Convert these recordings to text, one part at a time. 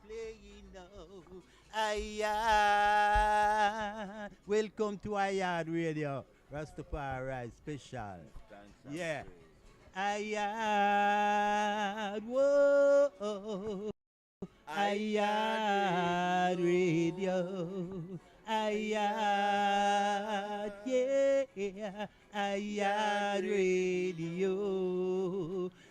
playing now. Welcome to Yaad Radio, Rastafari special. Give thanks and Yeah, praise. Whoa, Ayad Radio, Radio. Ayad. yeah, Ayad Radio.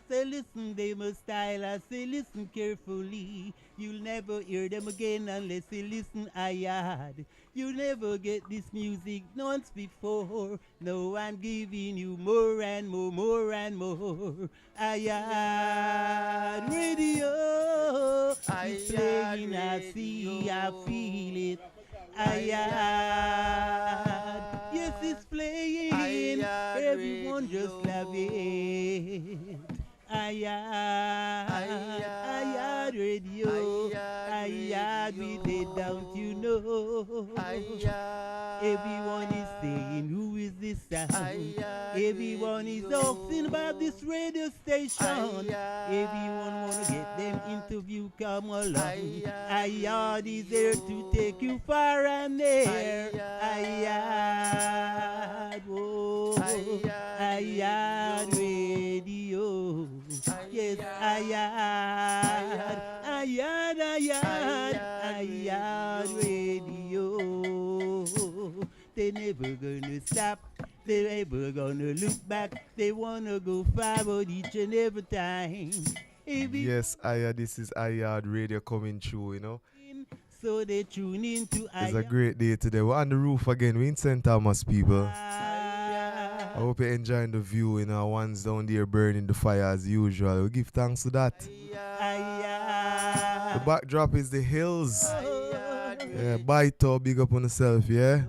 Say listen, they must style. I say listen carefully. You'll never hear them again unless you listen Ayad. You never get this music once before. No, I'm giving you more and more, more and more. Ayad Radio is Ayad playing. I see, I feel Radio. it. Ayad, yes, it's Ayad. playing. Ayad Everyone just love Radio. it. Ayad Ayad. Radio. Ayad Ayad, we did, don't you Radio. know? Everyone is saying, Ayad. who is this sound? Ayad Everyone is asking about this Radio. radio station. Everyone wanna get them Ayad. interview, come along. Ayad Ayad is there to take you far and near. Ayad. Ayad, whoa, Ayad Ayad Radio. Yes, Ayad, Ayad, Ayad, Ayad Radio. They never gonna stop. They never gonna look back. They wanna go forward each and every time. Yes, this is Ayad Radio coming through, you know. So they tune into It's a great day today. We're on the roof again. We're in St. Thomas, people. I hope you're enjoying the view, you know. One's down there burning the fire as usual. We give thanks to that. The backdrop is the hills. Yeah, Baito, big up on yourself, yeah.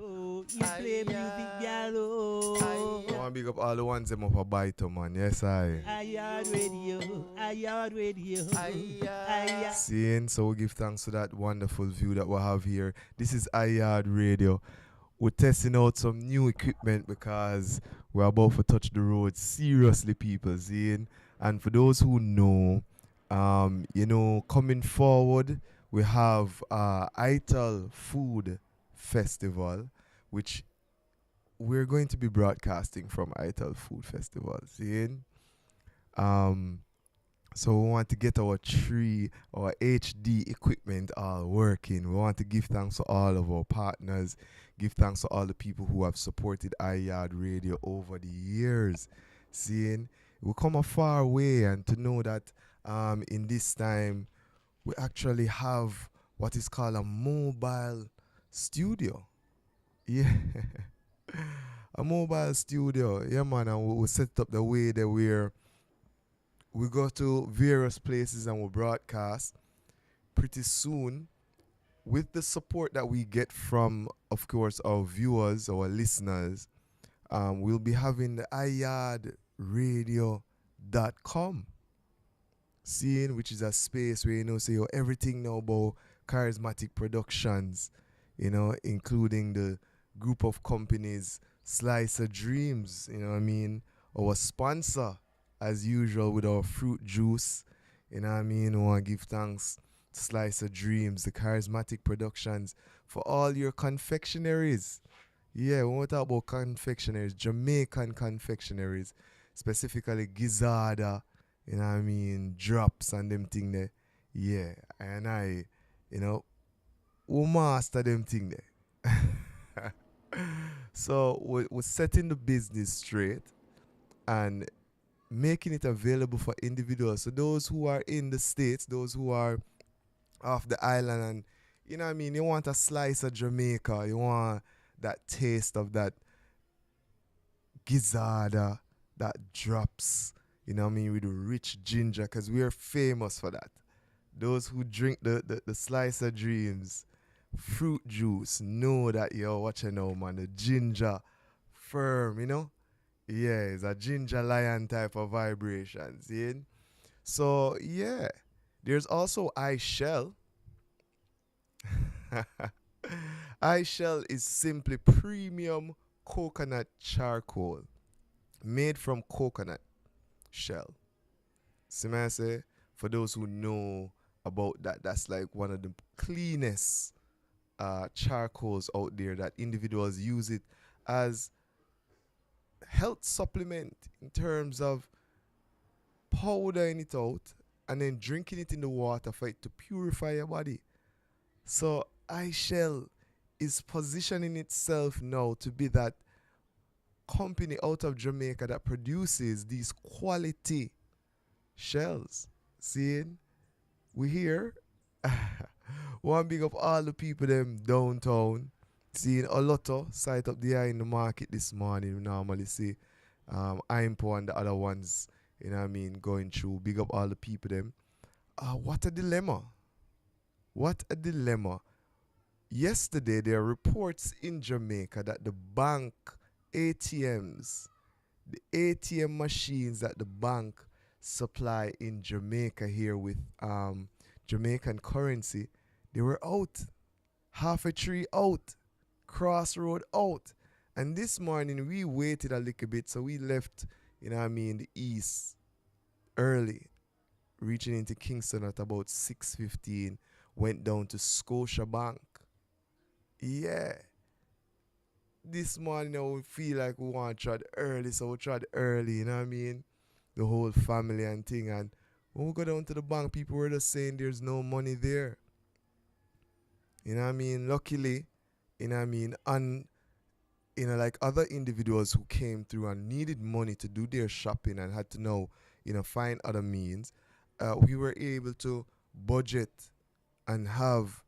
Play music, gallo. I want to big up all the ones them up a Baito, man. Yes, Ayad Radio, Ayad Radio, Ayad. Seeing, so we give thanks to that wonderful view that we have here. This is Ayad Radio. We're testing out some new equipment because we're about to touch the road seriously, people. Seeing, and for those who know, you know, coming forward, we have ITAL Food Festival, which we're going to be broadcasting from ITAL Food Festival. Seeing? So we want to get our HD equipment all working. We want to give thanks to all of our partners, give thanks to all the people who have supported Ayad Radio over the years. Seeing, we come a far way, and to know that in this time we actually have what is called a mobile studio. Yeah. A mobile studio. Yeah, man, and we set up the way that we go to various places and we broadcast pretty soon with the support that we get from, of course, our viewers, our listeners. We'll be having the iyadradio.com, seeing, which is a space where, you know, say everything now about KarisMa'atic Productions, you know, including the group of companies, Slice of Dreams, you know what I mean, our sponsor, as usual, with our fruit juice, you know what I mean. We want to give thanks to Slice of Dreams, the KarisMa'atic Productions, for all your confectionaries. Yeah, we want to talk about confectionaries, Jamaican confectionaries, specifically gizzarda, you know what I mean, drops and them thing there. Yeah, and you know, we master them thing there. So we're setting the business straight and making it available for individuals. So those who are in the States, those who are off the island, and you know what I mean, you want a slice of Jamaica, you want that taste of that gizzarda, that drops, you know what I mean, with the rich ginger, because we are famous for that. Those who drink the Slice of Dreams fruit juice know that, yo, watch it now, man, the ginger firm, you know. Yeah, it's a ginger lion type of vibration, see? So, yeah, there's also iShell. iShell is simply premium coconut charcoal made from coconut shell. See, man, say, for those who know about that. That's like one of the cleanest charcoals out there, that individuals use it as health supplement in terms of powdering it out and then drinking it in the water for it to purify your body. So iShell is positioning itself now to be that company out of Jamaica that produces these quality shells. Seeing? We here. One big up all the people them downtown. Seeing a lotto sight up there in the market this morning. We normally see Impo and the other ones, you know what I mean, going through. Big up all the people them. What a dilemma. What a dilemma. Yesterday there are reports in Jamaica that the bank ATMs, the ATM machines that the bank supply in Jamaica here with Jamaican currency, they were out. Half a tree out. Crossroad out. And this morning we waited a little bit, so we left, you know what I mean, the east early, reaching into Kingston at about 6:15, went down to Scotiabank. Yeah. This morning we feel like we want to try early, so we tried early, you know what I mean? The whole family and thing. And when we go down to the bank, people were just saying there's no money there. You know what I mean? Luckily, you know what I mean, and you know, like other individuals who came through and needed money to do their shopping and had to know, you know, find other means, we were able to budget and have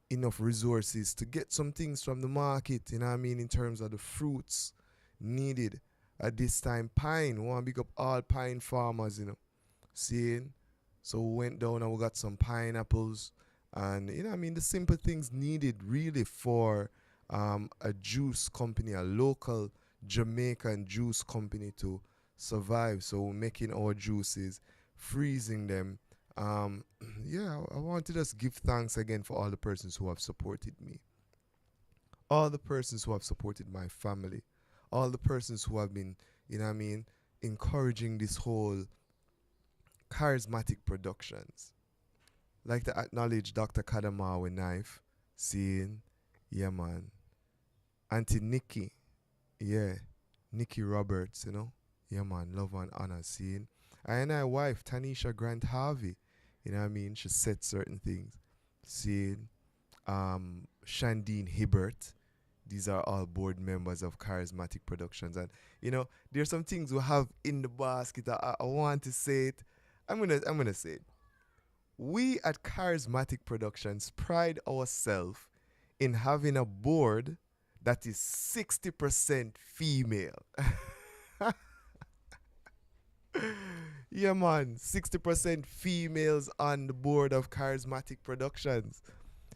enough resources to get some things from the market, you know what I mean, in terms of the fruits needed at this time. Pine, we want to big up all pine farmers, you know, seeing. So we went down and we got some pineapples and, you know what I mean, the simple things needed really for a juice company, a local Jamaican juice company to survive. So we're making our juices, freezing them. Yeah, I want to just give thanks again for all the persons who have supported me, all the persons who have supported my family, all the persons who have been, you know what I mean, encouraging this whole charismatic productions. Like to acknowledge Dr. Kadamawa Knife, seeing, yeah man, Auntie Nikki, yeah, Nikki Roberts, you know, yeah man, love and honor, seeing. And my wife, Tanisha Grant Harvey, you know what I mean, she said certain things, seeing. Shandine Hibbert, these are all board members of KarisMa'atic Productions. And, you know, there's some things we have in the basket. I want to say it. I'm gonna say it. We at KarisMa'atic Productions pride ourselves in having a board that is 60% female. Yeah, man, 60% females on the board of KarisMa'atic Productions.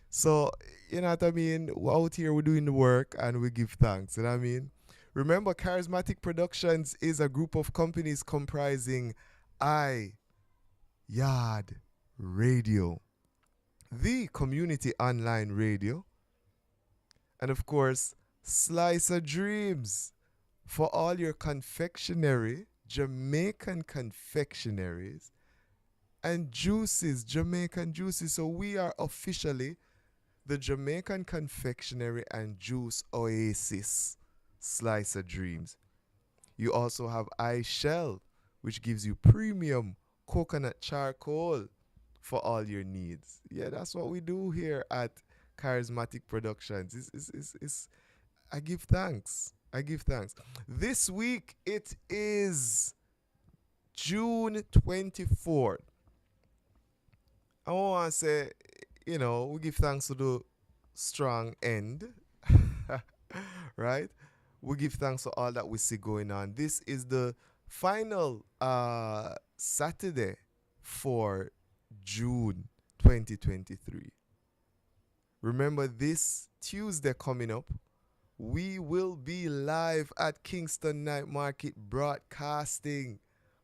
So, you know what I mean? We're out here, we're doing the work, and we give thanks. You know what I mean? Remember, KarisMa'atic Productions is a group of companies comprising Yaad Radio, the community online radio, and of course, Slice of Dreams for all your confectionery, Jamaican confectionaries, and juices, Jamaican juices. So we are officially the Jamaican confectionery and juice oasis, Slice of Dreams. You also have iShell, which gives you premium coconut charcoal for all your needs. Yeah, that's what we do here at KarisMa'atic Productions. I give thanks. I give thanks. This week it is June 24th. I want to say, you know, we give thanks to the strong end, right? We give thanks to all that we see going on. This is the final Saturday for June 2023. Remember, this Tuesday coming up, we will be live at Kingston Night Market broadcasting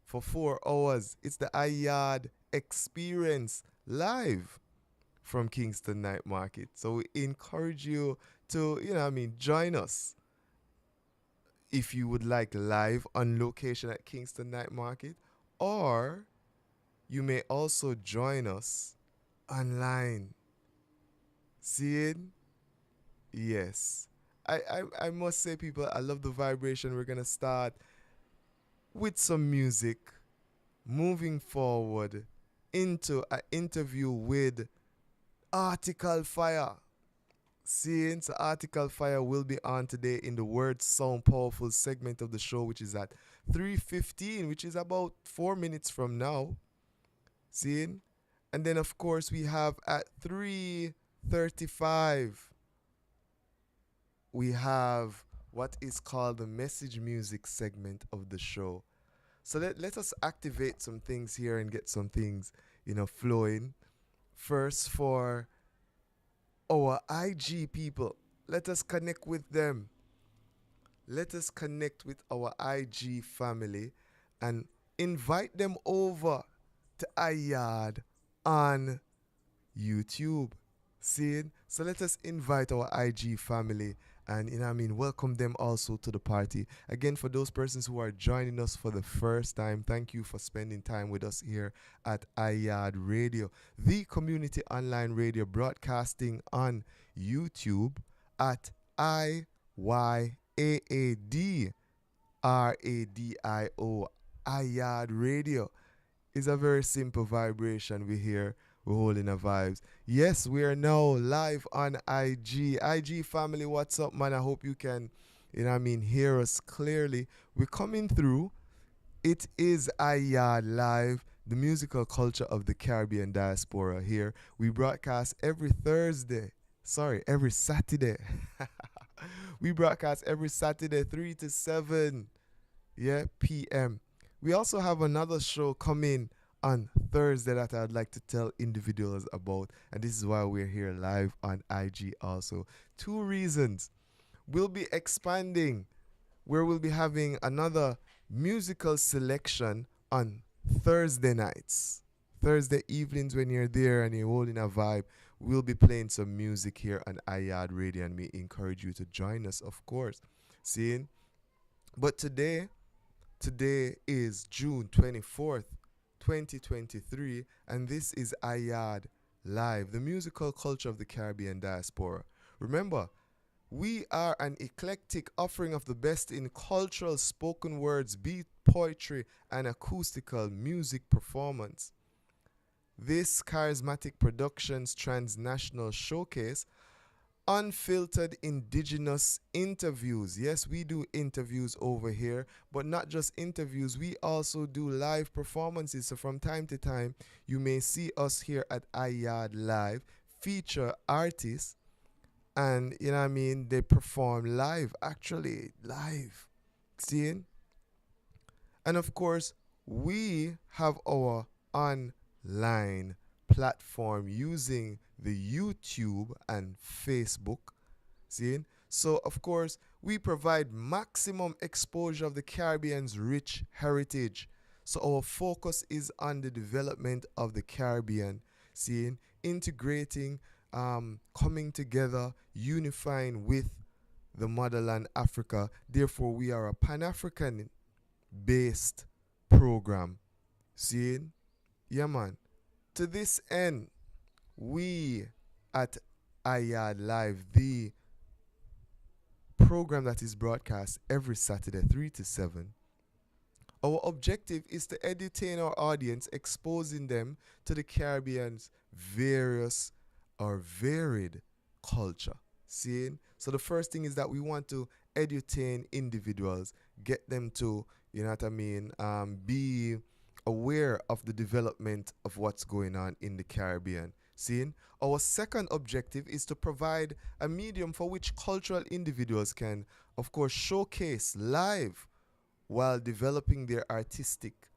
for 4 hours. It's the Yaad experience live from Kingston Night Market. So we encourage you to, you know what I mean, join us if you would like live on location at Kingston Night Market, or you may also join us online. Seeing? Yes. I must say, people, I love the vibration. We're going to start with some music, moving forward into an interview with Article Fire. Seeing, so Article Fire will be on today in the Word Sound Powerful segment of the show, which is at 3:15, which is about 4 minutes from now. Seeing? And then, of course, we have at 3:35, we have what is called the message music segment of the show. So let us activate some things here and get some things, flowing. First, for our IG people, let us connect with them. Let us connect with our IG family and invite them over to Yaad on YouTube. Seeing? So let us invite our IG family and, welcome them also to the party. Again, for those persons who are joining us for the first time, thank you for spending time with us here at Yaad Radio, the community online radio broadcasting on YouTube at IYAAD RADIO. Yaad Radio is a very simple vibration we hear. We're holding a vibes. Yes, we are now live on IG. IG family, what's up, man? I hope you can, hear us clearly. We're coming through. It is Yaad Live, the musical culture of the Caribbean Diaspora here. We broadcast every Saturday. We broadcast every Saturday, 3 to 7 p.m. We also have another show coming on Thursday that I'd like to tell individuals about, and this is why we're here live on IG also. 2 reasons. We'll be expanding, where we'll be having another musical selection on Thursday nights. Thursday evenings, when you're there and you're holding a vibe, we'll be playing some music here on Yaad Radio, and we encourage you to join us, of course. Seeing? But today is June 24th, 2023, and this is Yaad Live, the musical culture of the Caribbean Diaspora. Remember, we are an eclectic offering of the best in cultural spoken words, beat, poetry, and acoustical music performance. This KarisMa'atic ProductionZ Transnational showcase unfiltered indigenous interviews. Yes, we do interviews over here, but not just interviews. We also do live performances. So from time to time, you may see us here at Yaad Live feature artists, and they perform live, actually live. Seeing? And of course, we have our online platform using the YouTube and Facebook. Seeing? So, of course, we provide maximum exposure of the Caribbean's rich heritage. So our focus is on the development of the Caribbean. Seeing? Integrating, coming together, unifying with the motherland Africa. Therefore, we are a Pan-African based program. Seeing? Yeah, man. To this end, we at Yaad Live, the program that is broadcast every Saturday, 3 to 7, our objective is to edu-tain our audience, exposing them to the Caribbean's various or varied culture. Seeing? So the first thing is that we want to edu-tain individuals, get them to, be aware of the development of what's going on in the Caribbean. Seeing? Our second objective is to provide a medium for which cultural individuals can, of course, showcase live while developing their artistic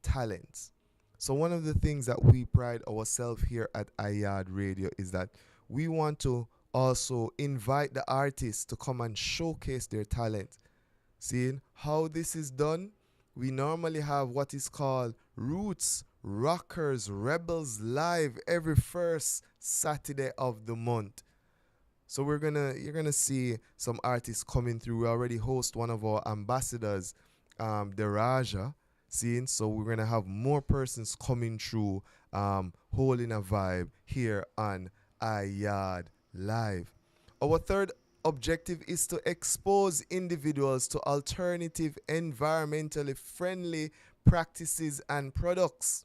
talents. So one of the things that we pride ourselves here at Yaad Radio is that we want to also invite the artists to come and showcase their talent. Seeing how this is done? We normally have what is called Roots, Rockers, Rebels Live every first Saturday of the month. So you're gonna see some artists coming through. We already host one of our ambassadors, Deraja. Seeing, so we're gonna have more persons coming through, holding a vibe here on iYard Live. Our third objective is to expose individuals to alternative, environmentally friendly practices and products.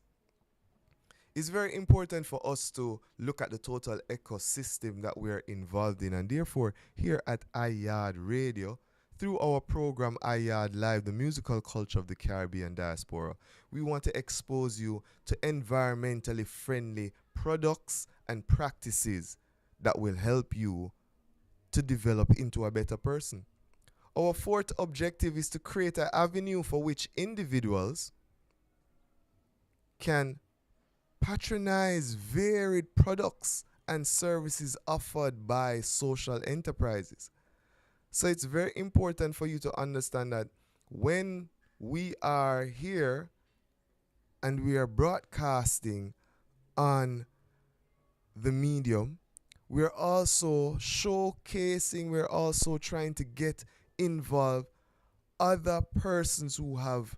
It's very important for us to look at the total ecosystem that we are involved in, and therefore, here at iYard Radio, through our program iYard Live, the musical culture of the Caribbean Diaspora, we want to expose you to environmentally friendly products and practices that will help you to develop into a better person. Our fourth objective is to create an avenue for which individuals can patronize varied products and services offered by social enterprises. So it's very important for you to understand that when we are here and we are broadcasting on the medium, we're also showcasing, we're also trying to get involved other persons who have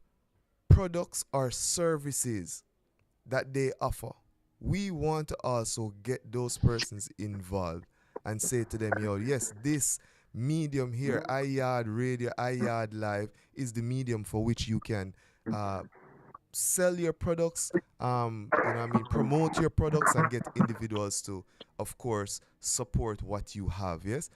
products or services that they offer. We want to also get those persons involved and say to them, yo, yes, this medium here, iYard Radio, iYard Live, is the medium for which you can uh, sell your products, promote your products and get individuals to, of course, support what you have, yes?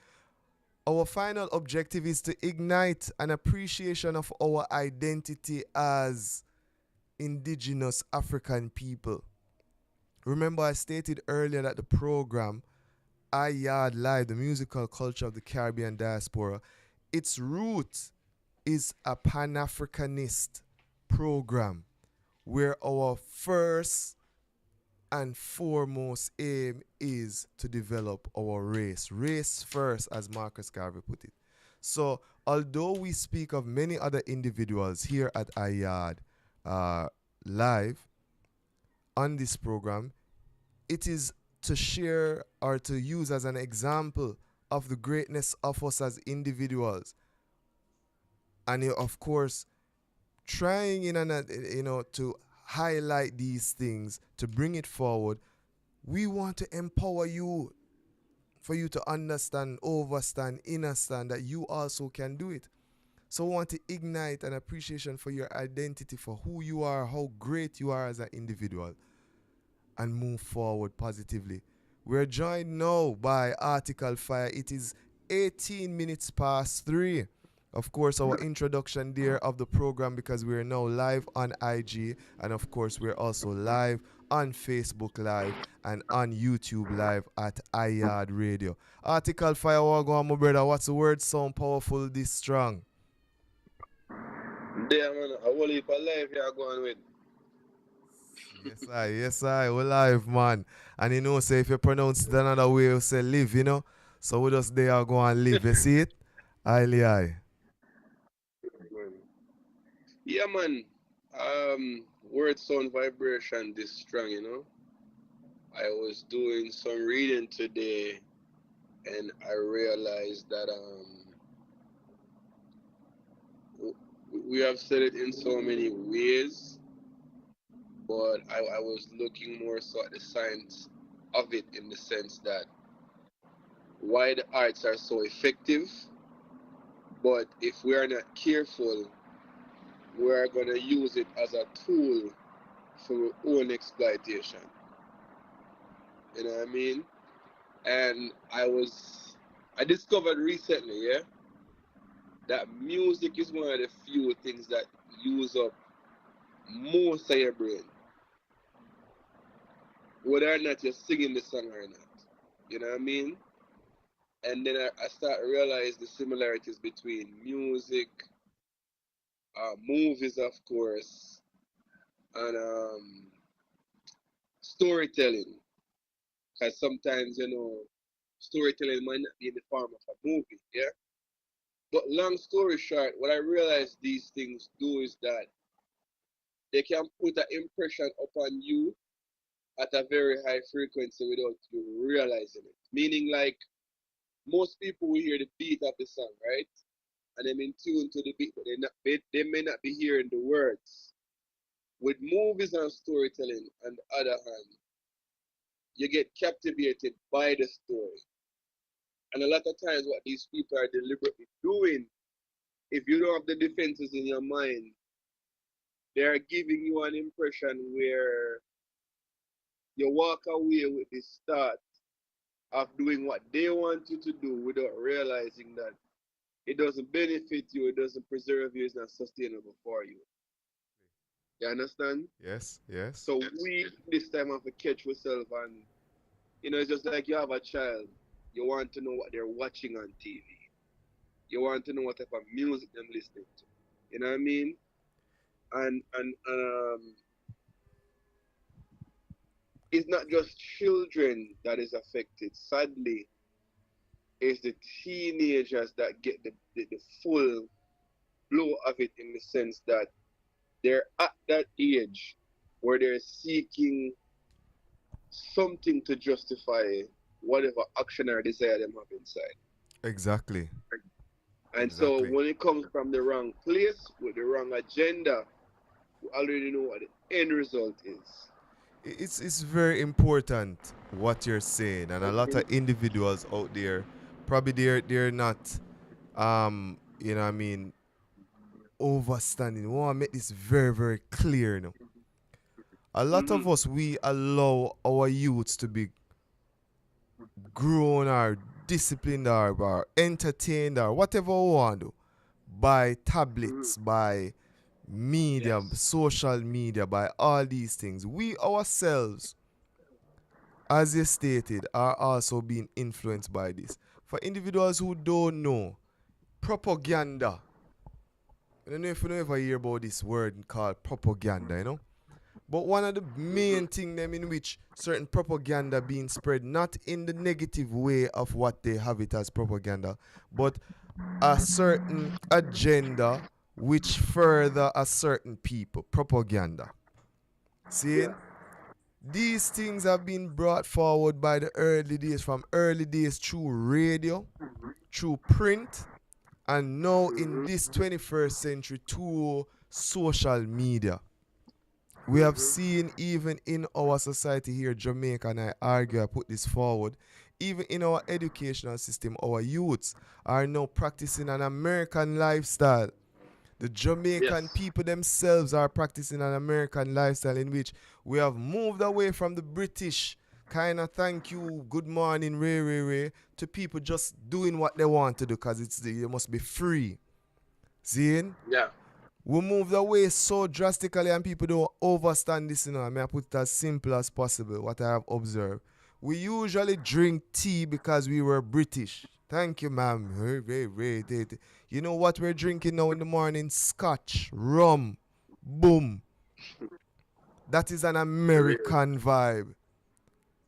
Our final objective is to ignite an appreciation of our identity as indigenous African people. Remember, I stated earlier that the program, iYard Live, the musical culture of the Caribbean Diaspora, its root is a Pan Africanist program where our first and foremost aim is to develop our race. Race first, as Marcus Garvey put it. So, although we speak of many other individuals here at iYard Live on this program, it is to share or to use as an example of the greatness of us as individuals. And of course, trying to highlight these things, to bring it forward, we want to empower you for you to understand, overstand, understand that you also can do it. So we want to ignite an appreciation for your identity, for who you are, how great you are as an individual, and move forward positively. We're joined now by Article Fire. It is 18 minutes past 3. Of course, our introduction there of the program, because we're now live on IG, and of course, we're also live on Facebook Live and on YouTube Live at iYard Radio. Article Fire, what go on, my brother? What's the word sound powerful this strong? There, man, a whole heap of life here going with. Yes, I, we live, man. And you know, say if you pronounce it another way, you say live, you know. So we just there go and live. You see it? Highly high. Yeah, man. Word sound vibration this strong, you know. I was doing some reading today, and I realized that we have said it in so many ways, but I was looking more so at the science of it, in the sense that why the arts are so effective, but if we are not careful, we are going to use it as a tool for our own exploitation. You know what I mean? And I discovered recently, yeah, that music is one of the few things that use up most of your brain, whether or not you're singing the song or not. You know what I mean? And then I start to realize the similarities between music, movies, of course, and storytelling. Because sometimes, you know, storytelling might not be in the form of a movie, yeah? But long story short, what I realize these things do is that they can put an impression upon you at a very high frequency without you realizing it. Meaning, like, most people will hear the beat of the song, right? And they're in tune to the beat, but they may not be hearing the words. With movies and storytelling, on the other hand, you get captivated by the story. And a lot of times, what these people are deliberately doing, if you don't have the defenses in your mind, they are giving you an impression where you walk away with this thought of doing what they want you to do without realizing that it doesn't benefit you, it doesn't preserve you, it's not sustainable for you. You understand? Yes, yes. So we this time have to catch ourselves, and it's just like you have a child. You want to know what they're watching on TV. You want to know what type of music they're listening to. You know what I mean? And it's not just children that is affected. Sadly, it's the teenagers that get the full blow of it, in the sense that they're at that age where they're seeking something to justify whatever action or desire them have inside. Exactly. And so Exactly. when it comes from the wrong place with the wrong agenda, we already know what the end result is. It's very important what you're saying, and a lot Okay. of individuals out there probably they're not you know what I mean overstanding. We want to make this very very clear now. A lot of Mm-hmm. us, we allow our youths to be grown or disciplined or entertained or whatever we want to do by Mm-hmm. tablets, by media, Yes. social media, by all these things. We ourselves, as you stated, are also being influenced by this. For individuals who don't know, propaganda. I don't know if you ever hear about this word called propaganda, you know? But one of the Mm-hmm. main things them in which certain propaganda being spread, not in the negative way of what they have it as propaganda, but a certain agenda which further a certain people. Propaganda. Yeah. Seeing? These things have been brought forward by the early days, from early days through radio, through print, and now in Mm-hmm. this 21st century through social media. We have Mm-hmm. seen even in our society here, Jamaica, and I argue, I put this forward, even in our educational system, our youths are now practicing an American lifestyle. The Jamaican Yes. people themselves are practicing an American lifestyle in which we have moved away from the British kind of thank you, good morning, Ray, to people just doing what they want to do because they must be free. Seeing? Yeah. We moved away so drastically and people don't overstand this, you know. I mean, I put it as simple as possible, what I have observed. We usually drink tea because we were British. Thank you, ma'am. You know what we're drinking now in the morning? Scotch, rum, boom. That is an Real. American vibe.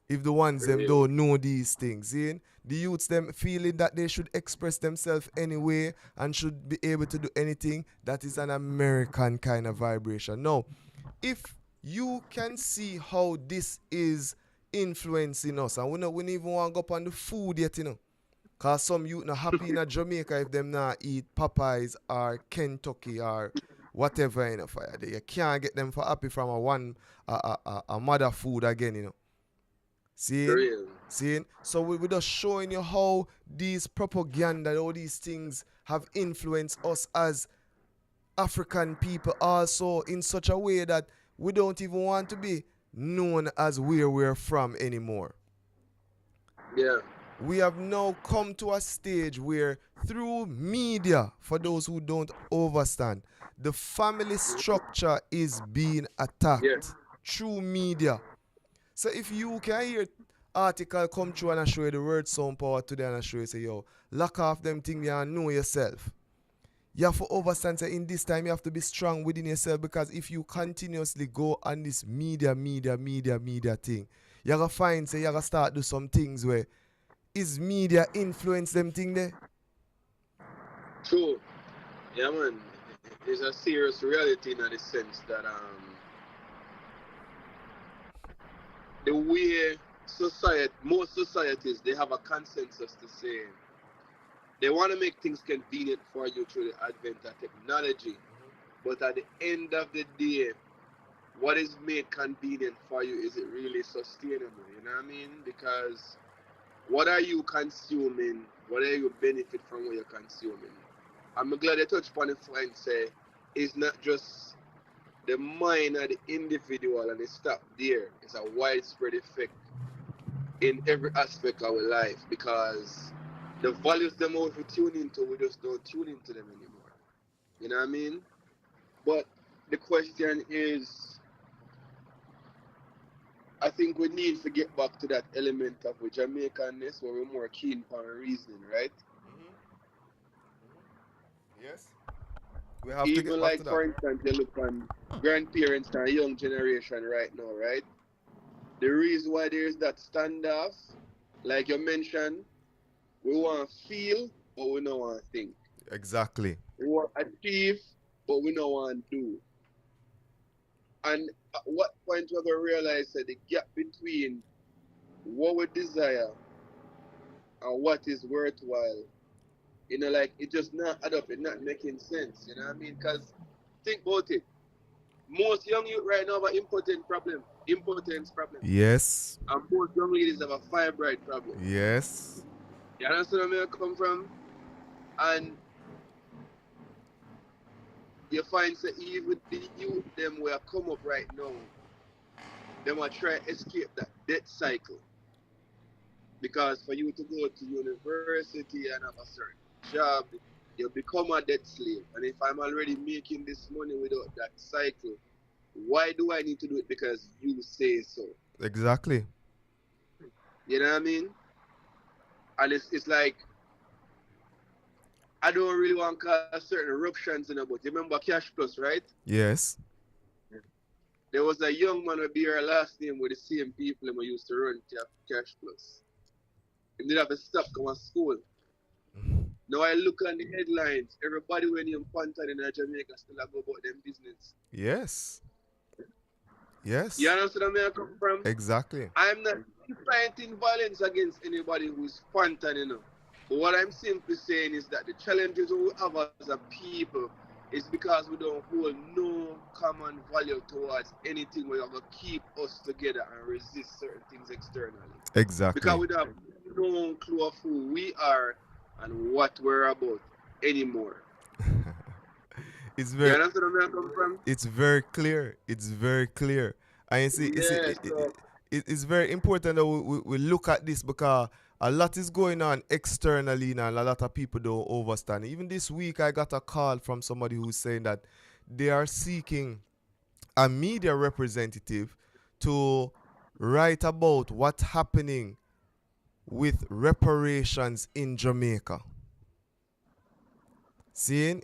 If the ones them Real. don't know these things, see? The youths them feeling that they should express themselves anyway and should be able to do anything, that is an American kind of vibration. Now, if you can see how this is influencing us, and we don't even want to go up on the food yet, you know. Cause some youth not happy in a Jamaica if them not eat Popeyes or Kentucky or whatever, you know. For you can't get them for happy from a mother food again, you know. Seeing? Real. Seeing? So we're just showing you how these propaganda, all these things have influenced us as African people also in such a way that we don't even want to be known as where we're from anymore. Yeah. We have now come to a stage where through media, for those who don't understand, the family structure is being Yeah. attacked through media. So if you can hear article come through and I show you the word sound power today and I show you say, yo, lock off them thing there and know yourself. You have to understand that in this time you have to be strong within yourself, because if you continuously go on this media thing, you're gonna find say you're gonna start do some things where is media influence them thing there. True. Yeah, man. It's a serious reality in the sense that the way most societies, they have a consensus to say they want to make things convenient for you through the advent of technology. But at the end of the day, what is made convenient for you, is it really sustainable? You know what I mean? Because what are you consuming? What are you benefit from what you're consuming? I'm glad you touched upon the point, say it's not just the mind of the individual and it stop there. It's a widespread effect in every aspect of our life, because the values them we tune into, we just don't tune into them anymore. You know what I mean? But the question is, I think we need to get back to that element of Jamaicanness where we're more keen on reasoning, right? Yes. We have to get Even back to like, that. for instance, you look on grandparents and young generation right now, right? The reason why there is that standoff, like you mentioned, we want to feel, but we don't want to think. Exactly. We want to achieve, but we don't want to do. And at what point we're going to realize that the gap between what we desire and what is worthwhile, like it just not add up, it not making sense, you know what I mean? Because think about it. Most young youth right now have an impotence problem. Yes. And most young ladies have a fibroid problem. Yes. You understand where I come from? And you find that even the youth them where come up right now, them are try to escape that debt cycle. Because for you to go to university and have a certain job, you become a debt slave. And if I'm already making this money without that cycle, why do I need to do it? Because you say so. Exactly. You know what I mean? And it's like, I don't really want to cause certain eruptions in about. You remember Cash Plus, right? Yes. There was a young man with bear last name with the same people who used to run Cash Plus. He did have to stop going to school. Now I look on the headlines. Everybody when you Pantan in Jamaica still go about them business. Yes. You Yes. understand where I come from? Exactly. I'm not inciting violence against anybody who's Pantan, you know. But what I'm simply saying is that the challenges we have as a people is because we don't hold no common value towards anything where going to keep us together and resist certain things externally. Because Exactly. we don't have no clue of who we are and what we're about anymore. it's You very understand where I come from? it's very clear. It's very clear. And you see, Yeah, so it's very important that we look at this because a lot is going on externally now and a lot of people don't understand. Even this week, I got a call from somebody who's saying that they are seeking a media representative to write about what's happening with reparations in Jamaica. Seeing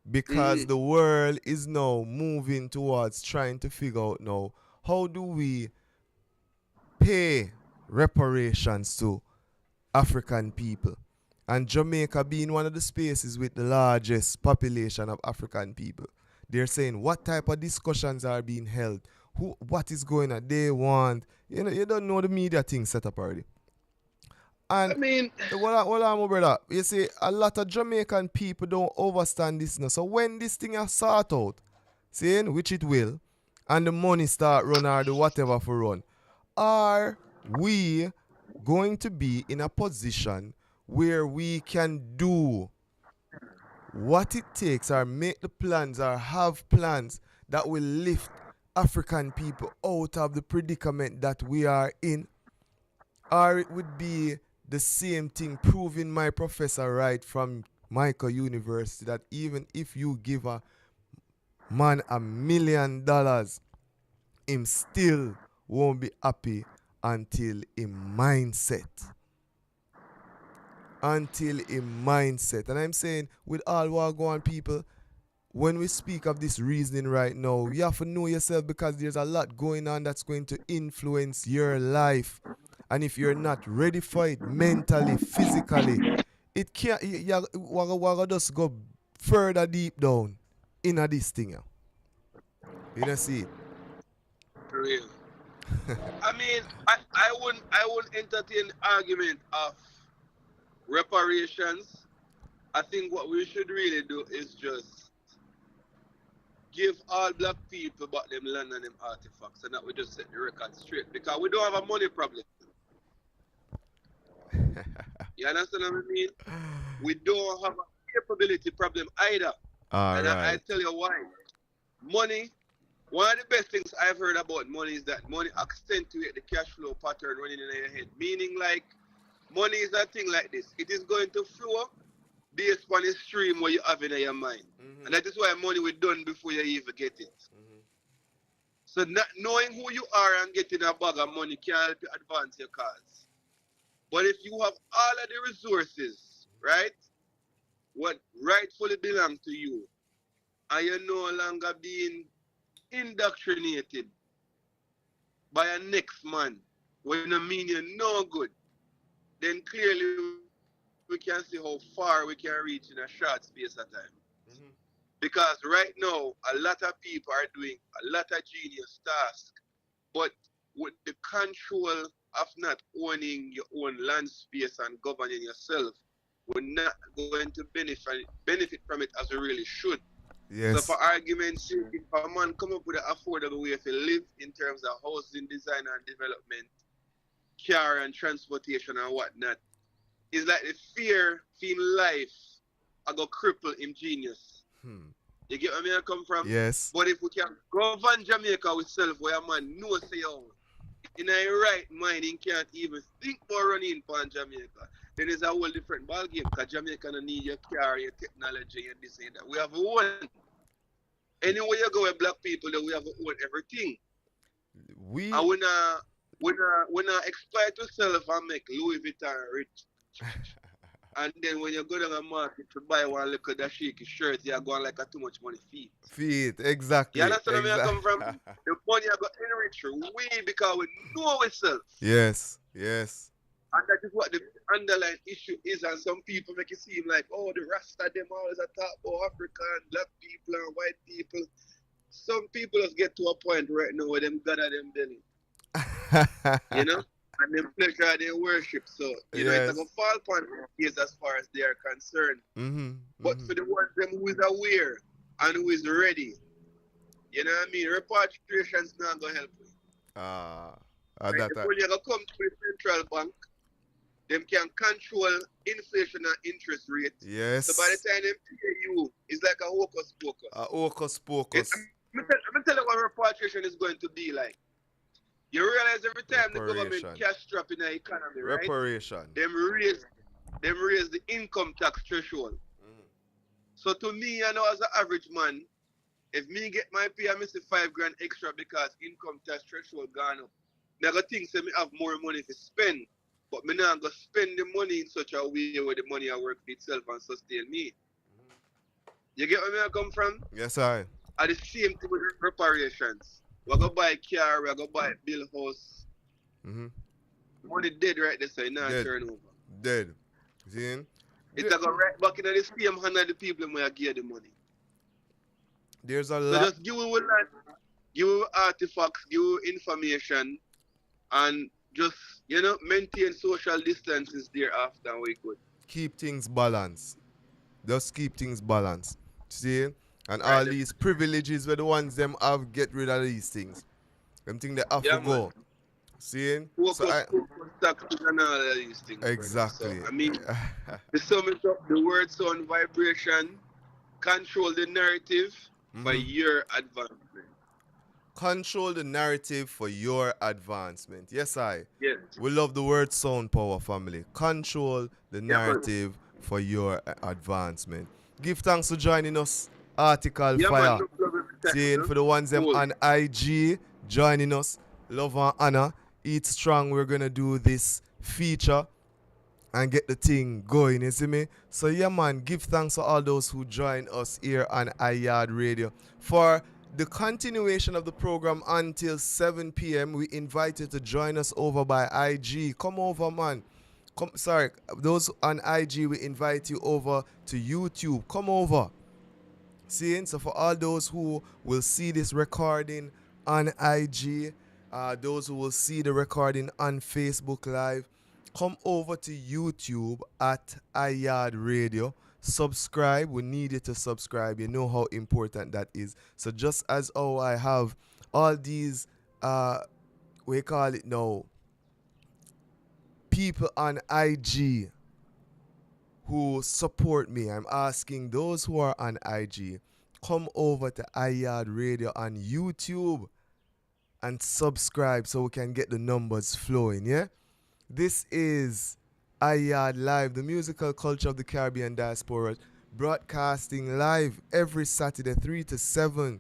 because the world is now moving towards trying to figure out now how do we pay reparations to African people, and Jamaica being one of the spaces with the largest population of African people. They're saying what type of discussions are being held, what is going on. They want, you don't know the media thing set up already. I And mean, what I'm brother, you see, a lot of Jamaican people don't understand this now. So when this thing is sort out, seeing which it will, and the money start run or the whatever for run, are we going to be in a position where we can do what it takes or make the plans or have plans that will lift African people out of the predicament that we are in? Or it would be the same thing proving my professor right from Michael University that even if you give a man $1 million, him still won't be happy until him mindset. Until him mindset. And I'm saying, with all what go on, people, when we speak of this reasoning right now, you have to know yourself because there's a lot going on that's going to influence your life. And if you're not ready for it mentally, physically, it can't, you just go further deep down in this thing. You know, see it. for real. I mean, I wouldn't entertain the argument of reparations. I think what we should really do is just give all black people back them land and them artifacts, and that we just set the record straight. Because we don't have a money problem. You understand what I mean? We don't have a capability problem either. All And I right. tell you why. Money, one of the best things I've heard about money is that money accentuate the cash flow pattern running in your head. Meaning like money is a thing like this. It is going to flow based on the stream what you have in your mind. Mm-hmm. And that is why money was done before you even get it. Mm-hmm. So not knowing who you are and getting a bag of money can help you advance your cause. But if you have all of the resources, right, what rightfully belongs to you, and you're no longer being indoctrinated by a next man, when I mean you're no good, then clearly we can see how far we can reach in a short space of time. Mm-hmm. Because right now, a lot of people are doing a lot of genius tasks, but with the control of not owning your own land space and governing yourself, we're not going to benefit from it as we really should. So for Yes. argument's sake, if a man come up with an affordable way to live in terms of housing, design and development, car and transportation and whatnot, it's like the fear in life I go cripple him genius. Hmm. You get where I come from? Yes. But if we can govern Jamaica with self where a man knows say oh, in a right mind he can't even think about running for Jamaica, then it's a whole different ballgame because Jamaica don't need your car, your technology and this and that. We have one. Anywhere you go with black people, then we have own everything. We And we not exploit ourselves and make Louis Vuitton rich. And then when you go down the market to buy one look at that shaky shirt, you're going like a too much money feet. feet. You Exactly. understand where I come from? The money I got enrich we because we know ourselves. Yes. Yes. And that is what the underlying issue is. And some people make it seem like, oh, the Rasta them always attack about Africa and black people and white people. Some people just get to a point right now where them gather them belly. You know? And them pleasure their worship. So, you know, it's Yes. going to fall upon their case as far as they are concerned. Mm-hmm. But Mm-hmm. for the ones them who is aware and who is ready, you know what I mean? Repatriation's not going to help you. Ah. Right? That. The money going to come to the central bank. Them can control inflation and interest rate. Yes. So by the time they pay you, it's like a hocus pocus. Hocus pocus. I'm tell you what repatriation is going to be like. You realize every time the government cash trap in the economy, right? Reparation. Them raise the income tax threshold. Mm-hmm. So to me, you know, as an average man, if me get my pay, I miss $5,000 extra because income tax threshold gone up. I go think say me have more money to spend, but me not go spend the money in such a way where the money I work for itself and sustain me. Mm-hmm. You get where I come from? Yes, I. At the same thing with reparations. We go buy a car, we go buy build house. Mm-hmm. Money dead right there, so you not turn over. Dead. See? It's go right back in the same hand of the people who give the money. There's a So lot. just give us land, give us artifacts, give us information, and just, you know, maintain social distances thereafter and we good. Keep things balanced. Just keep things balanced. See? And all Right. these privileges were the ones them have, get rid of these things. Them think they have to go. See? Focus, taxes and all of these things. Exactly. So, I mean, to sum it up, the word sound vibration, control the narrative for your advancement. Control the narrative for your advancement. Yes, I. Yes. We love the word sound power, family. Control the narrative for your advancement. Give thanks for joining us. Article Fire. Seeing for the ones them on IG joining us. Love and honor. Eat strong. We're gonna do this feature and get the thing going, you see me? So yeah man, give thanks to all those who join us here on Yaad Radio. For the continuation of the program until 7 p.m., we invite you to join us over by IG. Come over, man. Those on IG, we invite you over to YouTube. Come over. Seeing? So for all those who will see this recording on IG, those who will see the recording on Facebook Live, come over to YouTube at Yaad Radio subscribe. We need you to subscribe. You know how important that is. So just as I have all these, we call it now, people on IG who support me, I'm asking those who are on IG, come over to Yaad Radio on YouTube and subscribe so we can get the numbers flowing, yeah? This is Yaad Live, the musical culture of the Caribbean Diaspora, broadcasting live every Saturday 3 to 7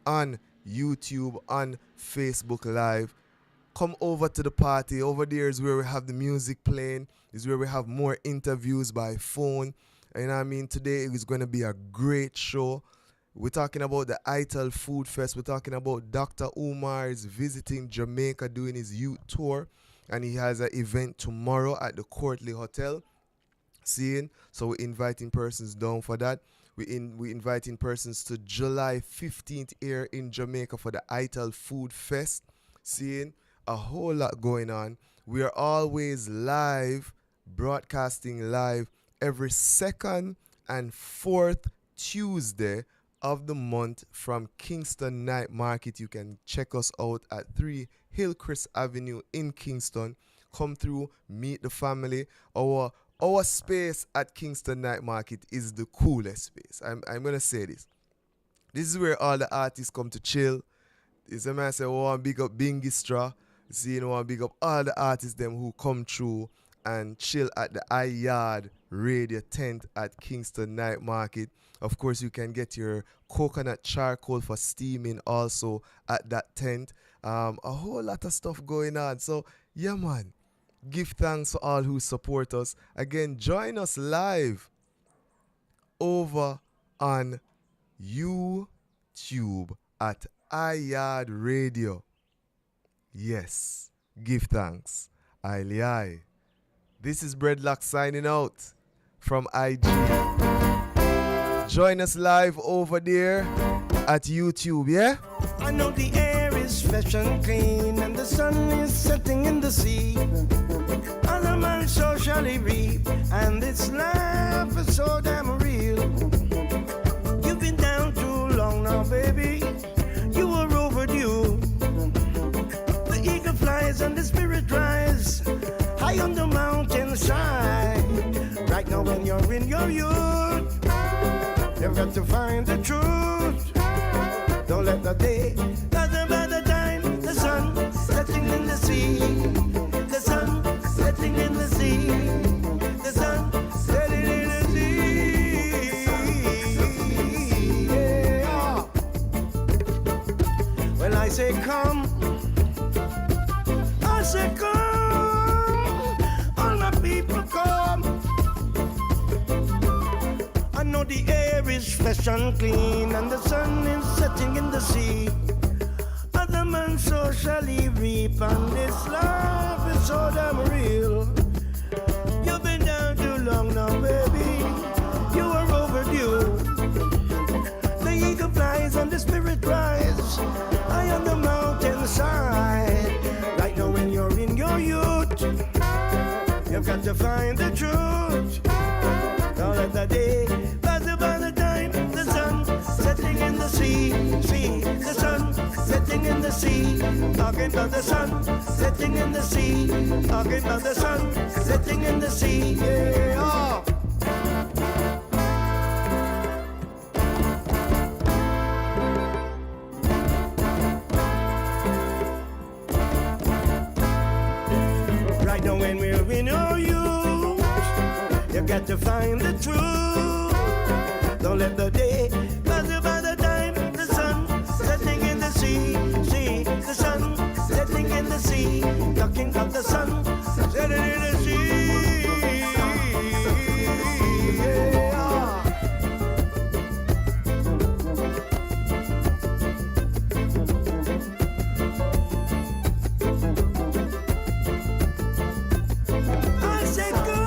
on YouTube, on Facebook Live. Come over to the party. Over there is where we have the music playing, is where we have more interviews by phone. And I mean, today is going to be a great show. We're talking about the ITAL Food Fest. We're talking about Dr. Umar is visiting Jamaica doing his youth tour. And he has an event tomorrow at the Courtly Hotel. Seeing? So we're inviting persons down for that. We're inviting persons to July 15th here in Jamaica for the ITAL Food Fest. Seeing? A whole lot going on. We are always live, broadcasting live every second and fourth Tuesday of the month from Kingston Night Market. You can check us out at 3 Hillcrest Avenue in Kingston. Come through, meet the family. Our space at Kingston Night Market is the coolest space. I'm going to say this. This is where all the artists come to chill. It's a man say, oh, I want to big up Bingistra. See, you know, I want to big up all the artists them who come through and chill at the Yaad Radio tent at Kingston Night Market. Of course, you can get your coconut charcoal for steaming also at that tent. A whole lot of stuff going on. So, yeah, man. Give thanks to all who support us. Again, join us live over on YouTube at Yaad Radio. Yes, give thanks. Aye. This is Breadlock signing out from IG. Join us live over there at YouTube, yeah? I know the air is fresh and clean and the sun is setting in the sea. And a man so shall he reap, and this life is so damn real. You've been down too long now, baby. You were overdue. The eagle flies and the spirit rise high on the mountainside. Right now when you're in your youth, you've got to find the truth. Don't let the day pass by the time the sun setting in the sea. The sun setting in the sea. The sun setting in the sea. Yeah. Well, I say come. I say come. All my people come. I know the air is fresh and clean and the sun is setting in the sea. Other man so shall he reap, and this life is so damn real. You've been down too long now, baby. You are overdue. The eagle flies and the spirit rise high on the mountainside. Right now when you're in your youth, you've got to find the truth. Don't let the day pass by the time the sun setting in the sea. See, the sun setting in the sea. Talking about the sun setting in the sea. Talking about the sun setting in the sea. Yeah. Right now when we're in our youth, you got to find the truth. Don't let the day pass by the time the sun setting in the sea. See, the sun setting in the sea. Talking about the sun setting in the sea. Yeah. I said come.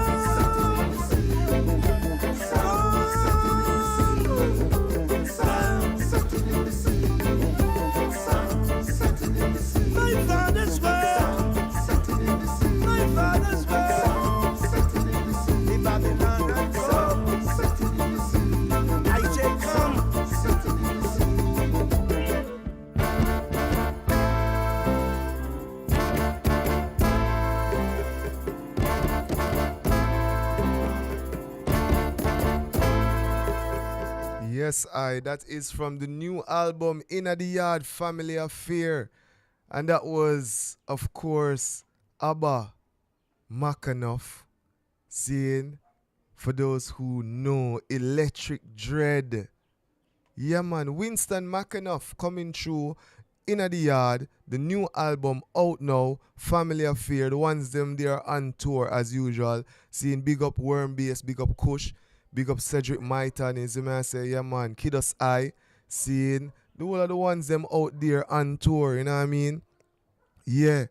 Yes, that is from the new album Inna the Yard Family Affair. And that was, of course, Abba Makanoff saying, for those who know, Electric Dread. Yeah, man, Winston McAnuff coming through Inna the Yard, the new album out now, Family Affair, the ones them there on tour as usual. Seeing big up Worm Bass, big up Kush, big up Cedric Maitan, is the man say, yeah man, Kiddos Eye, seeing the whole of the ones them out there on tour, you know what I mean? Yeah,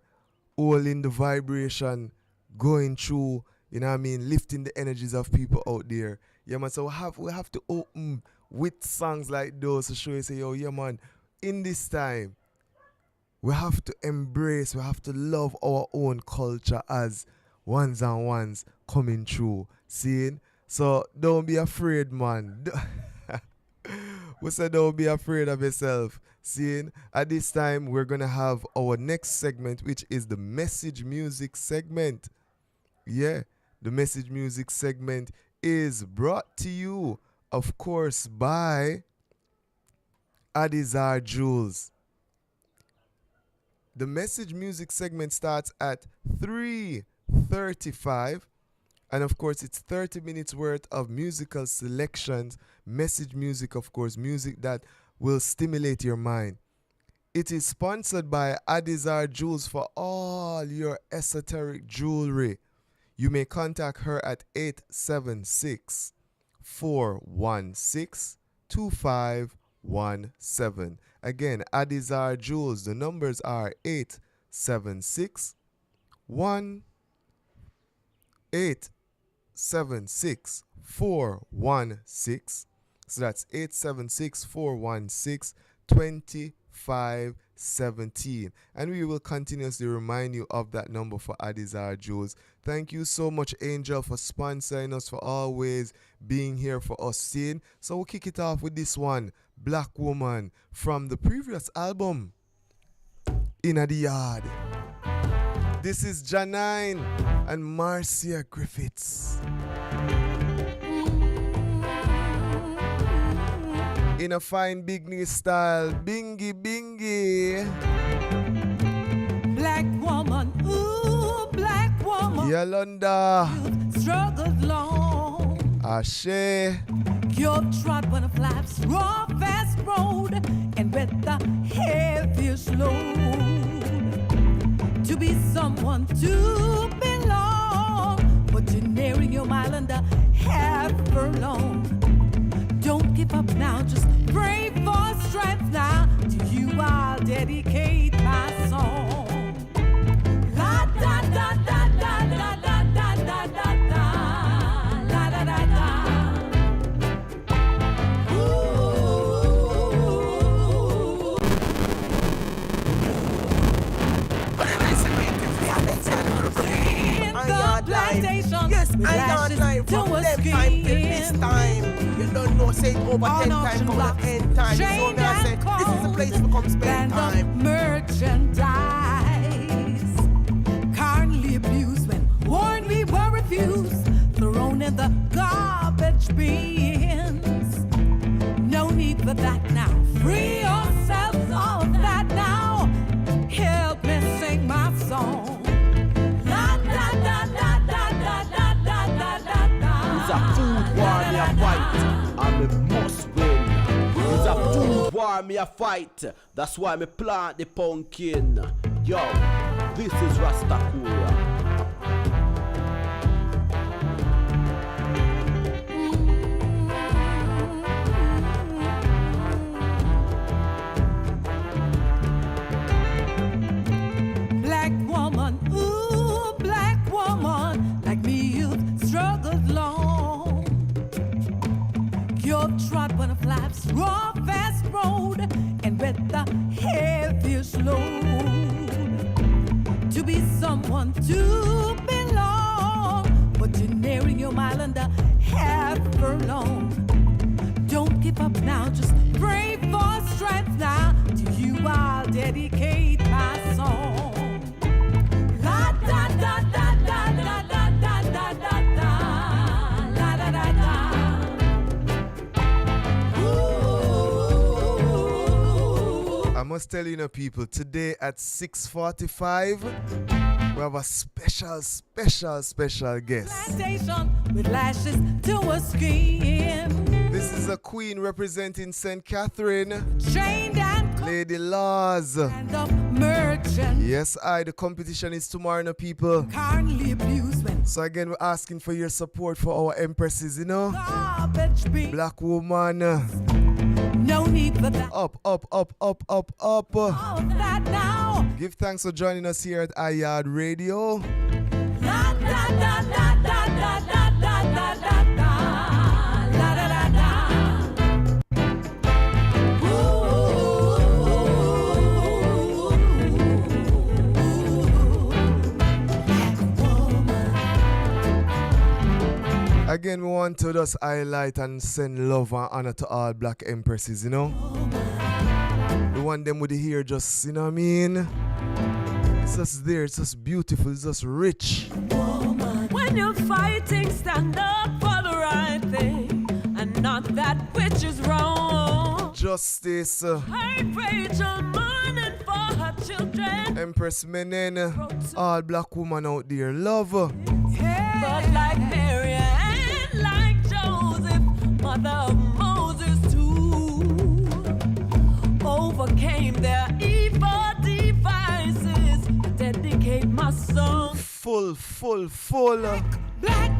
all in the vibration, going through, you know what I mean, lifting the energies of people out there. Yeah man, so we have to open with songs like those to show you, say, yo, yeah man, in this time, we have to embrace, we have to love our own culture as ones and ones coming through. Seeing? So don't be afraid, man. We said don't be afraid of yourself. Seeing? At this time, we're going to have our next segment, which is the message music segment. Yeah, the message music segment is brought to you, of course, by Adizar Jules. The message music segment starts at 3:35, and of course it's 30 minutes worth of musical selections, message music, of course, music that will stimulate your mind. It is sponsored by Adizar Jules for all your esoteric jewelry. You may contact her at 876-416-2517. Again, Adizar Jules, the numbers are 876 416. So that's 876-416-2517. And we will continuously remind you of that number for Adizar Jules. Thank you so much, Angel, for sponsoring us, for always being here for us. Seeing? So we'll kick it off with this one, Black Woman, from the previous album, Inna the Yard. This is Janine and Marcia Griffiths. In a fine big new style, bingy bingy. Black woman, ooh, black woman. Yolanda. You've struggled long. Ashe. You've trod on a flaps, raw, fast road, and with the heaviest load. To be someone to belong, but you're nearing your mile under half furlong. Don't give up now, just pray for strength now. To you I'll dedicate my song. La da da da da da da da da da da. La da da da. Ooh. In the plantation, Yes, I lashes don't like to from a left time till this skin. time. You don't know, say it over 10 times, come on 10 times. So Chained now I say, and this is the place we come spend land of time. merchandise. Carnally abused when warned we were refused, thrown in the garbage bins. No need for that now. Free yourselves of that now. Help me sing my song. La da da da da da da da da da da. It's a food war me a fight, and me must win. It's a food war me a fight, that's why me plant the pumpkin. Yo, this is Rastakura. Black woman, ooh, black woman, like me you've struggled long. You've trod on a flaps, raw, fast road, and with the heaviest load. To be someone to belong, but you're nearing your mile under half furlong. Don't give up now, just pray for strength now. To you I'll dedicate my song. La da da da da da da da da da da. La da da da. Ooh. must tell you, people, today at 6:45, we have a special guest. Plantation with lashes to a skin. This is a queen representing St. Catherine, Trained and Lady Laws. kind of merchant. Yes, the competition is tomorrow, people. Currently abused when So again, we're asking for your support for our empresses, garbage be. Black woman. No need for that. Up. All of that now. Give thanks for joining us here at Yaad Radio. La da da da da da da da da da da. La da da da. Again, we want to just highlight and send love and honor to all black empresses, The one them with the hair just, what I mean? It's just there, it's just beautiful, it's just rich. When you're fighting, stand up for the right thing and not that which is wrong. Justice. Heard Rachel mourning for her children. Empress Menen, all black women out there, love. But like Mary and like Joseph, mother of Moses too, overcame their evil devices. Dedicate my song. Full. Black,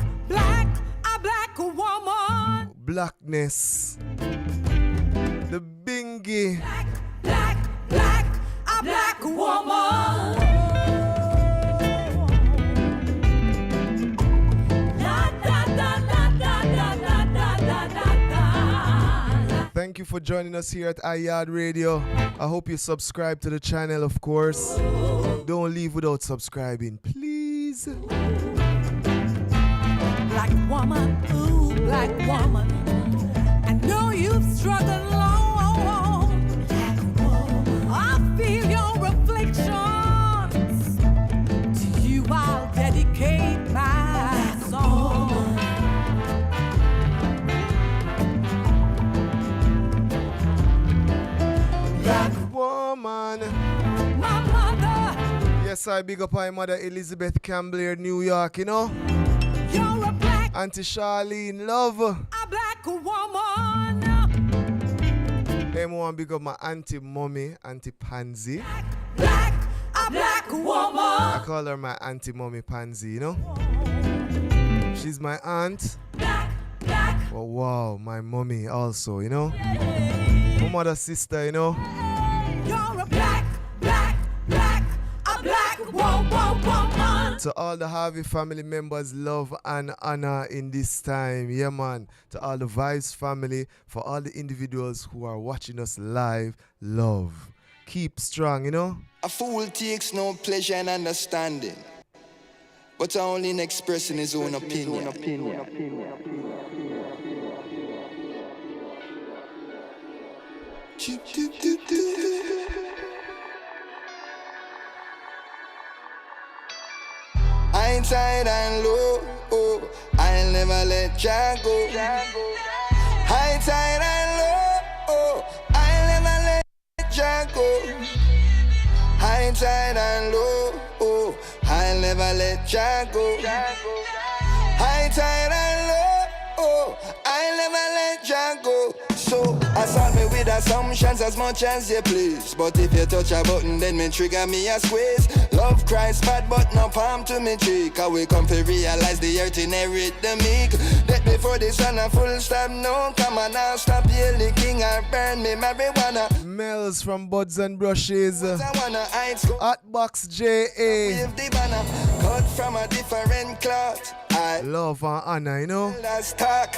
a black woman. Blackness. The bingy. Black, a black woman. Thank you for joining us here at Yaad Radio. I hope you subscribe to the channel, of course. Don't leave without subscribing, please. Black woman, ooh, black woman. I know you've struggled long. I feel your reflections. To you I'll dedicate my song. Black woman. My mother, Yes, I big up my mother Elizabeth Campbell, New York, you're a black, Auntie Charlene, love. a black woman. Everyone big up my auntie mommy, Auntie Pansy. Black, a black woman. I call her my auntie mommy Pansy, She's my aunt. Black, Oh wow, my mommy also, My mother's sister, you're a black, a black woman. To all the Harvey family members, love and honor in this time. Yeah, man. To all the Vibes family, for all the individuals who are watching us live, love. Keep strong, A fool takes no pleasure in understanding, but only in expressing his own opinion. Hindsight and low, I'll never let Jah go. Hindsight and low, I'll never let Jah go. Hindsight and low, I'll never let Jah go. Hindsight and low, I'll never let Jah go. So assault me with assumptions as much as you please, but if you touch a button, then me trigger me a squeeze. Love cries bad, but no palm to me cheek. I will come to realize the earth inherit the meek. That before the sun a full stop, no come on now, stop yelling king or burn me marijuana. Mel's from Buds and Brushes. I wanna hide school. Hotbox J.A. Wave the banner, cut from a different cloth. I Love and honor, last talk.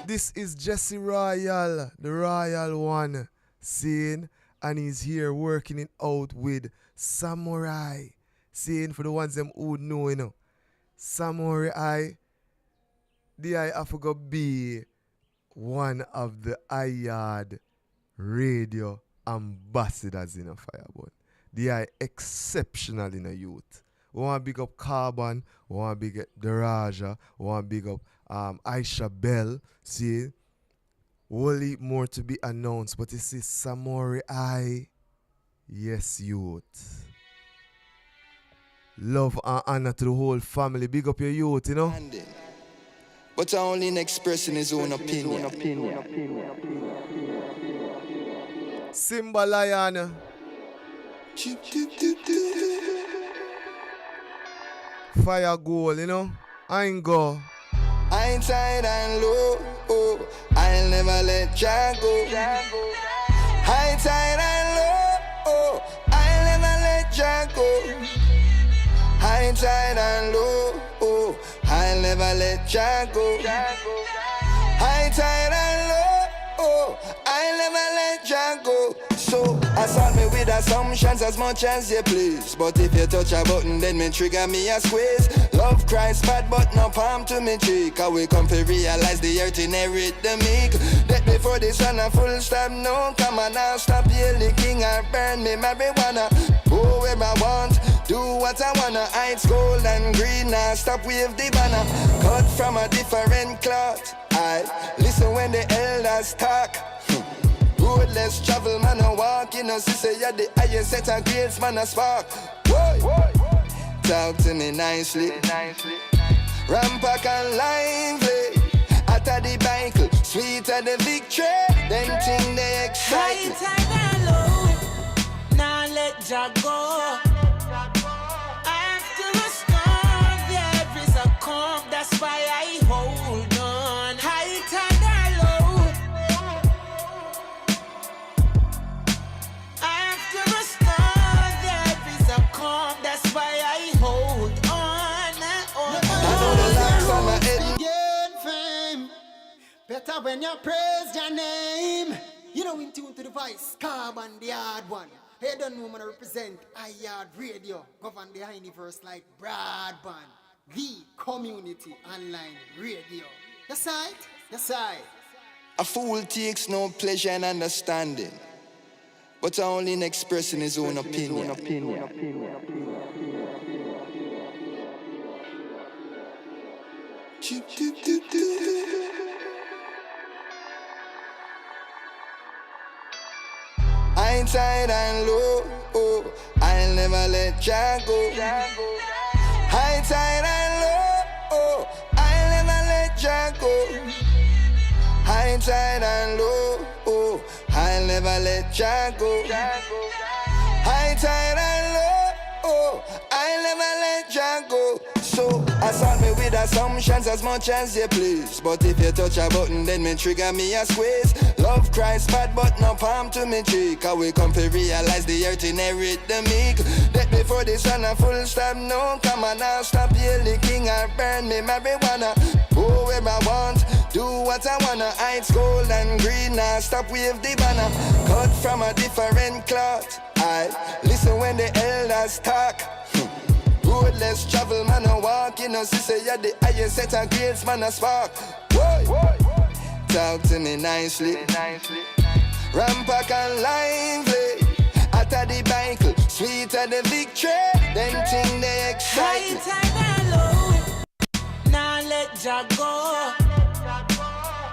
This is Jesse Royal, the Royal One, seeing, and he's here working it out with Samurai. Seeing for the ones them who know, Samurai, I forgot be one of the Yaad radio ambassadors in a fireball. They are exceptional in a youth. We want to big up Carbon, we want to big up Daraja, we want to big up Aisha Bell. See, whole heap more to be announced, but you see Samurai, Yes, youth. Love and honor to the whole family. Big up your youth, you know. But only in expressing his own opinion. Simba Lion. Fire goal, you know. I ain't go. Hindsight and low, oh, I'll never let ya go. Hindsight and low, oh, I'll never let ya go. Hindsight and low, oh, I'll never let ya go. Hindsight and low, oh, I'll never let ya go. So, assault me with assumptions as much as you please. But if you touch a button, then me trigger me a squeeze. Love cries bad, but no palm to me cheek. I will come to realize the earth inherit the meek. Let me for this one a full stop, no. Come on now, stop yelling, king and burn me marijuana. Go where I want, do what I wanna. It's gold and green, now stop wave the banner. Cut from a different cloth. I listen when the elders talk. Roadless travel, man, I walk. You know, sister, you're the highest set of grades, man, I spark. Boy, talk to me nicely. Rampack and lively. After the bike, sweet at the victory. Then thing they excite. High and low, now let ya go. After a storm, there is a calm. That's why I hold on. High and low. After a storm, there is a calm. That's why I hold on. I know the locks on my head. Gain fame. Better when you praise your name. You know, in tune to the voice, Carbon the hard one. Hey, don't know man represent Yaad Radio. Govern the universe like broadband. The community online radio. Yes, I. Yes, I. A fool takes no pleasure in understanding, but only in expressing his own opinion. Hindsight and low, oh, I'll never let ya go. Hindsight and low, oh, I'll never let ya go. Hindsight and low, oh, I'll never let ya go. Hindsight and low, oh, I'll never let ya go. So, assault me with assumptions as much as you please. But if you touch a button, then me trigger me a squeeze. Love cries bad, but no palm to me cheek. I will come to realize the earth inherit the meek. Let me for this one a full stop, no. Come on now, stop yelling, king and burn me marijuana. Go where I want, do what I wanna. It's gold and green, now stop wave the banner. Cut from a different cloth. I listen when the elders talk. Roadless travel, man, I walk. You know, sister, you're the highest set of grades, man, I spark. Talk to me nicely. Rampack and lively. After the bike, sweet at the victory. Then thing they excite. High and low, now let ya go.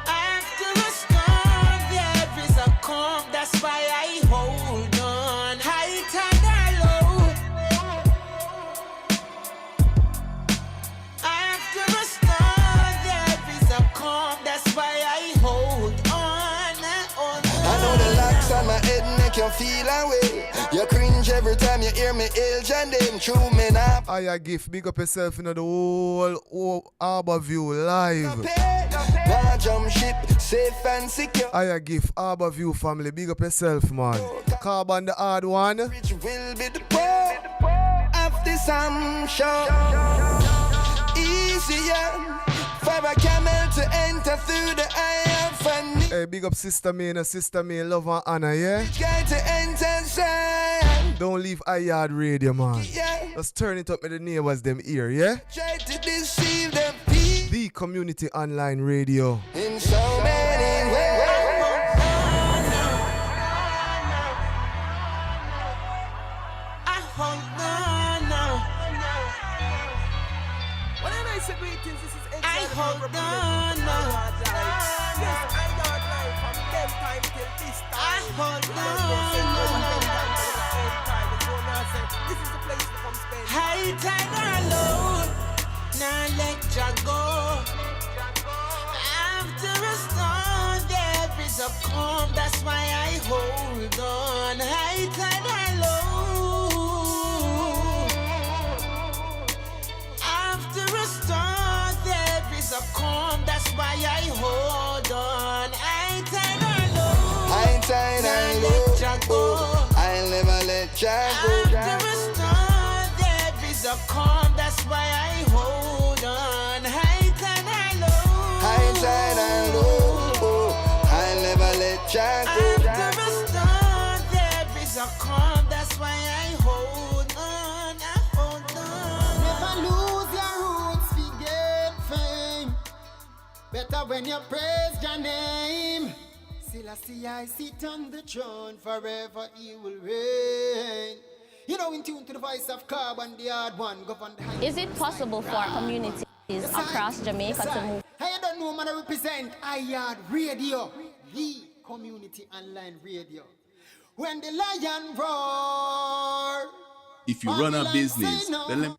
After a storm, there is a calm. That's why I hold on. High and low. After a storm, there is a calm. That's why I hold on. I know the locks on my head make you feel away. You cringe every time you hear me age and then true me now. I give big up yourself in the whole Harbour View live. Now jump ship, safe and secure. I give Harbour View family, big up yourself, man. Carbon the hard one. Which will be the poor of this show. Easier for a camel to enter through the eye of a needle. Hey, big up sister me, love and honor, yeah? Try to enter Zion. Don't leave Yaad Radio, man. Yeah. Let's turn it up with the neighbors them ear, yeah? Try to deceive the people The community online radio. in so many ways. I hold on now. When I say greetings, this is I hold on now. Yes, I got life from them time till this time. I hold on now. High tide or low, now let ya go. After a storm, there is a calm. That's why I hold on. High tide or low. After a storm, there is a calm. That's why I hold on. High tide or low. High tide and low. I'll never let ya go. After a storm, there is a calm. That's why I hold on. High tide and low. High tide and low. I'll never let ya go. After a storm, there is a calm. That's why I hold on. I hold on. Never lose your roots, forget fame. Better when you praise your name. Selassie, I sit on the throne, forever he will reign. You know, in tune to the voice of Carbon, the hard one, govern the high. Is it possible for communities across Jamaica to move? Hey, you don't know, man, I represent Yaad Radio, the community online radio. When the lion roar, if you run a business, then let me.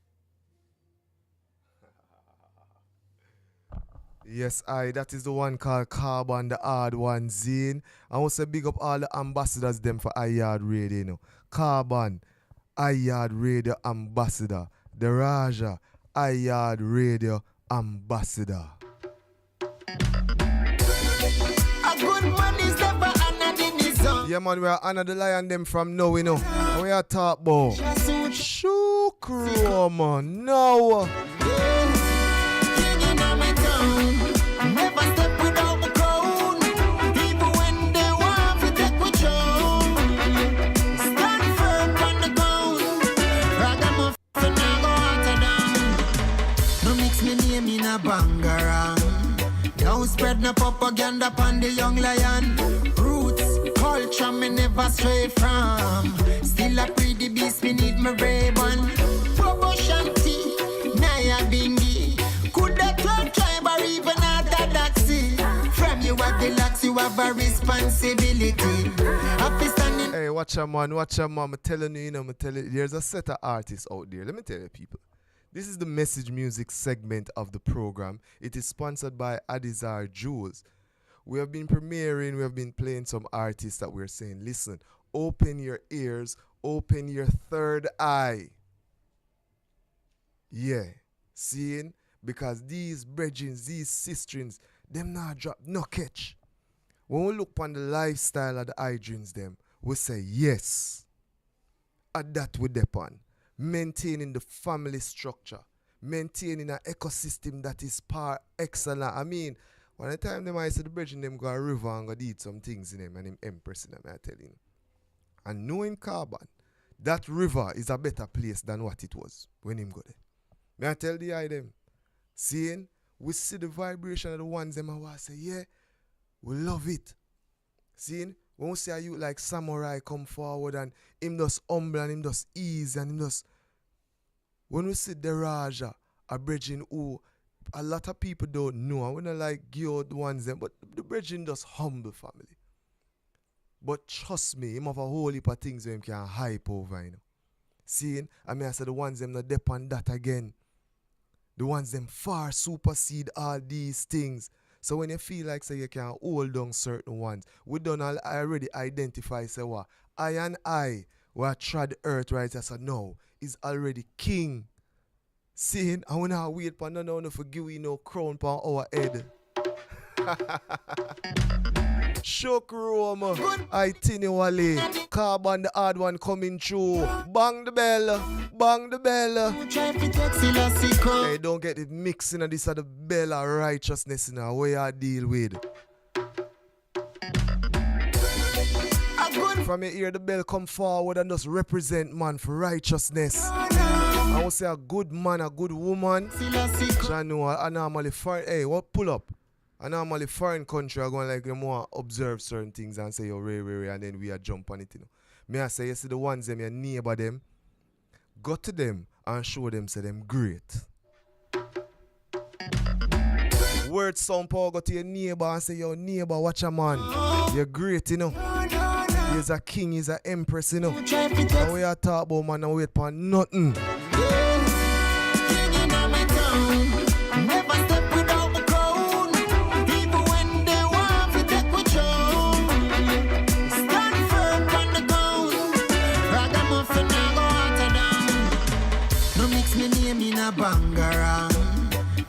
Yes, that is the one called Carbon, the hard one, Zine. I want to big up all the ambassadors them for Yaad Radio, you know. Carbon, Yaad Radio ambassador. The Raja, Yaad Radio ambassador. a good man is never honored in his own. Yeah, man, we are honor the lion them from now, you know. And we are talk about Shukro, man, now. Never step without the crown. Even when they want to take with you, stand firm on the ground. Ragamuffin, I go water down. No mix me name in a bangarang. Don't spread no propaganda upon the young lion. Roots, culture, me never stray from. Still a pretty beast, me need my Ray-Ban. Bobo Shanti, Naya Bingi. Could that one tribe or even orthodoxy? From you at the locks, you have a responsibility. Hey, watch a man, I'm telling you, you know, there's a set of artists out there. Let me tell you, people. This is the message music segment of the program. It is sponsored by Adizar Jewels. We have been premiering, we have been playing some artists that we're saying, listen, open your ears, open your third eye. Yeah, seeing? Because these brethren, these sisterins, them not drop no catch. When we look upon the lifestyle of the hydrants them, we say yes. At that we depend. Maintaining the family structure. Maintaining an ecosystem that is par excellent. I mean, one the time them I see the brethren them go a river and go eat some things in them and them empress in them, I tell you. And knowing Carbon, that river is a better place than what it was when him go there. May I tell the eye them? Seeing, we see the vibration of the ones them and we say, yeah, we love it. Seeing, when we see a youth like Samurai come forward and him just humble and him just easy and him just... When we see the Raja, a brethren who a lot of people don't know, and we don't like give the ones them, but the brethren just humble family. But trust me, him have a whole heap of things that him can hype over, you know. Seeing, I mean I say the ones them not depend that again. The ones them far supersede all these things. So when you feel like say you can hold on certain ones, we don't already identify say what I and I were trod the earth right as so now is already king. Seeing, I want to wait for no forgive we no crown on our head. Shokrom, Itinerary, Carbon the hard one coming through. Bang the bell, bang the bell. Hey, don't get it mixing of this of the bell of righteousness in where you deal with. From your ear the bell come forward and just represent man for righteousness. I would say a good man, a good woman. I know I normally foreign. Hey, what pull up? I normally foreign country are going like them want observe certain things and say, oh, ray, and then we are jump on it, you know. May I say, you see the ones them, your neighbor them, go to them and show them, say them great. Word sound power, go to your neighbor and say, yo, neighbor, watch a man. You're great, you know. He's a king, he's an empress, you know. And we are talk about man and wait for nothing. Yeah, king in my town. Never step without my crown. People when they want to take my throne. Stand firm on the ground. Ragamuffin I go water down. No mix me name in a bangarang.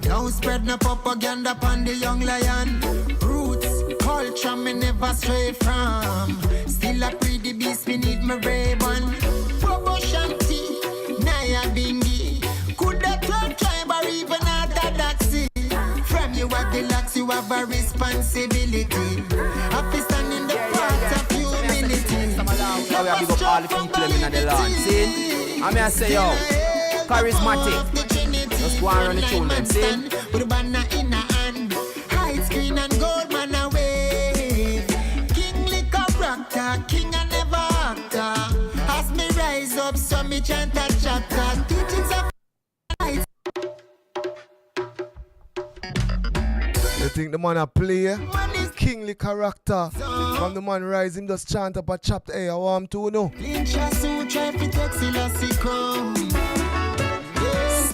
Don't spread no propaganda upon the young lion. Roots, culture me never stray from. Still a pretty beast, me need my Ray-Ban. Bobo Shanti, Naya Bingi. Could that one tribe or even orthodoxy? From you at the locks, you have a responsibility. Have to stand in the path of humility. Now we have to go all the people in the land. See? I mean I say yo, charismatic. Just go and run the tune them, see? With a banner in a hand, high screen and gold man away. Kingly character, king and never actor. As me rise up, so me chant a chapter. Teachings of light. You think the man a play? Kingly character. From the man rise him just chant up a chapter. Hey, I want him to know.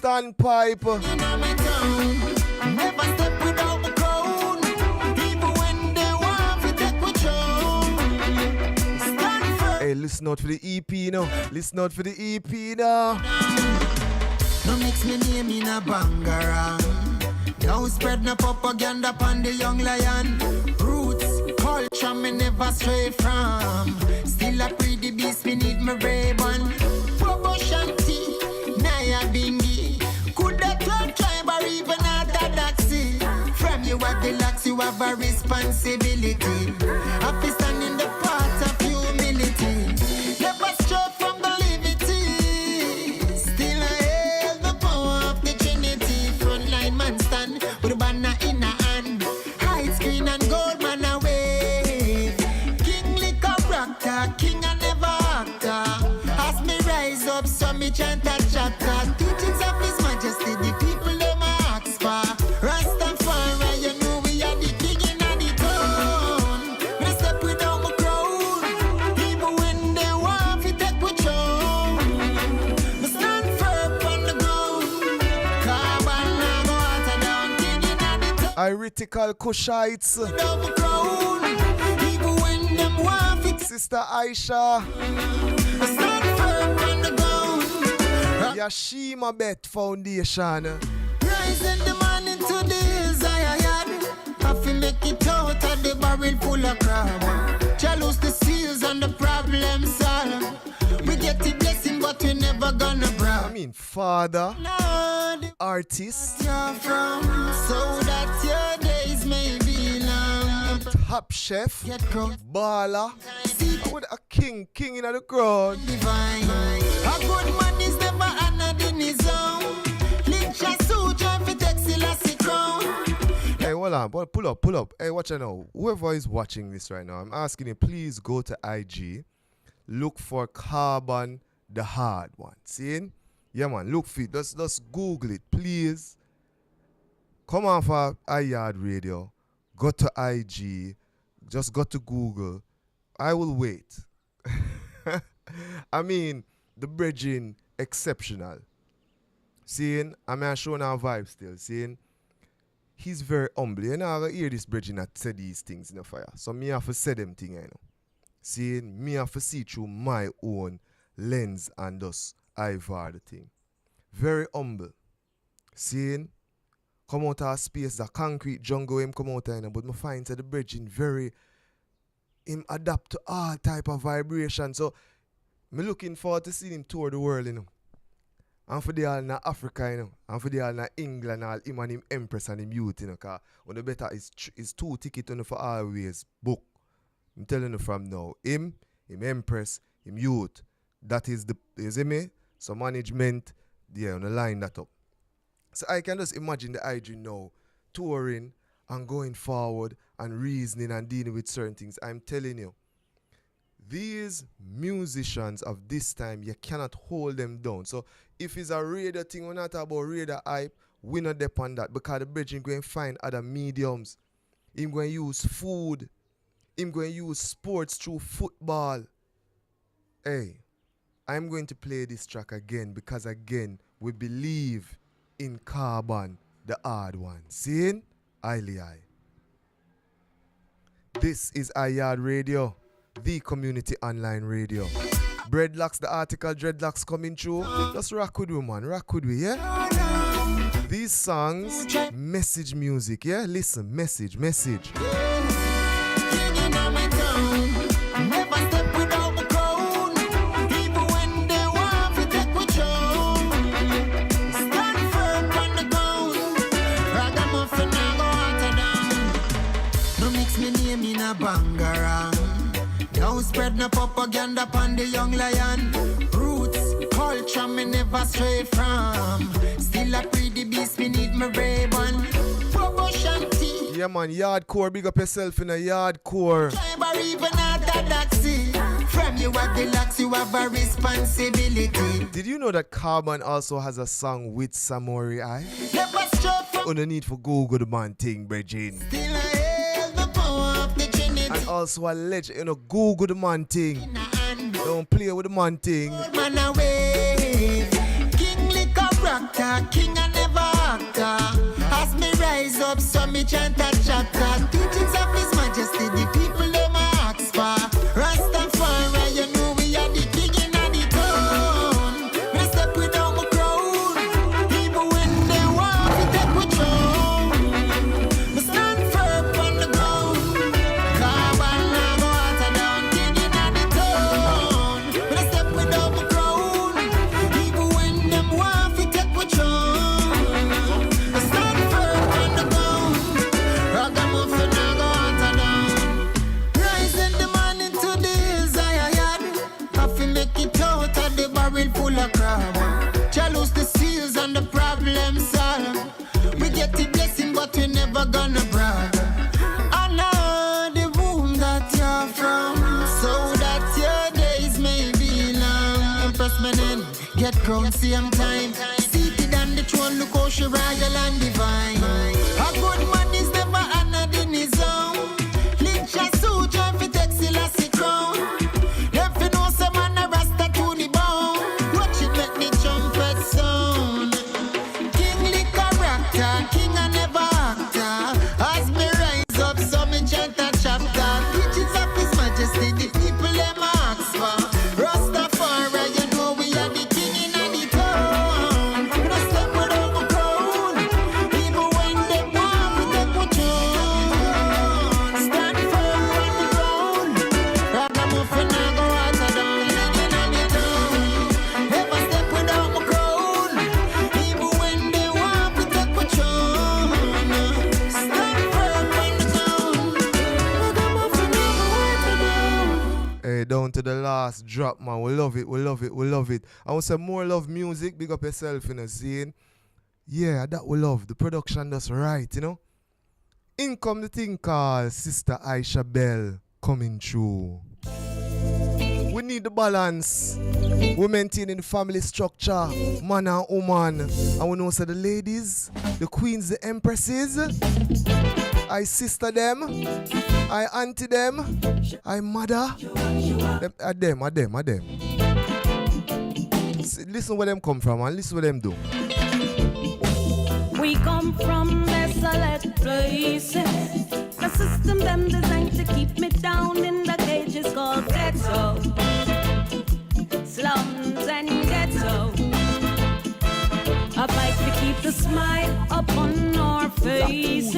Standpipe. Never step without my crown. People when they want to take my throne. Stand firm. Hey, listen out for the EP now. Listen out for the EP now. No mix me name in a bangarang. Don't spread no propaganda upon the young lion. Roots, culture me never stray from. Still a pretty beast, me need my Ray-Ban. Bobo Shanti, Naya Bingi. Could that one tribe or even orthodoxy? From you at the locks, you have a responsibility. Have to stand in the path of humility. Never straight from the liberty. Still I hail the power of the Trinity. Frontline man stand with a banner in a hand. High screen and gold man away. Kingly character, king and never actor. As me rise up, so me chant a chapter. Teachings of His Majesty, the people them ask for. Rastafari, you know we are the king in the town. Me step without my crown. People when they want to take my throne. Me stand firm on the ground. Carbon now go water down, king in the town. Iritical Kushites. Without my crown. People when them want to Sister Aisha. me stand firm on the ground. Yashima Bet Foundation. Rise in the morning to the hills I had. Have to make it out of the barrel full of crab. Challenge the seals and the problem solved. We get the blessing but we never gonna brag. I mean, father, Lord, artist, you're from so that your days may be long. top chef, Get crowned baller, with a king in the crowd. divine. A good man is never honored in his own. Lynch a suit and fi take Selassie crown. Hey, hold on, but pull up. Hey, watch out now. Whoever is watching this right now, I'm asking you, please go to IG, look for Carbon the Hard One. See? Yeah, man, look for it. Just Google it, please. Come on for Yaad Radio. Go to IG. Just go to Google. I will wait. I mean, the bridging exceptional. Seeing, I mean, I'm showing our vibe still. Seeing, he's very humble. You know, I hear this bridging that say these things in the fire. So me have to say them things, you know. Seeing, me have to see through my own lens and thus Ivar the thing. Very humble. Seeing, come out of a space, the concrete jungle him come out of, you know, but me find that the bridging very, him adapt to all type of vibration. So, me looking forward to seeing him tour the world, you know. And for the all in Africa, you know. And for the all in England, all him and him Empress and him youth, you know. Because when the better is 2 tickets, you know, for always book. I'm telling you from now. Him Empress, him youth. That is the, you see me? So management, yeah, on the line that up. So I can just imagine the IG now touring and going forward and reasoning and dealing with certain things. I'm telling you, these musicians of this time, you cannot hold them down. So if it's a radio thing, we're not about radio hype, we not depend on that, because the bridge is going to find other mediums. Him going to use food. Him going to use sports through football. Hey, I'm going to play this track again because again, we believe in Carbon, the hard one. Seeing? Highly high. This is Yaad Radio, the community online radio. Breadlocks, the article, dreadlocks coming through. Just rock with we, man. Rock with we, yeah? These songs, message music, yeah? Listen, message. Don't spread no propaganda upon the young lion. Roots, culture, me never stray from. Still a pretty beast beneath my Ray-Ban. Yeah, man, Yardcore, big up yourself in a Yardcore. From you at the locks, you have a responsibility. Did you know that Carbon also has a song with Samori I? Underneath for Google the man thing, Bridging. And also a legend, you know, Google the man thing. Don't play with the man thing. Man away. King liquor proctor, king and never actor. As me rise up, so me chant a chapter. Teachings of His Majesty, the people them ask for. Rastafari, you know we are the king in the town. We step without my crown. Even when they want to take my throne. We stand firm on the ground. Carbon now go out and down, king in the town. We step without my crown. Even when them want to take my throne. We stand firm on the ground. Ragamuffin now go out and down. Rising the morning to the hills, Yaad. Have to make it out of the barrel full of crab. Challenge the seals and the problem solved. We get the blessing, but we never gonna brag. I know the womb that you're from, so that your days may be long. Impress men and get crowned same time. Seated on the throne, look how she royal and divine. A good man is never honored in his own. Lynch a soldier if it takes a lassie crown. If you know some man a rasta to the bone, watch it make the trumpet sound. King liquor actor, king and never actor. As me rise up, so me chant a chapter. Teachings of His Majesty, the people them ask for. Rastafari, you know we are the king in the town. We don't step without my crown. Even when they want, we take my throne. Stand firm on the ground. Ragamuffin now go out and down, living on the town. Never step without my crown. Even when they want, we take my throne. Stand firm on the ground. Ragamuffin now go out and down. Hey, down to the last drop, man. We love it. I want some more love music. Big up yourself, you know, seeing. Yeah, that we love. The production does right, you know. In come the thing called Sister Aisha Bell coming through. We need the balance. We're maintaining the family structure, man and woman. And we know so the ladies, the queens, the empresses, I sister them, I auntie them, I mother, them, Listen where them come from and listen where them do. We come from desolate places. The system them designed to keep me down in the cages called ghetto. Slums and ghetto. A fight to keep the smile upon our faces.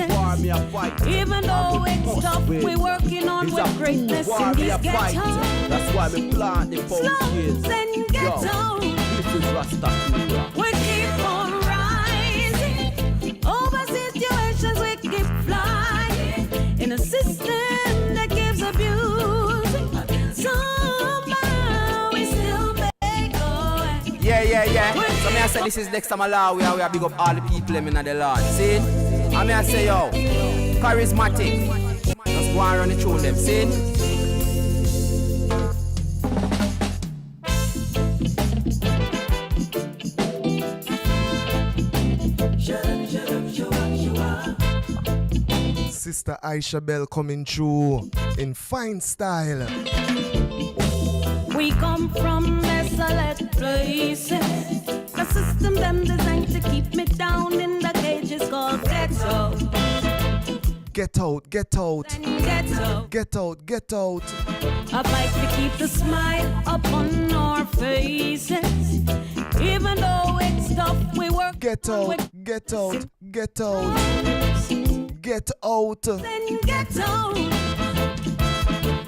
Even though it's tough, we're working on with greatness in these ghettos. That's why we plant the slums and ghetto. This is Rastafari. We keep on rising. Over situations we keep flying. In a system that gives abuse. Somehow we still make away. Yeah. So me I say this is next time Allah we are big up all the people in the Lord. See? And me I say yo, KarisMa'atic. Just go and run it through them. See? Sister Aisha Bell coming through in fine style. We come from desolate desolate places. The system them designed to keep me down in the cages called ghetto. Get out, get out. Ghetto. Get out, get out. I fight to keep the smile upon our faces. Even though it's tough, we work. Get out, get out, get out. Get out. Then get out.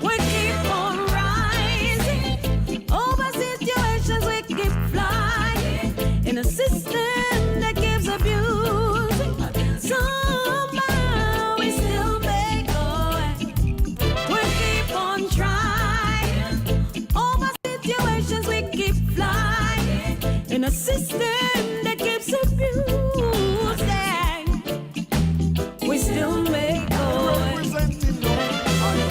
We keep on rising. Over situations we keep flying. In a system that gives abuse. Somehow we still make a way. We keep on trying. Over situations we keep flying. In a system that gives abusing. We still make a way.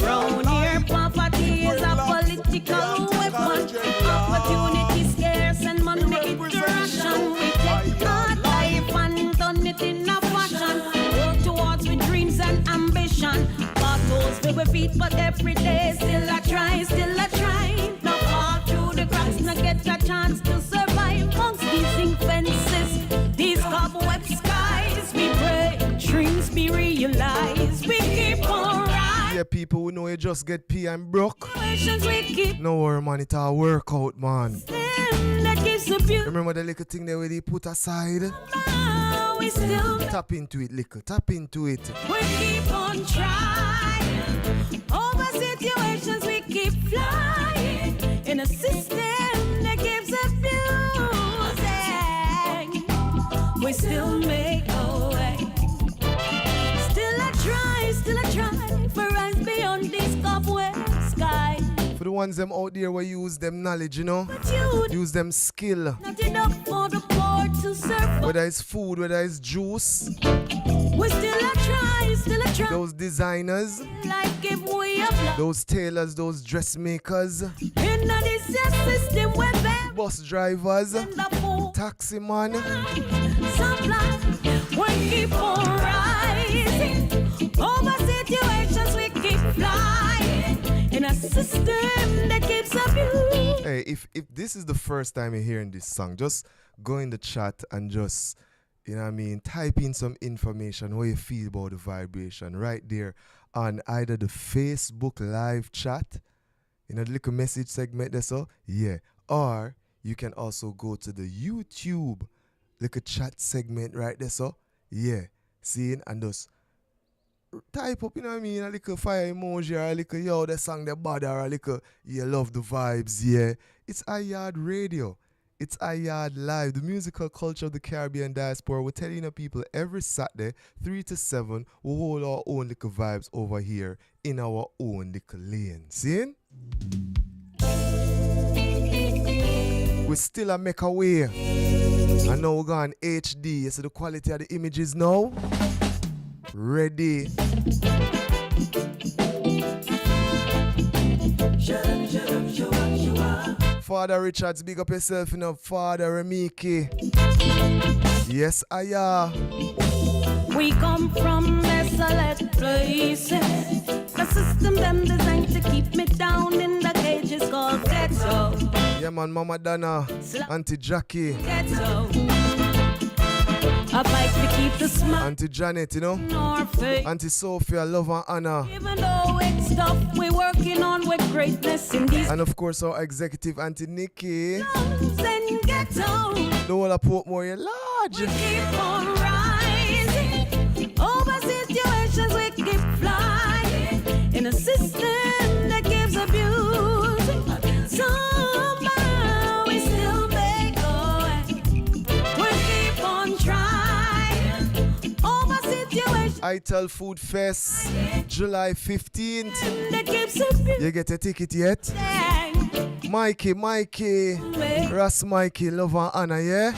Around here, poverty is a political weapon. Opportunity scarce and money interaction. We take our life and turn it in a fashion. Work towards with dreams and ambition. Battles fill with feet, but every day still I try, still I try. Now fall through the cracks, not get a chance to survive amongst these zinc fences, these cobweb skies. We pray dreams be realized. We keep on rising. Yeah, people, we know you just get pee and broke. We keep No worry, man, it's a workout, man. that gives a beauty. Remember the little thing that we put aside? We still Tap into it, little. Tap into it. we keep on trying. Over situations we keep flying. In a system that gives abusing. We still make a way. Still I try for rise beyond this cobweb sky. For the ones them out there where use them knowledge, you know? But you Use them skill. not enough for the poor to serve. Whether it's food, whether it's juice. We still I try. Those designers, Life give way up. those tailors, those dressmakers, In this system where they bus drivers, the poor taxi man. supply. We keep on rising. Over situations we keep flying. In a system that keeps abuse. Hey, if this is the first time you're hearing this song, just go in the chat and just, you know what I mean, type in some information, what you feel about the vibration right there on either the Facebook live chat, you know, the little message segment there, so, yeah, or you can also go to the YouTube little chat segment right there, so, yeah, seeing, and just type up, you know what I mean, a little fire emoji or a little, yo, the song that bad or a little, yeah, love the vibes, yeah. It's Yaad Radio. It's Yaad Live, the musical culture of the Caribbean Diaspora. We're telling you people every Saturday, 3 to 7, we hold our own little vibes over here in our own little lane. See? We still a make a way. And now we're going HD. You see the quality of the images now? Ready. Father Richards, big up yourself, you know. Father Remiki. Yes, Aya. We come from desolate places. The system them designed to keep me down in the cages called ghetto. Yeah, man, Mama Dana, Auntie Jackie, Ghetto. I fight to keep the smile Auntie Janet, you know. on our face. Auntie Sophia, Love and Anna. Even though it's tough, we're working on with greatness in these And of course, our executive, Auntie Nikki. slums and ghetto. The whole of Portmore, you large. We keep on rising. Over situations we keep flying. In a system that gives abuse. Somehow we still make a way. We keep on trying. Over situations I Tell Food Fest, July 15th. that gives abuse. You get a ticket yet? Mikey, Ras Mikey, Love and Anna, yeah?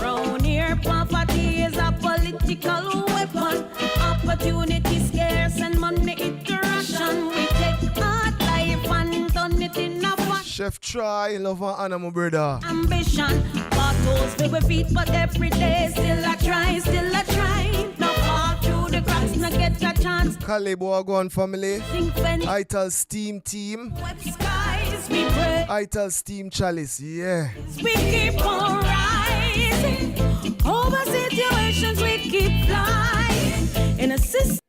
Round here, poverty is a political weapon. Opportunity scarce and money interaction. We take our life and turn it in a fashion. Chef Try, Love and Anna, my brother. Ambition, battles fill with feet, but every day still I try. Now fall through the cracks, not get a chance. Caleb Wagon family. Think fence, I Tell Steam Team. web skies. as we pray. I tell Steam Chalice, yeah. We keep on rising. Over situations we keep flying. In a system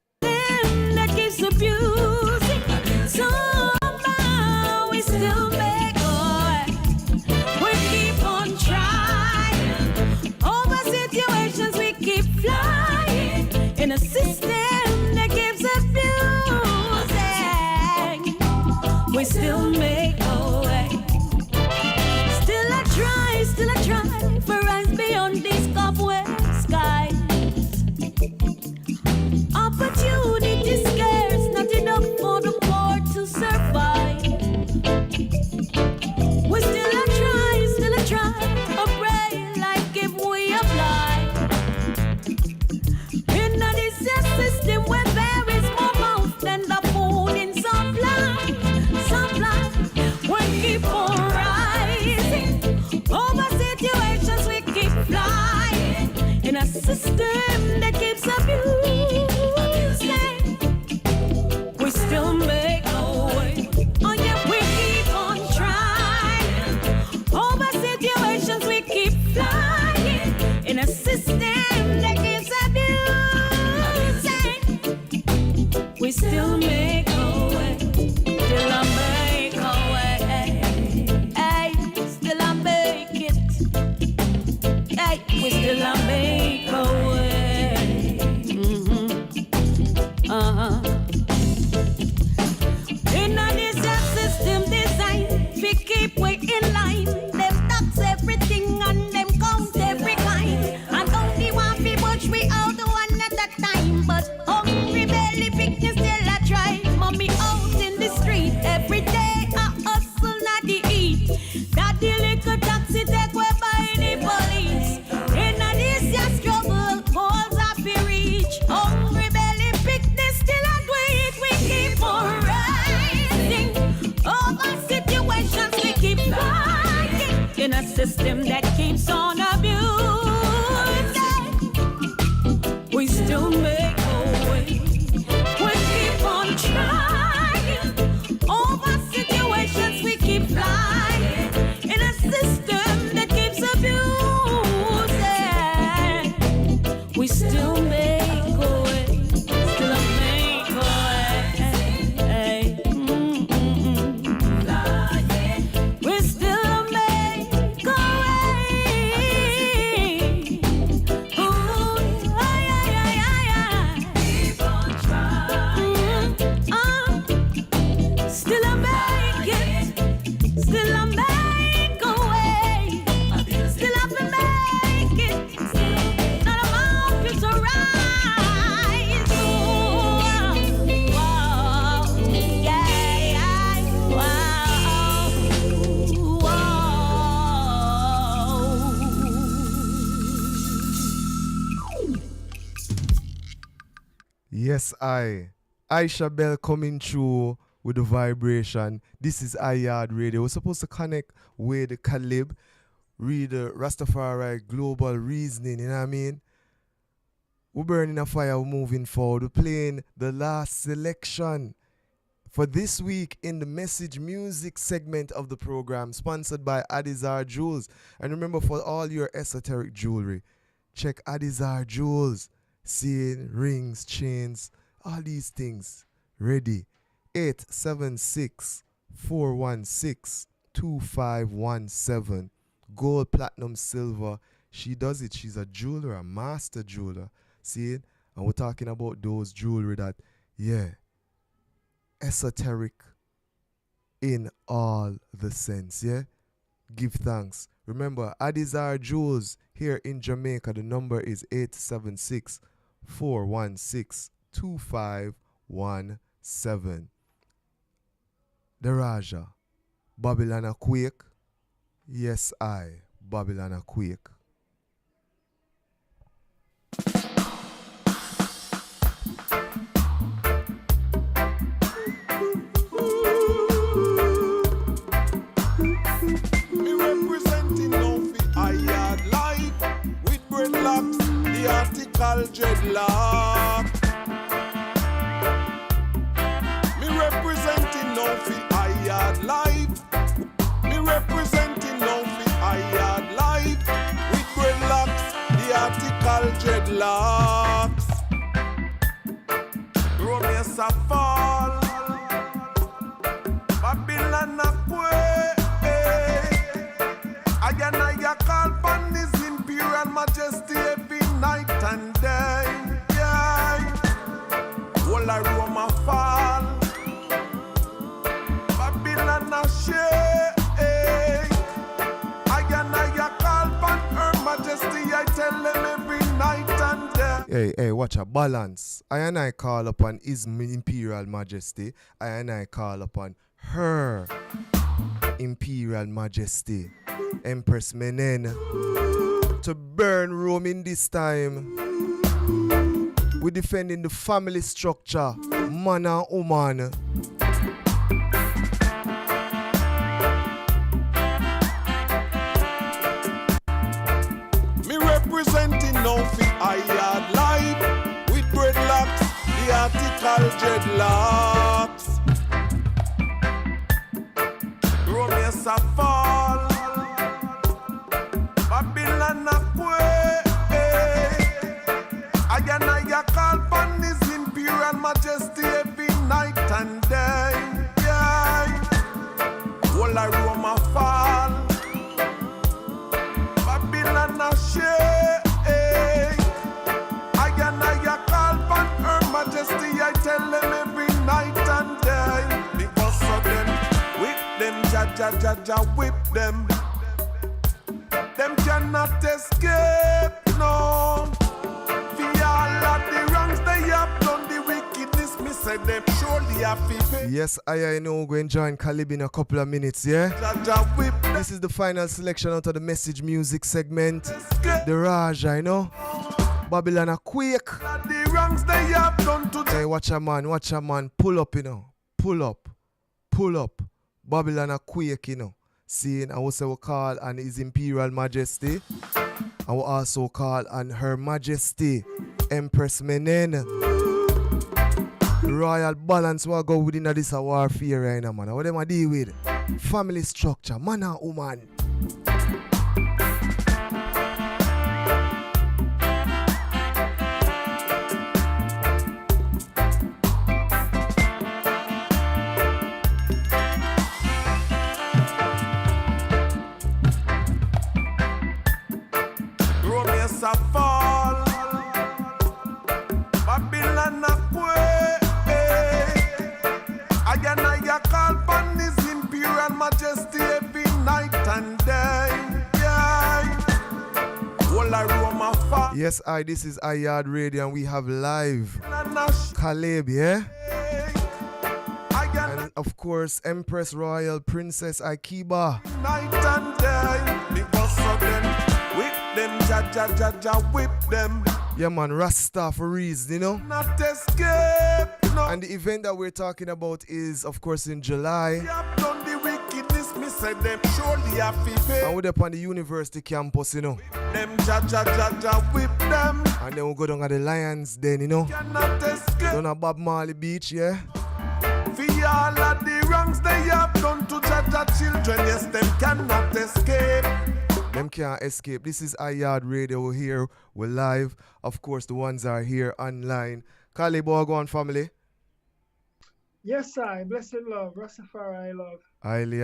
that keeps abusing. Somehow we still make way. We keep on trying. Over situations we keep flying. In a system that keeps abusing. We still make a way. Still I try for us beyond these cobweb skies. Opportunity scarce, not enough for the poor to survive. We still I try, or pray like if we apply. In this system where there is more mouth than the food in supply. We keep on rising. Over situations we keep flying. In a system that keeps abusing. We still make a way. Oh yeah, we keep on trying. Over situations we keep flying. In a system that keeps abusing. We still make a way. Still I make a way. Hey, still I make it. Hey, we still I make a way. In a this system design, we keep we in line. Them tax everything and them count every kind. And only one we watch we out one at a time. But hungry belly picnic still a try. Mommy out in the street every day I hustle not to eat. Daddy little taxi take way by the police. In a this ya struggle, goals have to reach. Hungry belly picnic still a do it. We keep on rising. Over situations we keep fighting. In a system that keeps on abusing. We still make a way. We keep on trying. Over situations we keep flying. In a system that keeps abusing. We still make a way. Still make a way. We still make a way. Ooh, keep on trying. Still I make it. Still I make a way. Still I make it. Not a mountain to rise. Wow, yeah, wow. Yes, Aisha Bell coming through with the vibration. This is Yaad Radio. We're supposed to connect with the Calib, read the Rastafari global reasoning, you know what I mean? We're burning a fire, we're moving forward. We're playing the last selection for this week in the message music segment of the program, sponsored by Adizar Jewels. And remember, for all your esoteric jewelry, check Adizar Jewels. Seeing rings, chains, all these things. Ready. 876-416-2517. Gold, platinum, silver. She does it. She's a jeweler, a master jeweler. See it? And we're talking about those jewelry that, yeah, esoteric in all the sense, yeah? Give thanks. Remember, Adizar Jewels here in Jamaica. The number is 876-416-2517. The Raja. Babylon a quake. Yes, Babylon a quake. Me representing now for Yaad life with dreadlocks, the article dreadlock. Me representing now for Yaad life representing now for Yaad life with dreadlocks, the article dreadlocks. Romance a fall, Babylon a quake. I call upon His Imperial Majesty every night and day. Yeah, all a Roma fall, Babylon a shake. I call upon Her Majesty. I tell them every night and day. Hey, watch a balance. I call upon His Imperial Majesty. I call upon Her Imperial Majesty, Empress Menen, to burn Rome in this time. We're defending the family structure, man and woman. Me representing now for Yaad life with dreadlocks, the article dreadlocks. Romance a fall, Babylon a quake. I call upon His Imperial Majesty every night and day. Yeah, all a Roma fall, Babylon a shake. I call upon Her Majesty. I tell them every night and day. Because of them, with them, Jaja whip them. Them cannot escape, no. For all of the wrongs they have done, the wickedness, me say them surely have to pay. Yes, I know we're going to join Caleb in a couple of minutes, yeah? Jaja whip them. This is the final selection out of the message music segment. The Raj, I know. Babylon a quake. The wrongs they have done to Hey, watch a man. Pull up, you know. Pull up. Babylon a quake, you know. Seeing, I also will call on His Imperial Majesty. I will also call on Her Majesty, Empress Menen. Royal balance will go within this warfare right now, man. What them I deal with? Family structure, man and woman. Romance a fall, Babylon a quake. I call upon His Imperial Majesty every night and day. Yeah, all a Roma fall. Yes, this is Yaad Radio and we have live Caleb, yeah? And of course, Empress Royal Princess Akiba. Night and day, because of them, with them, Jaja whip them. Yeah, man, Rasta for reason, you know? Not escape, no. And the event that we're talking about is, of course, in July. They have done the wickedness, me say them surely have to pay. And we're up on the university campus, you know? Them Jaja whip them. And then we'll go down at the Lions then, you know? Cannot escape. Down at Bob Marley Beach, yeah? For all of the wrongs they have done to Jaja children, yes, them cannot escape. Them can't escape. This is Yaad Radio. We're here. We're live. Of course, the ones are here online. Caleb, go on, family. Yes, I. Blessed love. Rastafari love. Highly.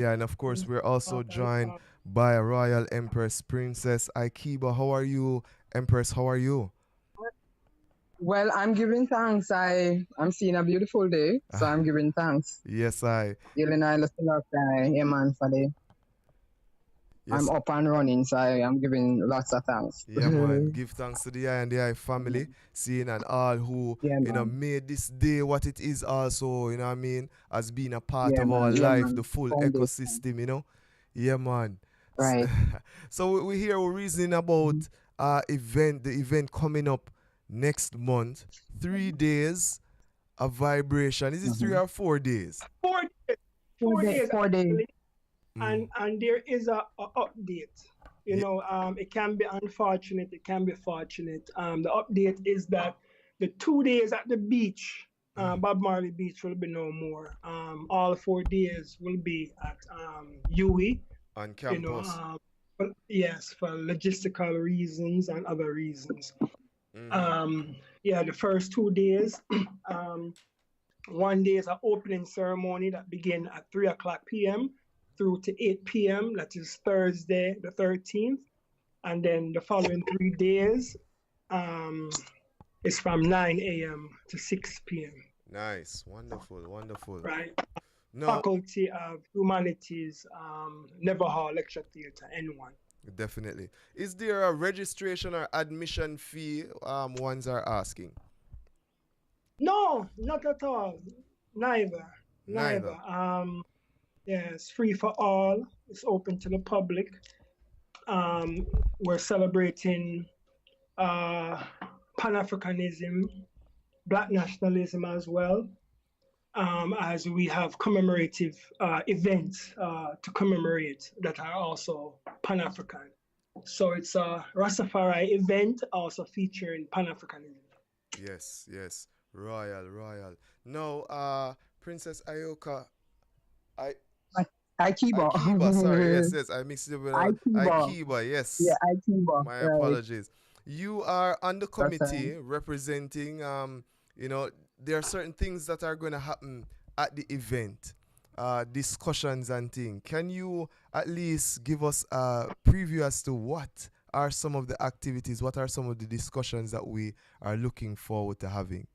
And of course, we're also joined by a Royal Empress Princess Akiba. How are you, Empress? How are you? Well, I'm giving thanks. I'm seeing a beautiful day, so I'm giving thanks. Yes, Illinois, yeah, man, for the. Yes. I'm up and running, so I'm giving lots of thanks. Yeah, man. Give thanks to the I and the I family, seeing and all who made this day what it is also, you know what I mean, as being a part of our life, the full ecosystem, you know. Yeah, man. Right. So we're here, we're reasoning about the event coming up next month. 3 days of vibration. Is it 3 or 4 days? 4 days. 4 days. 4 days. And there is a update. You know, it can be unfortunate, it can be fortunate. The update is that the 2 days at the beach Bob Marley Beach will be no more. All 4 days will be at UE. On You know, campus. yes, for logistical reasons and other reasons. Yeah, the first 2 days, one day is an opening ceremony that begin at 3:00 p.m. through to 8 p.m. That is Thursday, the 13th. And then the following 3 days is from 9 a.m. to 6 p.m. Nice. Wonderful. Wonderful. Right. No. Faculty of Humanities, Never Hall Lecture Theatre, N1. Definitely. Is there a registration or admission fee ones are asking? No, not at all. Neither. Yeah, it's free for all. It's open to the public. We're celebrating Pan-Africanism, Black nationalism as well, as we have commemorative events to commemorate that are also Pan-African. So it's a Rastafari event also featuring Pan-Africanism. Yes, yes. Royal. No, Princess Ayoka, Aikiba. Sorry, yes. I mixed it with Aikiba, yes. Yeah, Aikiba. My right. apologies. You are on the committee representing, there are certain things that are going to happen at the event, discussions and things. Can you at least give us a preview as to what are some of the activities, what are some of the discussions that we are looking forward to having?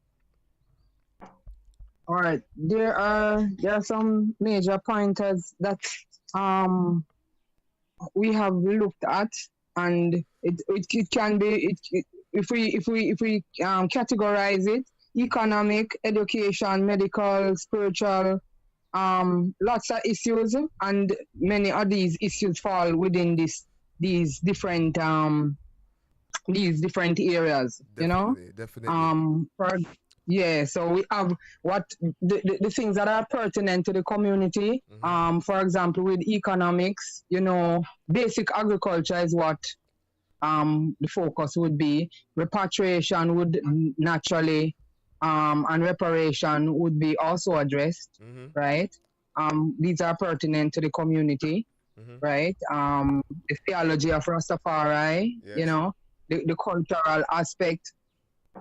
All right, there are some major pointers that we have looked at, and it can be if we categorize it: economic, education, medical, spiritual, lots of issues, and many of these issues fall within these different areas. Definitely. So we have what the things that are pertinent to the community. For example, with economics, basic agriculture is what the focus would be. Repatriation would naturally, and reparation would be also addressed, right? These are pertinent to the community, right? The theology of Rastafari, yes. The cultural aspect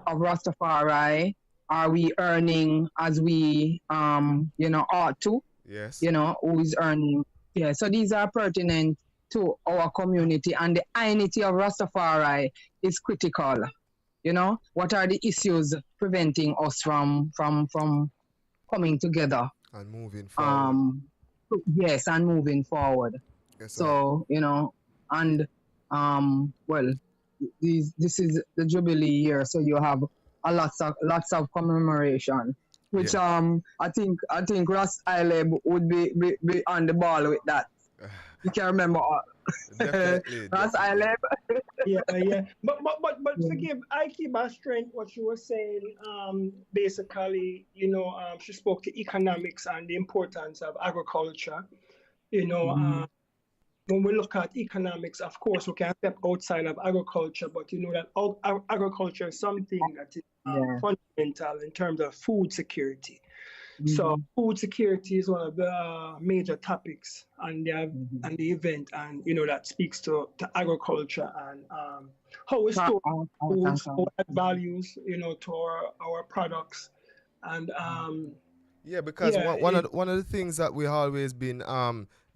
of Rastafari. Are we earning as we, ought to? Yes. Who is earning? Yeah. So these are pertinent to our community, and the unity of Rastafari is critical. What are the issues preventing us from coming together and moving forward? Yes, and moving forward. Yes, so and this is the Jubilee year, so you have lots of commemoration, which I think Ras Ileb would be on the ball with that. You can remember definitely, Ras Ileb. yeah. But forgive Aikiba strength what you were saying. Basically, she spoke to economics and the importance of agriculture. When we look at economics, of course, we can step outside of agriculture, but that agriculture is something that is fundamental in terms of food security. So food security is one of the major topics on the event, and that speaks to agriculture and how we store foods, how it values to our products, and because one of the things that we always been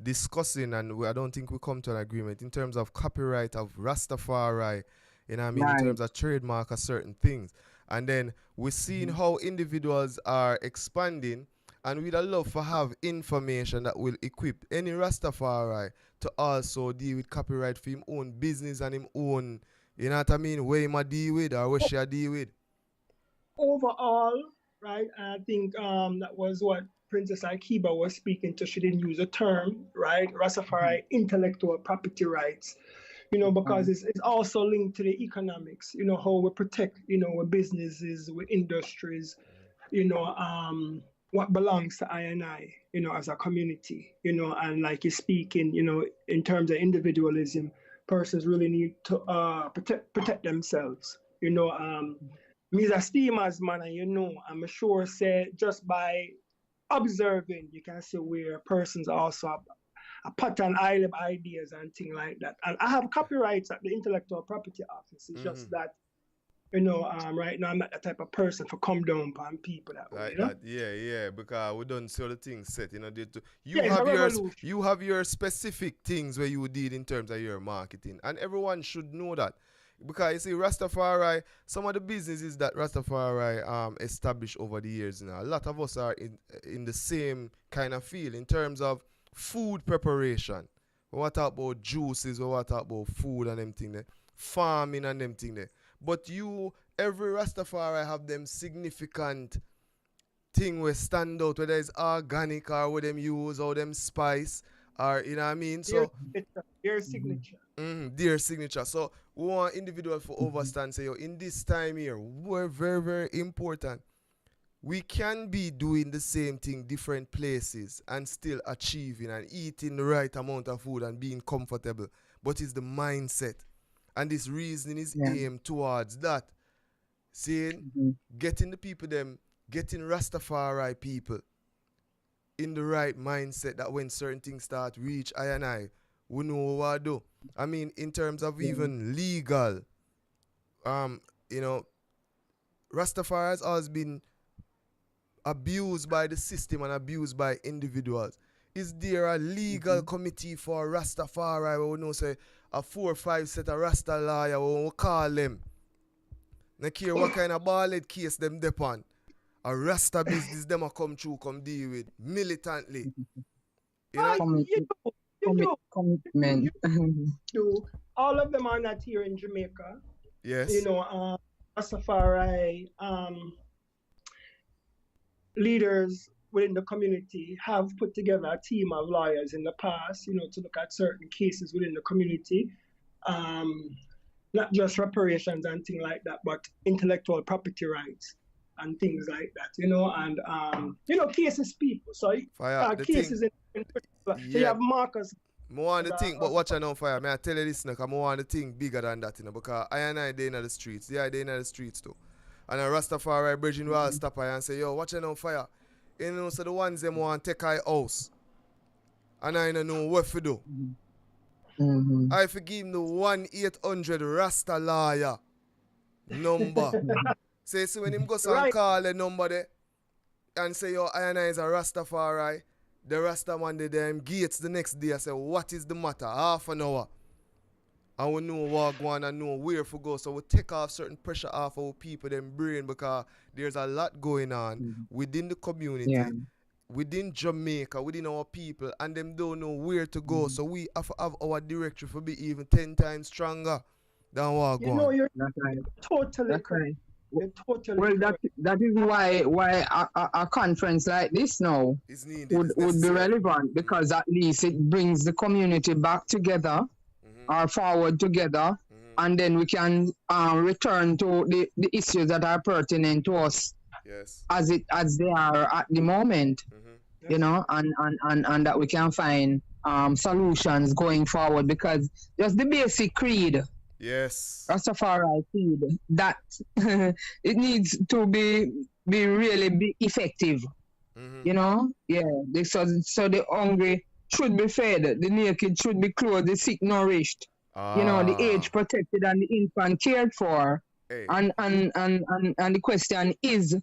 discussing, and I don't think we come to an agreement in terms of copyright of Rastafari, in terms of trademark of certain things. And then we're seeing how individuals are expanding, and we'd love to have information that will equip any Rastafari to also deal with copyright for him own business and him own, where he might deal with or what she deal with. Overall, right, I think that was what Princess Aikiba was speaking to. She didn't use a term, right? Rastafari intellectual property rights. Because it's also linked to the economics, how we protect, our businesses, our industries, what belongs to I and I, as a community, and like you're speaking, in terms of individualism, persons really need to protect themselves, me's a steamers man, and you know, I'm sure say just by observing, you can see where persons also have a pattern island ideas and things like that. And I have copyrights at the Intellectual Property Office. It's just that, you know, right now I'm not the type of person for come down upon people that way, you know? That, yeah, because we don't see all the things set, you know. You have your specific things where you did in terms of your marketing, and everyone should know that. Because you see, Rastafari, some of the businesses that Rastafari established over the years, you know, a lot of us are in the same kind of feel in terms of food preparation. We want to talk about juices, we want to talk about food and them thing there, farming and them thing there. But every Rastafari have them significant thing where stand out, whether it's organic or what them use or them spice or, you know what I mean? So their signature. Their signature. So we want individuals for overstand say, yo, in this time here, we're very, very important. We can be doing the same thing different places and still achieving and eating the right amount of food and being comfortable. But it's the mindset. And this reasoning is aimed towards that. Saying, getting the people getting Rastafari people in the right mindset that when certain things start reach I and I, we know what to do. I mean, in terms of even legal, you know, Rastafari has always been abused by the system and abused by individuals. Is there a legal committee for Rastafari where we know say a 4 or 5 set of Rasta lawyer we call them? No care what kind of ballad case them depend. A Rasta business them a come through, come deal with militantly. You know? Commitment. All of them are not here in Jamaica. Yes. You know, Rastafari leaders within the community have put together a team of lawyers in the past, you know, to look at certain cases within the community. Not just reparations and things like that, but intellectual property rights and things like that, you know, and, you know, cases people. So cases in particular. So you have Marcus. More on the thing, but watch out now, Fire. May I tell you this, because more on the thing bigger than that, you know, because I and I they in the streets. They are in the streets too. And a Rastafari bridging will stop and say, yo, watch out now, Fire. You know, so the ones them want to take our house. And I don't know what to do. I forgive the 1-800 Rasta lawyer number. Say, so when him goes and call the number there and say, yo, I and I is a Rastafari, the Rasta man they them gates the next day. I say, what is the matter? Half an hour. And we know what go on and know where to go. So we take off certain pressure off our people, them brain, because there's a lot going on within the community, within Jamaica, within our people, and them don't know where to go. So we have to have our directory for be even 10 times stronger than what go on. You know, you're totally correct. You're totally correct. That is why a conference like this now would be relevant, because at least it brings the community back together or forward together, and then we can return to the issues that are pertinent to us as they are at the moment, you know, and that we can find solutions going forward, because just the basic creed, Rastafari creed, that it needs to be really effective, you know, so the hungry should be fed, the naked should be clothed, the sick nourished, you know, the aged protected and the infant cared for. And the question is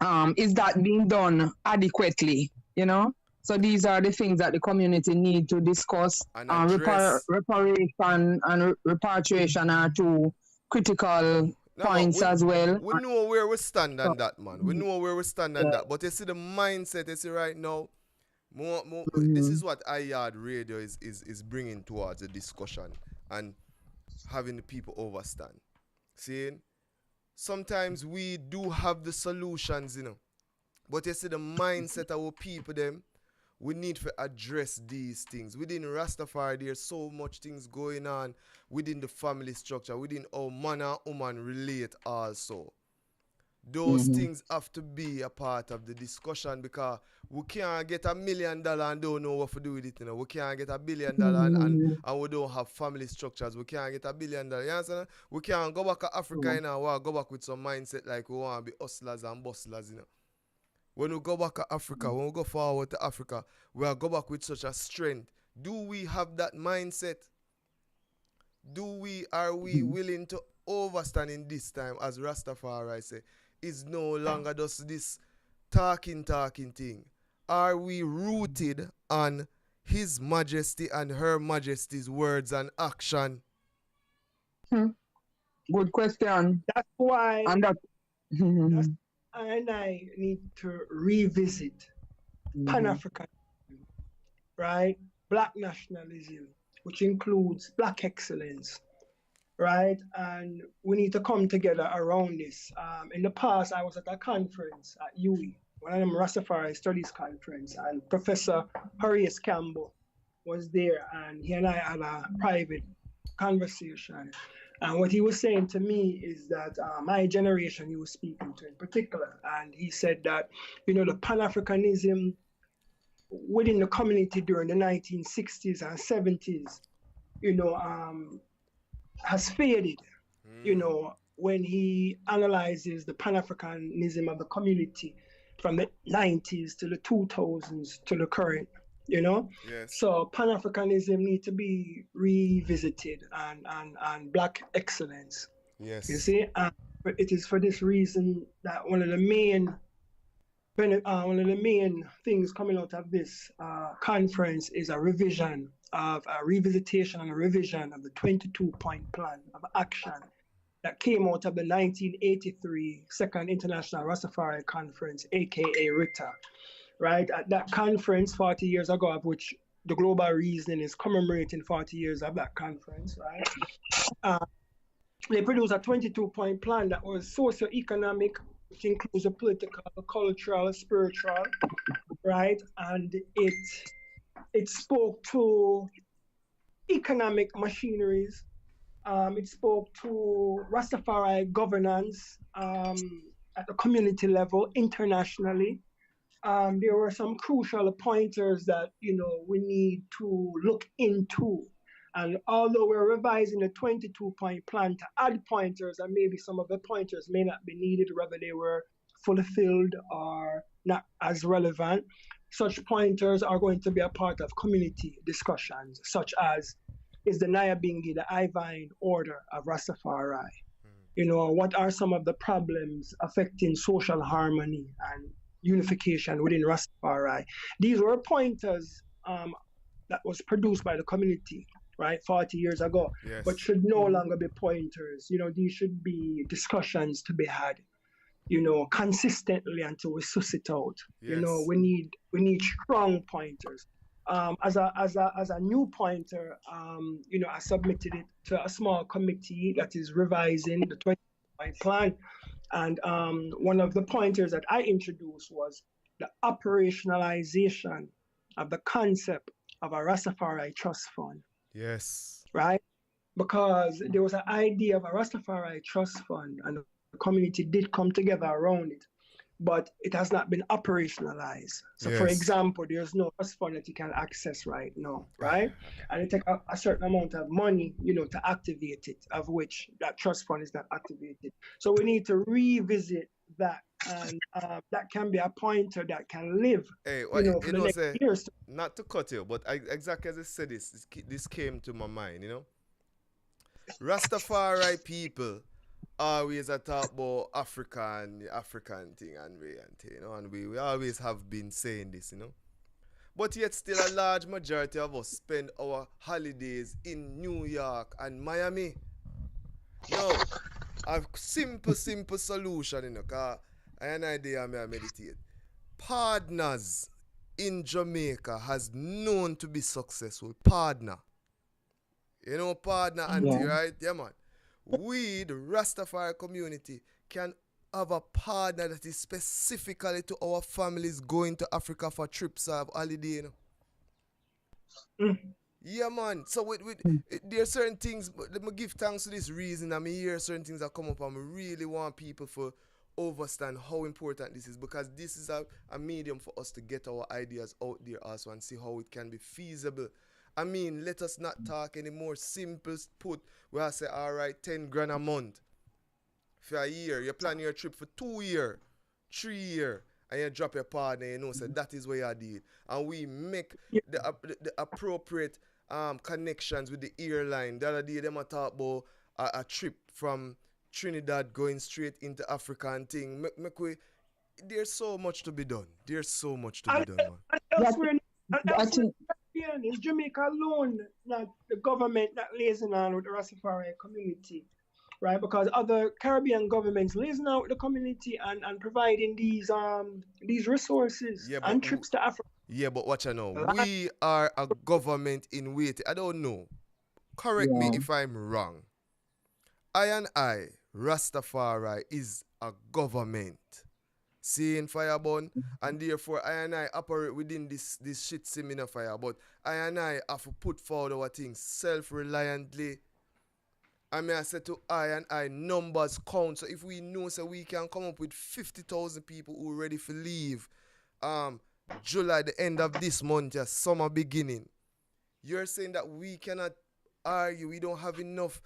that being done adequately, you know? So these are the things that the community need to discuss. Reparation and repatriation are two critical points as well. We know where we stand on that, man. We know where we stand on that. But you see the mindset, you see right now, this is what Yaad Radio is bringing towards the discussion and having the people overstand. Seeing, sometimes we do have the solutions, you know, but you see the mindset of our people, them, we need to address these things. Within Rastafari, there's so much things going on within the family structure, within how man and woman relate also. Those things have to be a part of the discussion, because we can't get $1 million and don't know what to do with it. You know, we can't get $1 billion and we don't have family structures. We can't get $1 billion. You understand? We can't go back to Africa, you know, go back with some mindset like we want to be hustlers and bustlers, you know. When we go back to Africa, when we go forward to Africa, we are go back with such a strength. Do we have that mindset? Are we willing to overstand in this time, as Rastafari say? Is no longer just this talking thing. Are we rooted on His Majesty and Her Majesty's words and action? Good question. That's why and that I need to revisit Pan-Africanism, right? Black nationalism, which includes Black excellence, right? And we need to come together around this. In the past, I was at a conference at UWI, one of them Rastafari Studies conference, and Professor Horace Campbell was there, and he and I had a private conversation. And what he was saying to me is that my generation he was speaking to in particular, and he said that, you know, the Pan-Africanism within the community during the 1960s and 70s, you know, has faded. You know, when he analyzes the Pan-Africanism of the community from the 90s to the 2000s to the current, you know? Yes. So Pan-Africanism needs to be revisited, and Black excellence. Yes. You see? It is for this reason that one of the main things coming out of this conference is a revisitation and a revision of the 22-point plan of action that came out of the 1983 Second International Rastafari Conference, aka RITA, right? At that conference 40 years ago, of which the Global Reasoning is commemorating 40 years of that conference, right? They produced a 22-point plan that was socio-economic, which includes the political, cultural, spiritual, right? And it spoke to economic machineries. It spoke to Rastafari governance at the community level, internationally. There were some crucial pointers that, you know, we need to look into. And although we're revising the 22-point plan to add pointers, and maybe some of the pointers may not be needed, whether they were fulfilled or not as relevant, such pointers are going to be a part of community discussions, such as, is the Nyabingi the Ivine order of Rastafari? You know, what are some of the problems affecting social harmony and unification within Rastafari? These were pointers that was produced by the community, right, 40 years ago, yes, but should no longer be pointers. You know, these should be discussions to be had, you know, consistently until we suss it out. Yes. You know, we need strong pointers. As a new pointer, you know, I submitted it to a small committee that is revising the 20-point plan. And one of the pointers that I introduced was the operationalization of the concept of a Rastafari trust fund. Yes. Right? Because there was an idea of a Rastafari trust fund, and the community did come together around it, but it has not been operationalized. So, yes, for example, there's no trust fund that you can access right now, right? And it takes a certain amount of money, you know, to activate it, of which that trust fund is not activated. So we need to revisit that, and that can be a pointer that can live, hey, you know, for the next years. Not to cut you, but exactly as I said this came to my mind, you know. Rastafari people always talk about African thing you know, and we always have been saying this, you know. But yet still a large majority of us spend our holidays in New York and Miami. No, a simple solution, you know, because I have an idea I meditate. Partners in Jamaica has known to be successful. Partner. You know, partner, auntie, right? Yeah, man. We, the Rastafari community, can have a partner that is specifically to our families going to Africa for trips of holiday, you know. Yeah, man. So there are certain things, but let me give thanks to this reason. I mean, hear certain things that come up, and I really want people to understand how important this is, because this is a medium for us to get our ideas out there also and see how it can be feasible. I mean, let us not talk anymore. Simple put, where I say, all right, 10 grand a month for a year. You plan your trip for 2 years, 3 years, and you drop your partner, you know, so that is what you did. And we make the appropriate connections with the airline. The other day, them a talk about a trip from Trinidad going straight into Africa and thing. There's so much to be done. There's so much to be done, man. Elsewhere is Jamaica alone, not the government that liaison on with the Rastafari community, right? Because other Caribbean governments liaison out with the community and providing these resources and trips to Africa. Yeah, but watch I know. We are a government in waiting. I don't know. Correct me if I'm wrong. I, Rastafari, is a government. Seeing Fireborn, and therefore I operate within this shit similar fire, but I have to put forward our things self-reliantly. I mean, I said to I numbers count. So if we know so we can come up with 50,000 people who are ready for leave, July, the end of this month, just summer beginning. You're saying that we cannot argue, we don't have enough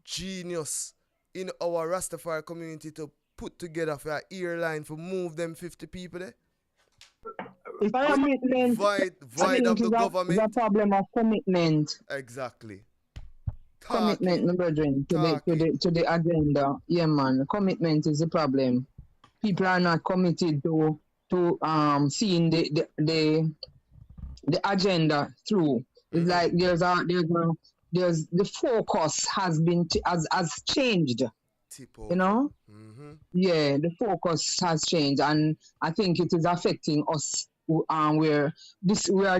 genius in our Rastafari community to put together for an airline for move them 50 people there? Void of the government. It's a problem of commitment. Exactly. Commitment, my brethren, to the agenda. Yeah, man. Commitment is the problem. People are not committed to seeing the agenda through. It's like there's the focus has changed. You know? Yeah, the focus has changed, and I think it is affecting us. We are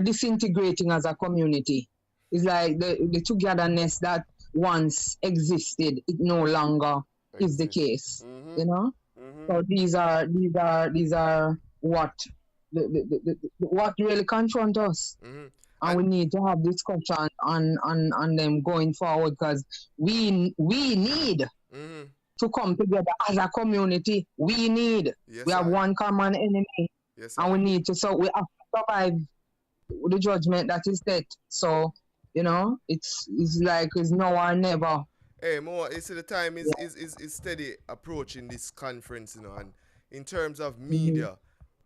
disintegrating as a community. It's like the togetherness that once existed, it no longer is the case. You know? So these are what what really confront us. And we need to have discussion on them going forward, because we need to come together as a community. We need. We have one common enemy, and we need to. So we have to survive the judgment that is set. So you know, it's like it's now or never. Hey, more. You see, the time is steady approaching this conference, you know, and in terms of media,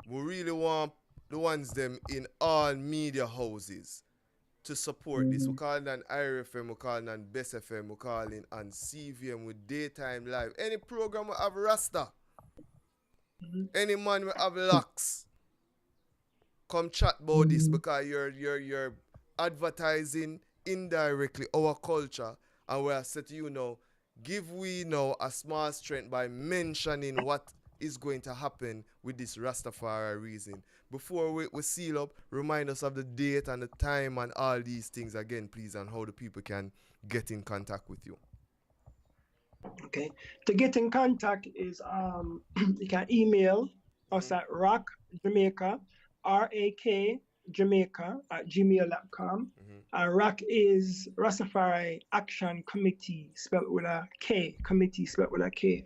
we really want the ones them in all media houses to support this. We call it an IRFM, we call it an Best FM, we call it on CVM with Daytime Live. Any program we have Rasta. Any man we have Locks. Come chat about this, because you're advertising indirectly our culture, and we are set to you now. Give we now a small strength by mentioning what is going to happen with this Rastafari reason. Before we seal up, remind us of the date and the time and all these things again, please, and how the people can get in contact with you. Okay. To get in contact is you can email us at rockjamaica, RAK Jamaica @gmail.com. And RAK is Rastafari Action Committee, spelled with a K, committee spelled with a K.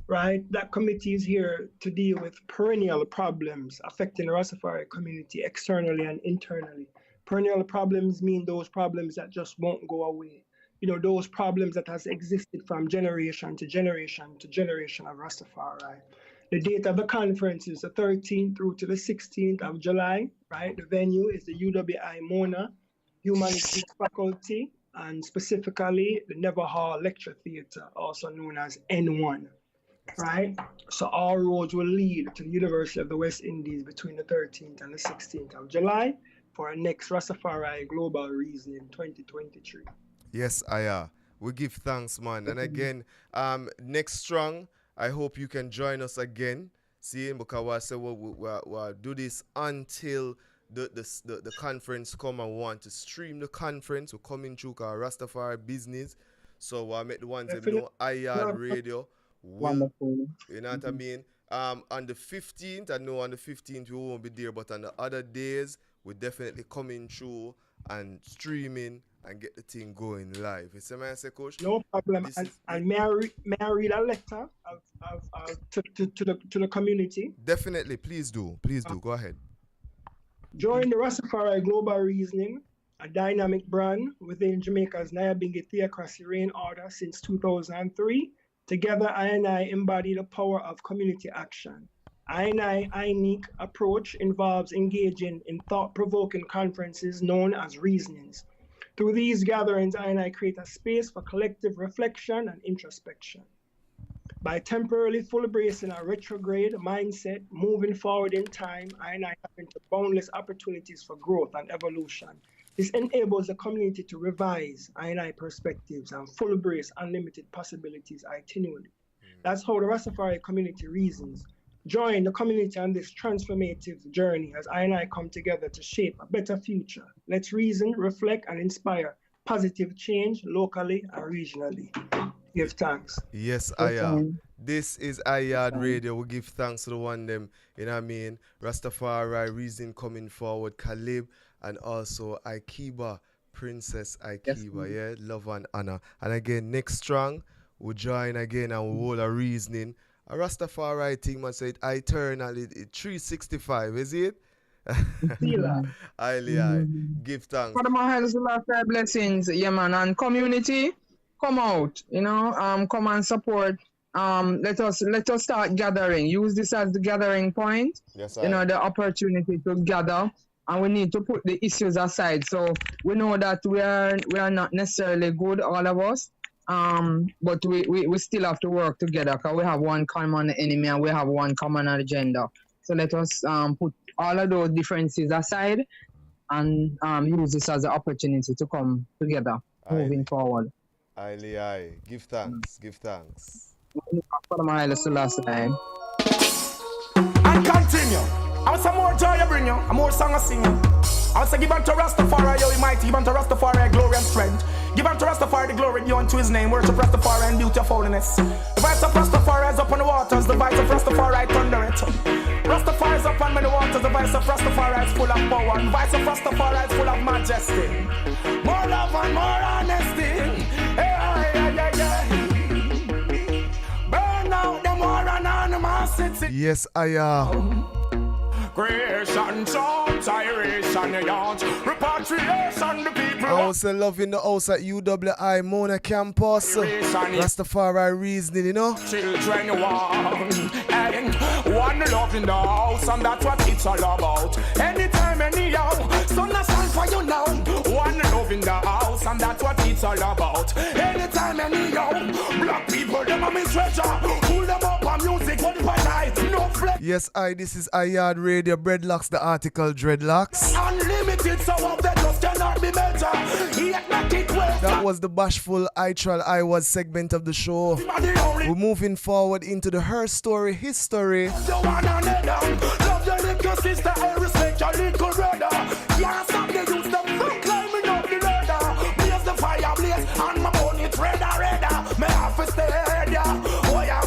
Right? That committee is here to deal with perennial problems affecting the Rastafari community externally and internally. Perennial problems mean those problems that just won't go away. You know, those problems that has existed from generation to generation to generation of Rastafari. The date of the conference is the 13th through to the 16th of July, right? The venue is the UWI Mona Humanities Faculty, and specifically the Never Hall Lecture Theatre, also known as N1. Right? So all roads will lead to the University of the West Indies between the 13th and the 16th of July for our next Rastafari Global Reasoning 2023. Yes, we give thanks, man. And again, next strong, I hope you can join us again. See, because I say we'll do this until the conference come, and want to stream the conference. We're coming through our Rastafari business. So we'll make the ones that know Yaad Radio. Wonderful. You know what I mean? On the 15th, I know on the 15th we won't be there, but on the other days, we're definitely coming through and streaming and get the thing going live. You see me, I say, Coach? No problem. And may I read a letter to the community? Definitely, please do. Please do. Go ahead. During the Rastafari Global Reasoning, a dynamic brand within Jamaica's Nyabinghi Theocracy reign order since 2003, together I and I embody the power of community action. I unique approach involves engaging in thought-provoking conferences known as reasonings. Through these gatherings, I and I create a space for collective reflection and introspection. By temporarily full embracing a retrograde mindset, moving forward in time, I and I tap into boundless opportunities for growth and evolution. This enables the community to revise I and I perspectives and full embrace unlimited possibilities itinerally. That's how the Rastafari community reasons. Join the community on this transformative journey as I and I come together to shape a better future. Let's reason, reflect, and inspire positive change locally and regionally. Give thanks. Yes, Aya. This is Yaad Radio. We give thanks to the one them, you know what I mean? Rastafari, Reason coming forward, Caleb, and also Ikiba, Princess Ikiba, yeah? Love and honor. And again, next strong, we'll join again and we'll hold a reasoning. A Rastafari thing, man, said eternally, 365, is it? I give thanks. For the Mahal Selassie blessings, yeah, man, and community, come out, you know, come and support. Let us start gathering. Use this as the gathering point. Yes, you know, the opportunity to gather, and we need to put the issues aside. So we know that we are not necessarily good, all of us. But we still have to work together because we have one common enemy and we have one common agenda. So let us put all of those differences aside and use this as an opportunity to come together moving forward. Aye. Give thanks. Give thanks. And continue. I want some more joy I bring you, a more song I sing you. I want to give unto Rastafari, yo, he mighty, give unto Rastafari glory and strength. Give unto Rastafari the glory due unto his name. Worship Rastafari and beauty of holiness. The voice of Rastafari is up on the waters, the voice of Rastafari thunder it. Rastafari is up on many waters, the voice of Rastafari is full of power, and the voice of Rastafari is full of majesty. More love and more honesty. Burn out them war and animosity. Yes, Aya. Creation, chant, iration, yard, repatriation, the people. I also love in the house at UWI Mona campus. Rastafari reasoning, you know. Children want and one love in the house, and that's what it's all about. Anytime, anyhow, sun a shine for you now. One love in the house, and that's what it's all about. Anytime, anyhow, black people, them are my treasure. Pull them up on music, what if I die? No flex. Yes, this is Yaad Radio. Breadlocks, the article Dreadlocks. Unlimited, so of the just cannot be better. That was the bashful I was segment of the show. We're moving forward into the her story, his story. Love your little sister, I respect your little brother. Can't stop the youth, them from climbing up the ladder. Blaze the fire blaze, and my bone it's redder. May I have to stay there. Oh yeah,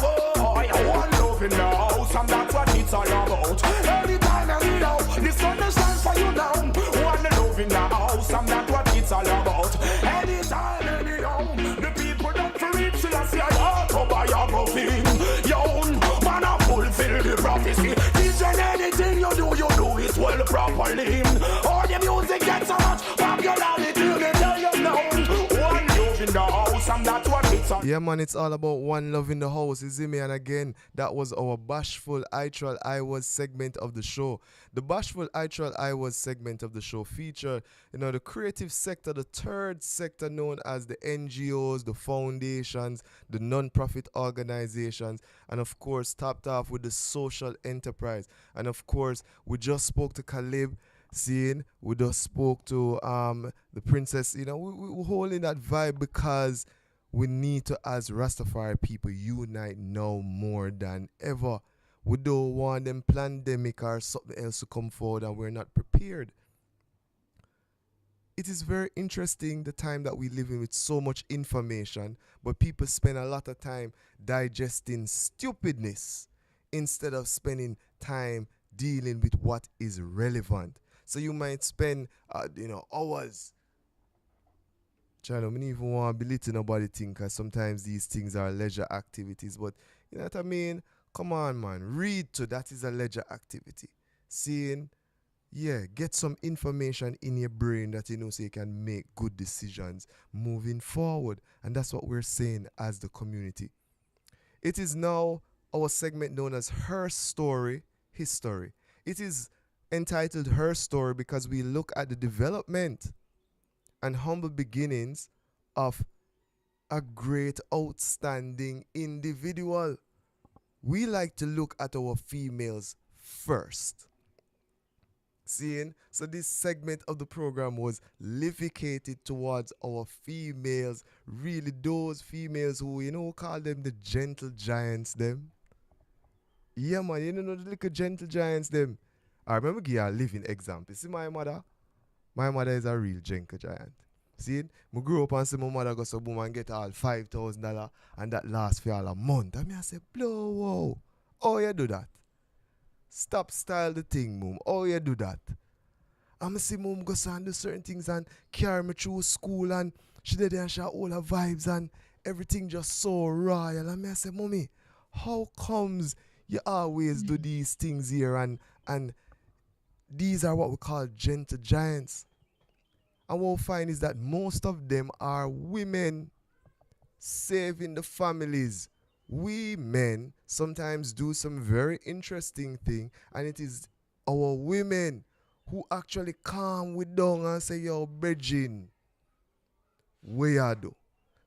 one love in the house, and that's what it's all about. Anytime I need out, the sun is shine for you now. One love in the house, and that's what it's all about. Anytime, anyhow, the people don't reach till I see a autobiography. Yo, man, I fulfill the prophecy. Teaching anything you do it well properly. All the music gets so much popularity, they tell you now. One love in the house, and that's what it's all. Yeah, man, it's all about one love in the house, you see me? And again, that was our bashful I was segment of the show. The bashful I was segment of the show featured, you know, the creative sector, the third sector known as the NGOs, the foundations, the non-profit organizations, and of course, topped off with the social enterprise. And of course, we just spoke to Caleb, seeing, we just spoke to the princess, you know, we're holding that vibe because we need to, as Rastafari people, unite now more than ever. We don't want them pandemic or something else to come forward and we're not prepared. It is very interesting the time that we live in with so much information, but people spend a lot of time digesting stupidness instead of spending time dealing with what is relevant. So you might spend, hours China, I don't even want to belittle nobody think, because sometimes these things are leisure activities. But you know what I mean? Come on, man. Read too. That is a leisure activity. Seeing, yeah, get some information in your brain that you know so you can make good decisions moving forward. And that's what we're saying as the community. It is now our segment known as Her Story, History. It is entitled Her Story because we look at the development and humble beginnings of a great, outstanding individual. We like to look at our females first. Seeing? So this segment of the program was livicated towards our females. Really those females who, you know, call them the gentle giants them. Yeah, man, you know the little gentle giants them. I remember give you a living example. See my mother? My mother is a real gentle giant. See it? I grew up and see my mother go so boom and get all $5,000 and that lasts for all a month. And me I say, blow, whoa. Oh, you do that? Stop style the thing, mum. Oh, you do that? I'm see mum go and do certain things and carry me through school and she did and she had all her vibes and everything just so royal. And me I say, mommy, how comes you always do these things here and these are what we call gentle giants? And what we'll find is that most of them are women saving the families. We men sometimes do some very interesting thing, and it is our women who actually calm we down and say, yo, bridging, where you do?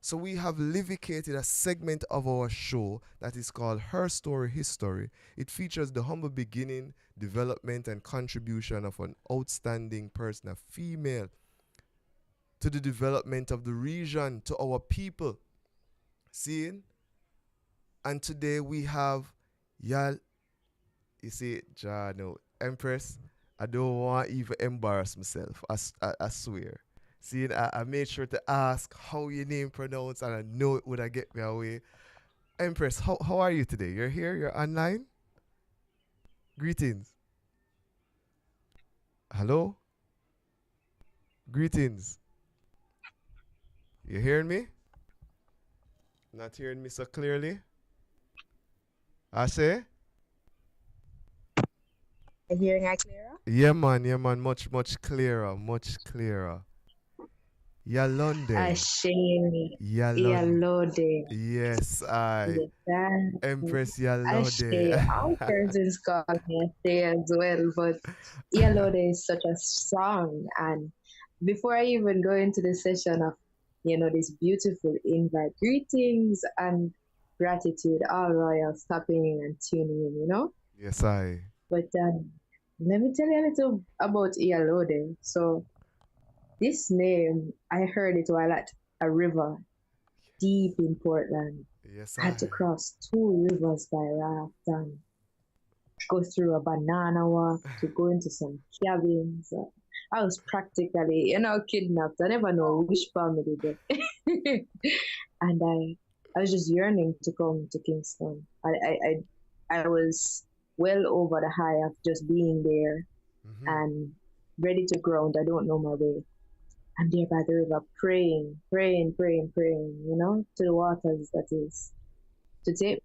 So we have livicated a segment of our show that is called Her Story, History. It features the humble beginning, development, and contribution of an outstanding person, a female, to the development of the region, to our people. Seeing? And today we have Yaad. You see, Jano, Empress, I don't want to even embarrass myself. I swear. See, I made sure to ask how your name pronounced, and I know it would have get me away. Empress, how are you today? You're here? You're online? Greetings. Hello? Greetings. You hearing me? Not hearing me so clearly? I say? Hearing I clearer? Yeah, man. Much clearer. Yalonde. Asheni. Yalonde. Yes, I. Empress Yalonde. Ashe. All persons call me Ashe as well, but Yalode is such a song. And before I even go into the session of, this beautiful invite, greetings and gratitude, all royals stopping in and tuning in, Yes, I. But let me tell you a little about Yalode. So this name, I heard it while at a river deep in Portland. Yes, I had to cross 2 rivers by raft and go through a banana walk to go into some cabins. I was practically, kidnapped. I never know which family did. And I was just yearning to come to Kingston. I was well over the high of just being there and ready to ground. I don't know my way. I'm there by the river praying, to the waters that is to take.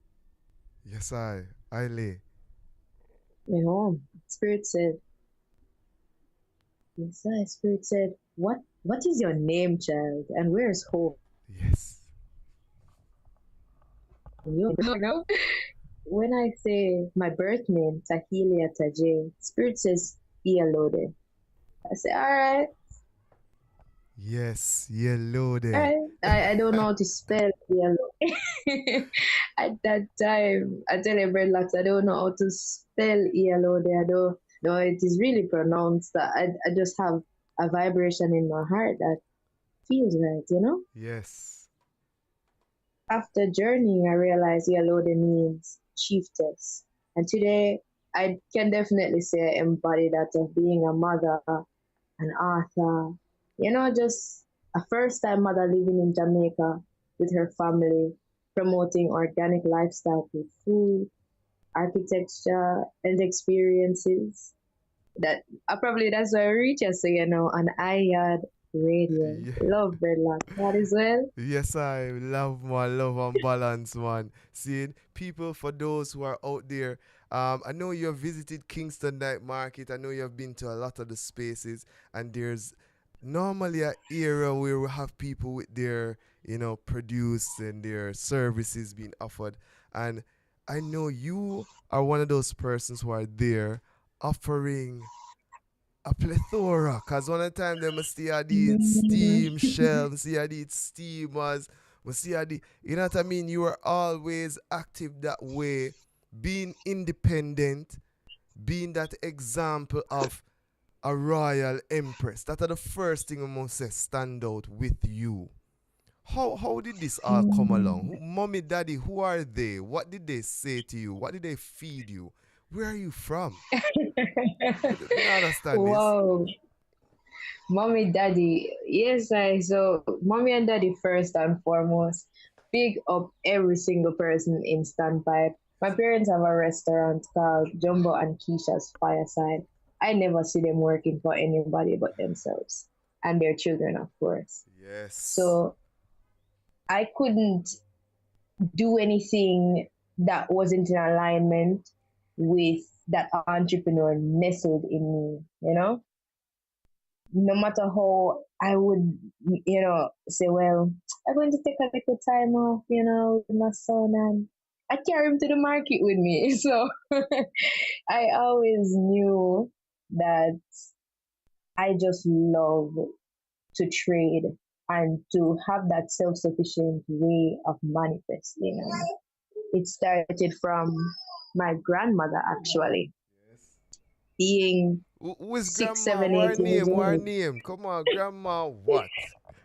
Yes, I lay. Spirit said, yes, Spirit said, what is your name, child? And where is home? Yes. When I say my birth name, Tahilia Tajay, Spirit says, Yalode. I say, all right. Yes, Yalode. I don't know how to spell Yalode. At that time, I tell you, Breadlocks, I don't know how to spell Yalode. I don't know it is really pronounced. I just have a vibration in my heart that feels right, Yes. After journeying, I realized Yalode means chiefess. And today, I can definitely say I embody that of being a mother, an author, just a first-time mother living in Jamaica with her family, promoting organic lifestyle with food, architecture, and experiences. That's why I reach us, and Yaad Radio. Love Dreadlock. That as well. Yes, I love man, love and balance, man. Seeing people, for those who are out there, I know you have visited Kingston Night Market. I know you have been to a lot of the spaces, and there's normally an era where we have people with their, produce and their services being offered. And I know you are one of those persons who are there offering a plethora. Cause one of the time they must see how the steam shell, see how the steamers, must see how the, you know what I mean? You are always active that way, being independent, being that example of a royal empress. That are the first thing I must say stand out with you. How did this all come along? Mommy, daddy, who are they? What did they say to you? What did they feed you? Where are you from? I understand Wow. Mommy, daddy. Yes, so mommy and daddy first and foremost. Big up every single person in Standpipe. My parents have a restaurant called Jumbo and Keisha's Fireside. I never see them working for anybody but themselves and their children, of course. Yes. So I couldn't do anything that wasn't in alignment with that entrepreneur nestled in me, No matter how I would, say, well, I'm going to take a little time off, with my son, and I carry him to the market with me. So I always knew that I just love to trade and to have that self-sufficient way of manifesting. It started from my grandmother, actually, being Who is 6, grandma? 7, 8 years What old. name? Come on, grandma what?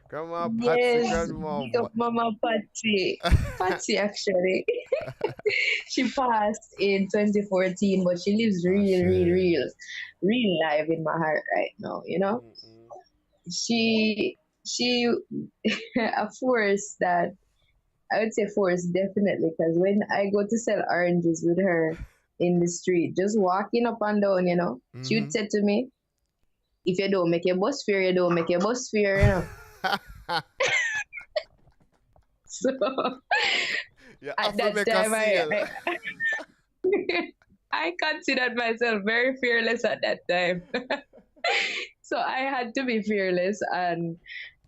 Grandma Patsy, Yes, grandma big up what? Mama Patsy. Patsy, actually. She passed in 2014, but she lives real live in my heart right now, She a force that, I would say force definitely, because when I go to sell oranges with her in the street, just walking up and down, she would say to me, if you don't make your bus fare, you don't make your bus fare, So at that time, I considered myself very fearless at that time. So I had to be fearless and,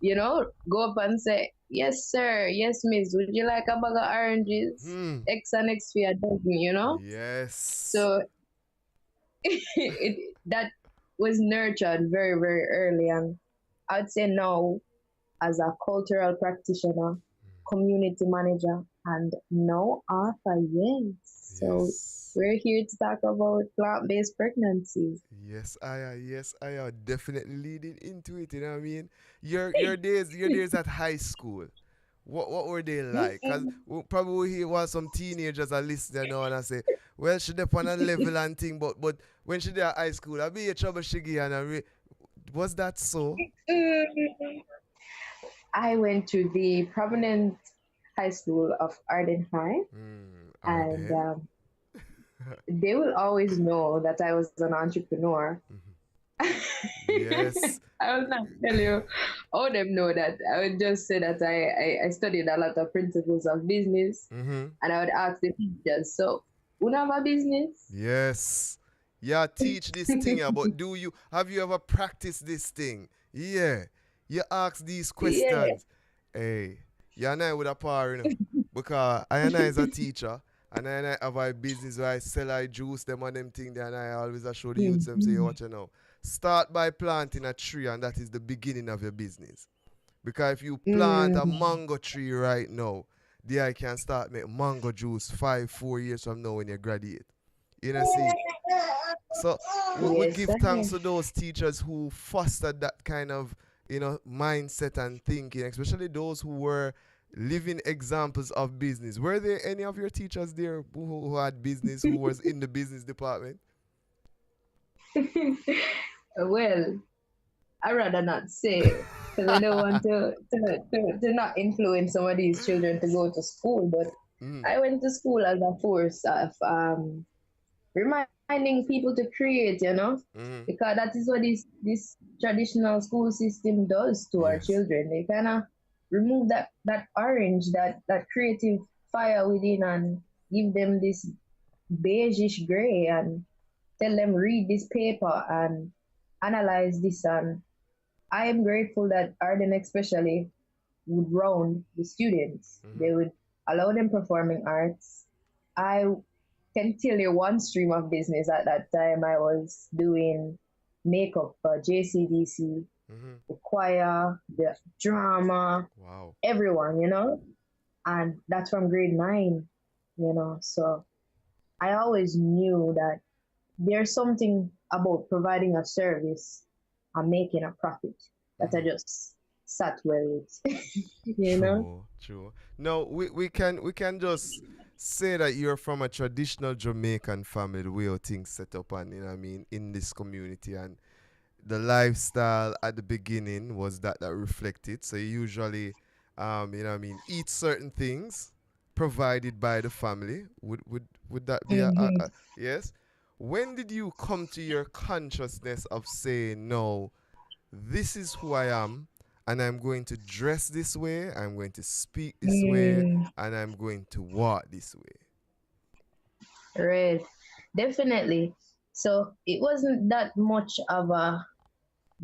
go up and say, yes, sir. Yes, miss. Would you like a bag of oranges? X and X for a dozen, Yes. So that was nurtured very, very early. And I'd say now, as a cultural practitioner, community manager, and now author, So we're here to talk about plant-based pregnancies. Yes, I are definitely leading into it. You know what I mean? Your days at high school. What were they like? Cause probably here was some teenagers are listening now and I say, well, she up on a level and thing, but when she did at high school, I be a trouble shiggy and was that so? I went to the prominent high school of Arden High, and they will always know that I was an entrepreneur. Yes. I will not tell you all them know that. I would just say that I studied a lot of principles of business, and I would ask the teachers, so, you have a business? Yes. Yeah, teach this thing, but have you ever practiced this thing? Yeah. You ask these questions. Yeah. Hey, you and I with a par, because I and I is a teacher, and I have a business where I sell I juice them and them thing there, and I always show the youths them say, watch you know. Start by planting a tree, and that is the beginning of your business. Because if you plant a mango tree right now, there I can start make mango juice 4 years from now when you graduate. You know, see. So we give thanks to those teachers who fostered that kind of mindset and thinking, especially those who were living examples of business. Were there any of your teachers there who had business, who was in the business department? Well, I'd rather not say, because I don't want to not influence some of these children to go to school. But I went to school as a force of reminding finding people to create, because that is what this traditional school system does to our children. They kind of remove that orange, that creative fire within, and give them this beigeish gray, and tell them read this paper and analyze this. And I am grateful that Arden especially would round the students. They would allow them performing arts. I can tell you one stream of business at that time. I was doing makeup for JCDC, the choir, the drama, everyone, and that's from grade 9, So I always knew that there's something about providing a service and making a profit that I just sat well with. True. No, we can just say that you're from a traditional Jamaican family, the way how things set up, and in this community, and the lifestyle at the beginning was that reflected. So you usually eat certain things provided by the family. Would that be a yes? When did you come to your consciousness of saying, no, this is who I am, and I'm going to dress this way, I'm going to speak this way, and I'm going to walk this way? Right. Definitely. So it wasn't that much of a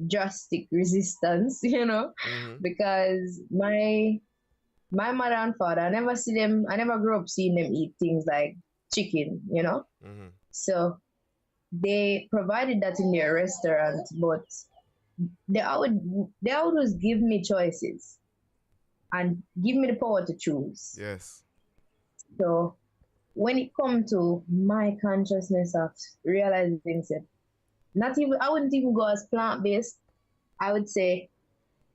drastic resistance, because my mother and father, I never grew up seeing them eat things like chicken, So they provided that in their restaurant, but they always give me choices and give me the power to choose. Yes. So when it comes to my consciousness of realizing things, I wouldn't even go as plant-based. I would say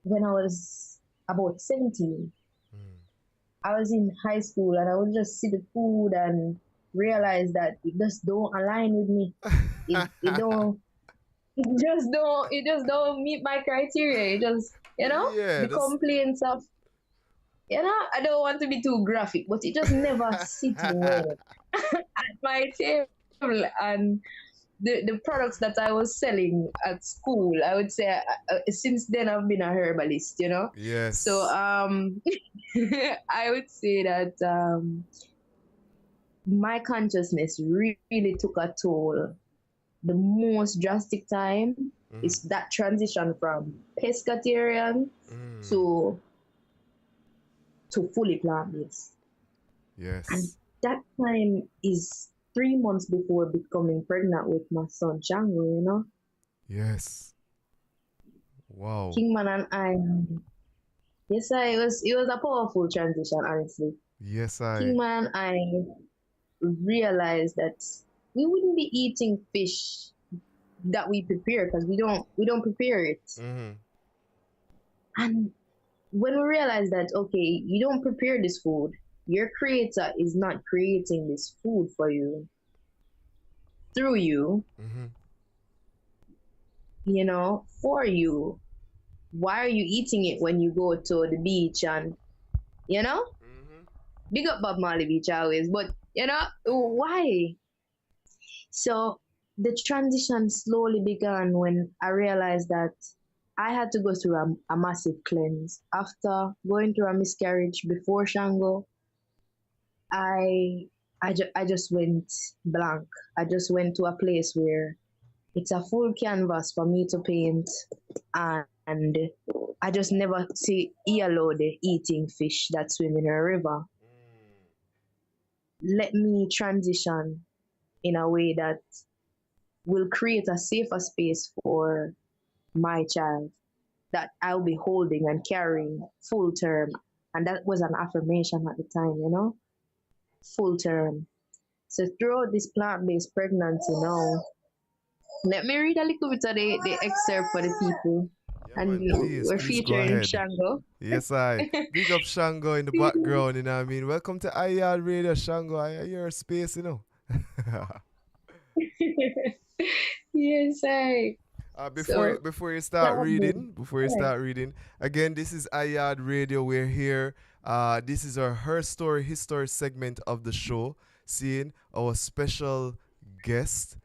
when I was about 17, I was in high school, and I would just see the food and realize that it just don't align with me. It just don't meet my criteria. It just, the complaints of, I don't want to be too graphic, but it just never sits well at my table. And the products that I was selling at school, I would say since then I've been a herbalist, Yes. So I would say that my consciousness really took a toll. The most drastic time is that transition from pescatarian to fully plant-based. Yes. And that time is 3 months before becoming pregnant with my son Shango, Yes. Wow. Kingman and I, it was a powerful transition, honestly. Yes, Kingman and I realized that we wouldn't be eating fish that we prepare, because we don't prepare it. And when we realized that, okay, you don't prepare this food, your creator is not creating this food for you, through you, for you. Why are you eating it when you go to the beach and, big up Bob Marley Beach always, but, why? So the transition slowly began when I realized that I had to go through a massive cleanse. After going through a miscarriage before Shango, I just went blank. I just went to a place where it's a full canvas for me to paint, and I just never see allowed eating fish that swim in a river. Let me transition in a way that will create a safer space for my child that I'll be holding and carrying full term. And that was an affirmation at the time, full term. So throughout this plant-based pregnancy now, let me read a little bit of the excerpt for the people. Yeah, and we're featuring Shango. Yes, big up Shango in the background, Welcome to Yaad Radio, Shango. You're a space, Yes, before you start reading, again, this is Yaad Radio. We're here. This is our Her Story, His Story segment of the show, seeing our special guest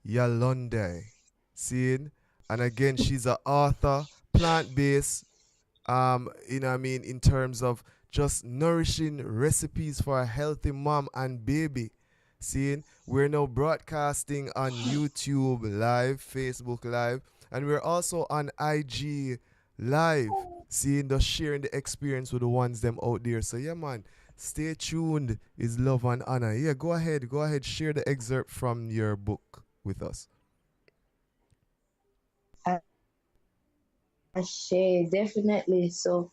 Yalonde. Seeing? And again, she's an author, plant-based, you know what I mean, in terms of just nourishing recipes for a healthy mom and baby. Seeing? We're now broadcasting on YouTube Live, Facebook Live, and we're also on IG Live. Seeing, just sharing the experience with the ones them out there. So yeah, man, stay tuned. Is love and honor. Yeah, go ahead, share the excerpt from your book with us. Share, definitely. So,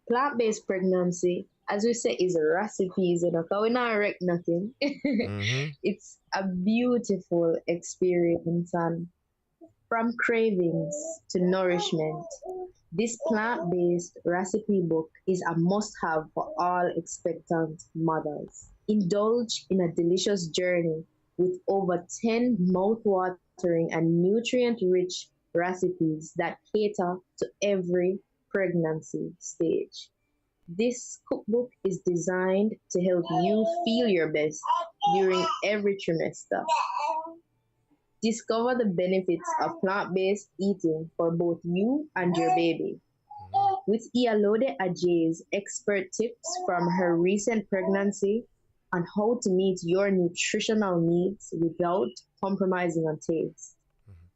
plant-based pregnancy, as we say, is recipes, you know, because we not wreck nothing. It's a beautiful experience, and from cravings to nourishment, this plant-based recipe book is a must-have for all expectant mothers. Indulge in a delicious journey with over 10 mouth-watering and nutrient-rich recipes that cater to every pregnancy stage. This cookbook is designed to help you feel your best during every trimester. Discover the benefits of plant-based eating for both you and your baby. With Iyalode Ajayi's expert tips from her recent pregnancy on how to meet your nutritional needs without compromising on taste.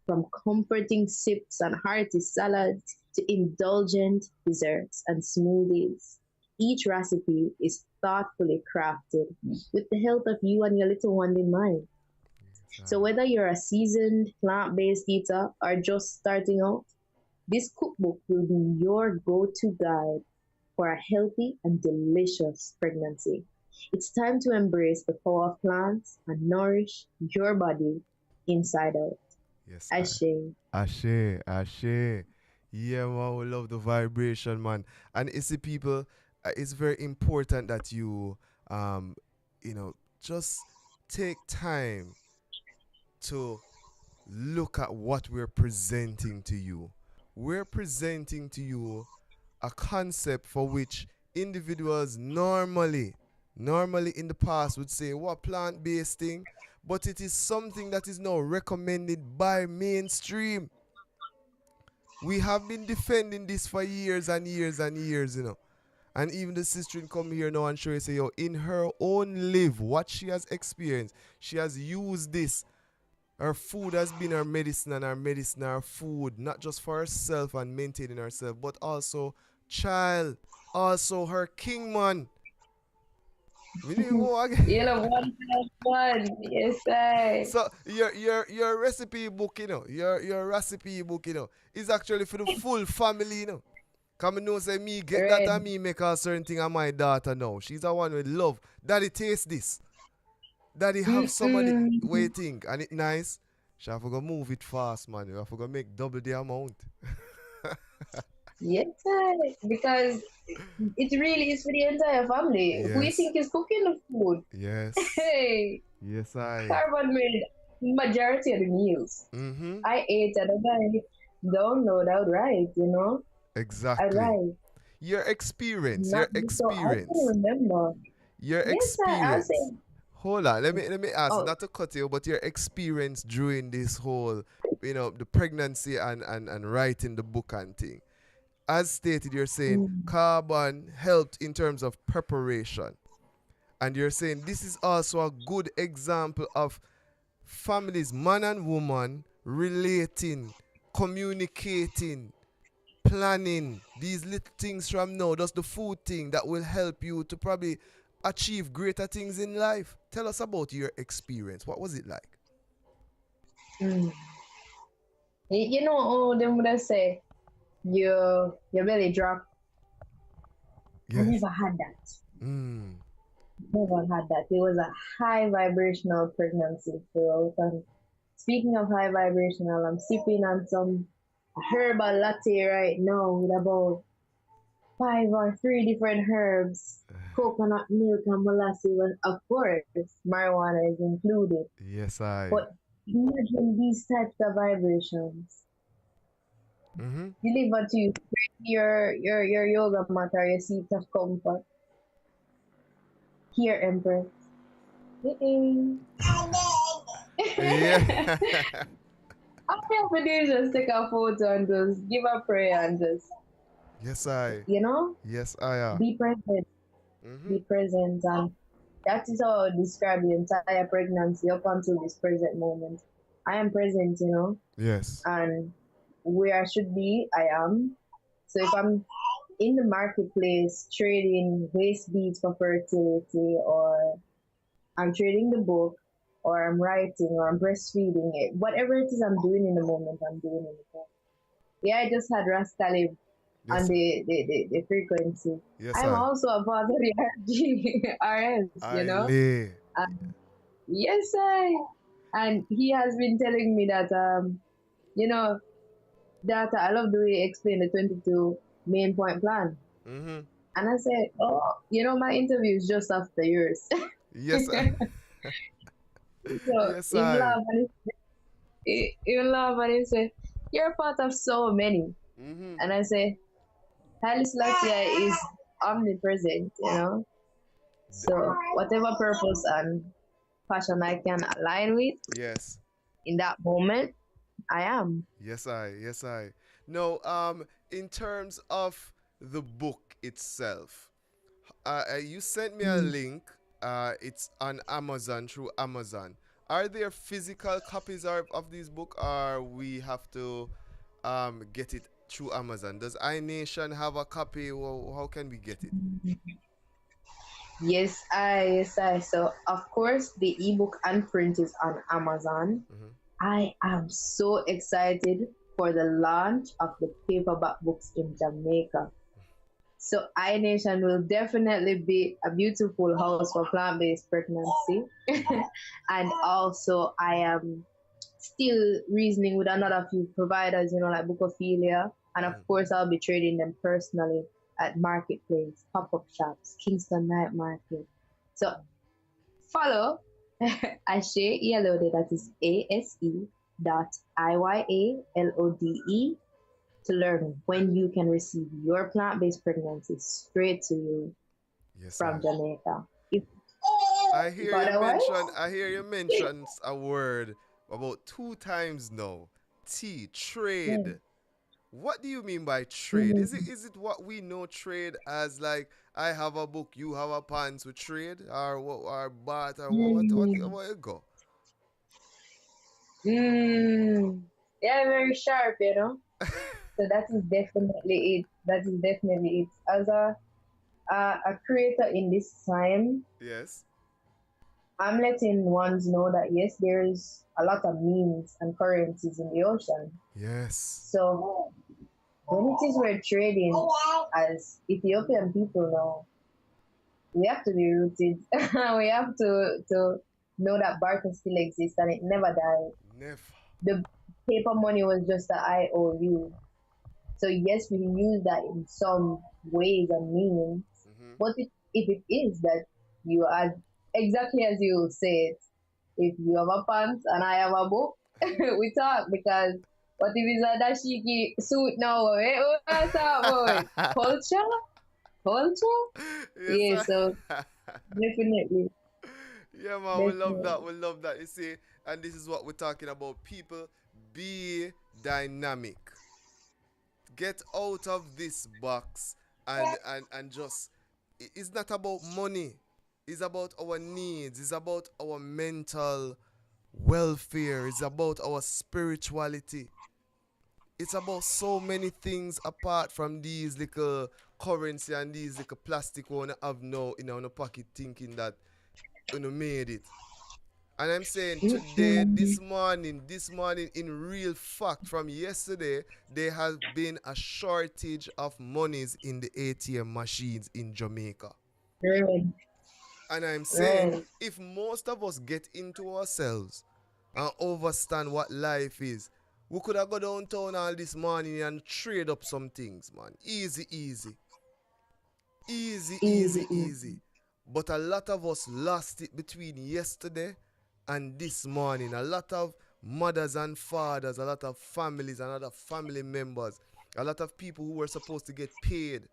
From comforting sips and hearty salads to indulgent desserts and smoothies, each recipe is thoughtfully crafted with the health of you and your little one in mind. So whether you're a seasoned plant-based eater or just starting out, this cookbook will be your go-to guide for a healthy and delicious pregnancy. It's time to embrace the power of plants and nourish your body inside out. Yes, Ashe. Yeah, man, we love the vibration, man. And it's the people, it's very important that you, you know, just take time to look at what we're presenting to you. We're presenting to you a concept for which individuals normally in the past would say, what, plant-based thing? But it is something that is now recommended by mainstream. We have been defending this for years and years and years, you know. And even the sister come here now and show you, say, yo, in her own live, what she has experienced, she has used this. Her food has been her medicine, and her medicine her food, not just for herself and maintaining herself, but also child, also her king, man. We need more again. You know, one. Yes, sir. So your recipe book, you know, your recipe book, you know, is actually for the full family, you know. Come and know, say, me get that and me make a certain thing on my daughter now. She's the one with love. Daddy, taste this. Daddy, have somebody waiting, and it nice. She have to move it fast, man. You have to make double the amount. Yes, sir. Because it really is for the entire family. Yes. Who you think is cooking the food? Yes. Hey. Yes, I. Carbon made majority of the meals. I ate and I don't know that right, you know? Exactly. Right. Your experience. So I can remember. Your yes, experience. Sir, hold on, let me ask, not to cut you, but your experience during this whole, you know, the pregnancy and writing the book and thing. As stated, you're saying carbon helped in terms of preparation. And you're saying this is also a good example of families, man and woman, relating, communicating, planning, these little things from now. That's the food thing that will help you to probably achieve greater things in life. Tell us about your experience. What was it like? You know, them would say, your belly drop. Yes. I never had that. Never had that. It was a high vibrational pregnancy throughout. And speaking of high vibrational, I'm sipping on some herbal latte right now with about 5 or 3 different herbs, coconut milk and molasses, and of course, marijuana is included. Yes, I. But imagine these types of vibrations delivered to you your yoga mat or your seat of comfort. Here, Empress. Yeah. All you have to do is just take a photo and just give a prayer and just, Yes, I. you know, Yes, I. be present. Mm-hmm. Be present. And that is how I describe the entire pregnancy up until this present moment. I am present, you know. Yes. And where I should be, I am. So if I'm in the marketplace trading waste beads for fertility, or I'm trading the book, or I'm writing, or I'm breastfeeding it, whatever it is I'm doing in the moment, I'm doing in the moment. Yeah, I just had Rasta live on the frequency. Yes, I'm I. also a part of the RS, you know? lay. Yes, and he has been telling me that, you know, that I love the way you explain the 22 main point plan. Mm-hmm. And I said, oh, you know, my interview is just after yours. Yes, I. So Yes, he I. laughed and he laughed and he said, you're part of so many. Mm-hmm. And I say, Haile Selassie is omnipresent, you know. So whatever purpose and passion I can align with, Yes. in that moment, I am. Yes, I. Yes, I. No, in terms of the book itself, you sent me a link. It's on Amazon, through Amazon. Are there physical copies of this book, or we have to get it through Amazon? Does iNation have a copy? Well, how can we get it? Yes, I. So of course the ebook and print is on Amazon. Mm-hmm. I am so excited for the launch of the paperback books in Jamaica. So iNation will definitely be a beautiful house for plant-based pregnancy. And also I am still reasoning with another few providers, you know, like Bookophilia. And of course I'll be trading them personally at Marketplace, pop-up shops, Kingston Night Market. So follow Ashe Iyalode, that is ASE.IYALODE, to learn when you can receive your plant-based pregnancy straight to you from Jamaica. I hear you mention a word about 2 times now. Trade. What do you mean by trade? Is it what we know trade as, like I have a book, you have a pants, we trade, or what, or bat, or what it go? Yeah, very sharp, you know. So that is definitely it. That is definitely it. As a creator in this time, yes, I'm letting ones know that yes, there is a lot of memes and currencies in the ocean. Yes. So when it is we're trading as Ethiopian people now, we have to be rooted. We have to know that barter still exists and it never died. Never. The paper money was just an IOU. So yes, we use that in some ways and meanings. But if it is that you are exactly as you said, if you have a pants and I have a book, we talk, because what if it's a dashiki suit now? What's up, boy? Culture? Yes, So definitely. Yeah, man, we love that. We love that. You see, and this is what we're talking about. People, be dynamic. Get out of this box and just, it's not about money. It's about our needs. It's about our mental welfare. It's about our spirituality. It's about so many things apart from these little currency and these little plastic one have now in our pocket, thinking that made it. And I'm saying today, this morning, in real fact, from yesterday, there has been a shortage of monies in the ATM machines in Jamaica. Really? And I'm saying, if most of us get into ourselves and understand what life is, we could have go downtown all this morning and trade up some things, man. Easy. But a lot of us lost it between yesterday and this morning. A lot of mothers and fathers, a lot of families and other family members, a lot of people who were supposed to get paid,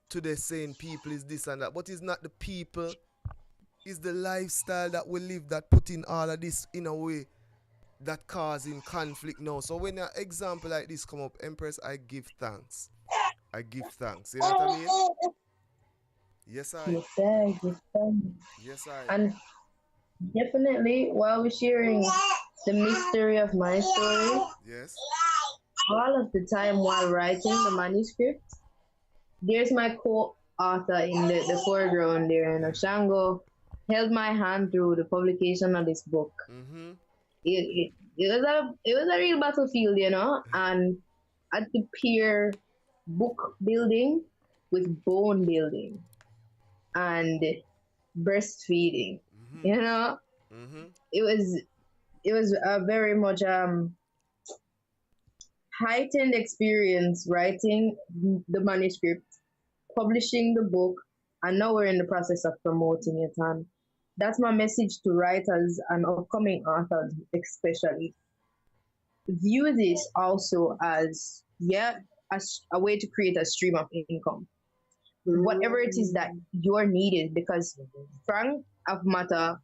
today saying people is this and that. But it's not the people, it's the lifestyle that we live that put in all of this in a way. that causing conflict now. So when an example like this come up, Empress, I give thanks. I give thanks. You know what I mean? Yes, I. Yes, sir. Yes, sir. Yes, I. And definitely, while we're sharing the mystery of my story, Yes. all of the time while writing the manuscript, there's my co-author in the foreground there, and Shango held my hand through the publication of this book. Mm-hmm. It was a real battlefield, you know, and I had to pair book building with bone building and breastfeeding. Mm-hmm. You know, Mm-hmm. it was a very much heightened experience writing the manuscript, publishing the book, and now we're in the process of promoting it. And that's my message to writers and upcoming authors, especially. View this also as, a way to create a stream of income. Whatever it is that you're needed, because frank of matter,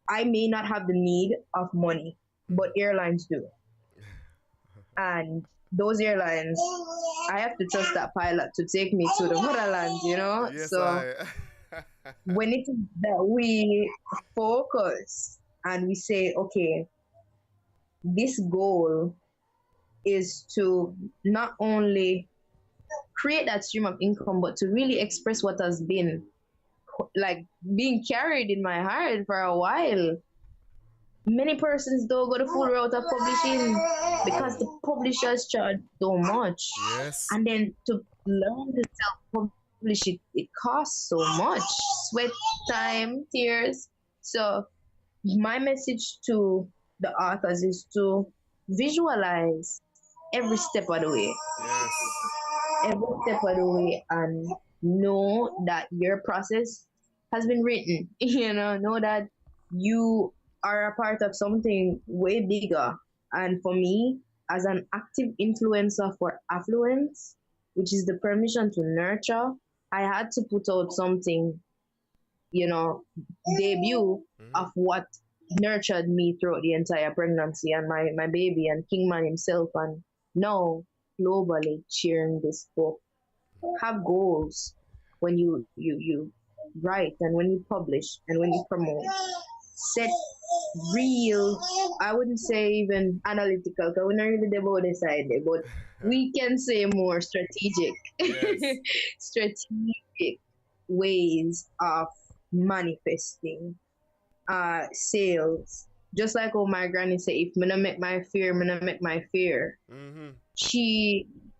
I may not have the need of money, but airlines do. And those airlines, I have to trust that pilot to take me to the motherland, you know? Yes, so when it is that we focus and we say, okay, this goal is to not only create that stream of income, but to really express what has been like being carried in my heart for a while. Many persons don't go the full route of publishing because the publishers charge so much. Yes. And then to learn to self-publish it costs so much. Sweat, time, tears. So my message to the authors is to visualize every step of the way. Yes. Every step of the way, and know that your process has been written. Know that you are a part of something way bigger. And for me, as an active influencer for affluence, which is the permission to nurture, I had to put out something, debut of what nurtured me throughout the entire pregnancy and my baby and Kingman himself, and now globally sharing this book. Have goals when you write and when you publish and when you promote. Set real, I wouldn't say even analytical, because we're not really about this side there, but we can say more strategic. Yes. Strategic ways of manifesting sales. Just like what my granny said, if me not make my fear, me not make my fear. Mm-hmm.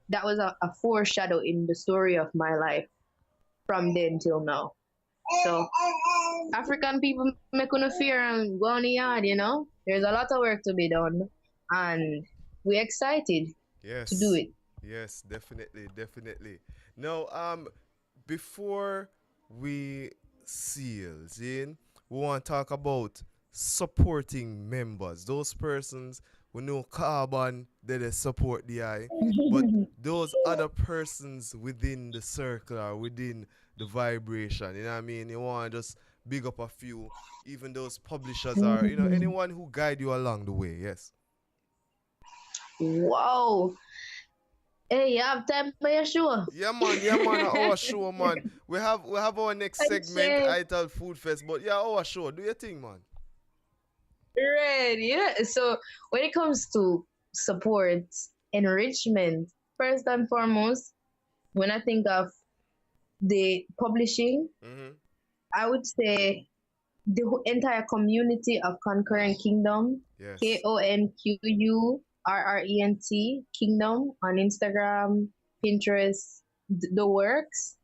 That was a foreshadow in the story of my life from then till now. So African people make no fear and go on the yard, There's a lot of work to be done, and we're excited to do it. Yes, definitely. Now, before we seal in, we want to talk about supporting members. Those persons who know Carbon, they support the eye, but those other persons within the circle or within the vibration, you know what I mean? You want to just big up a few, even those publishers are, anyone who guide you along the way. Yes. Wow. Hey, you have time for your show? Yeah, man, our show, man. We have our next segment, titled Food Fest, but yeah, our show. Do your thing, man. Right, yeah. So when it comes to support, enrichment, first and foremost, when I think of the publishing, I would say the entire community of Conquering Kingdom, yes. KONQURRENT Kingdom on Instagram, Pinterest, the works.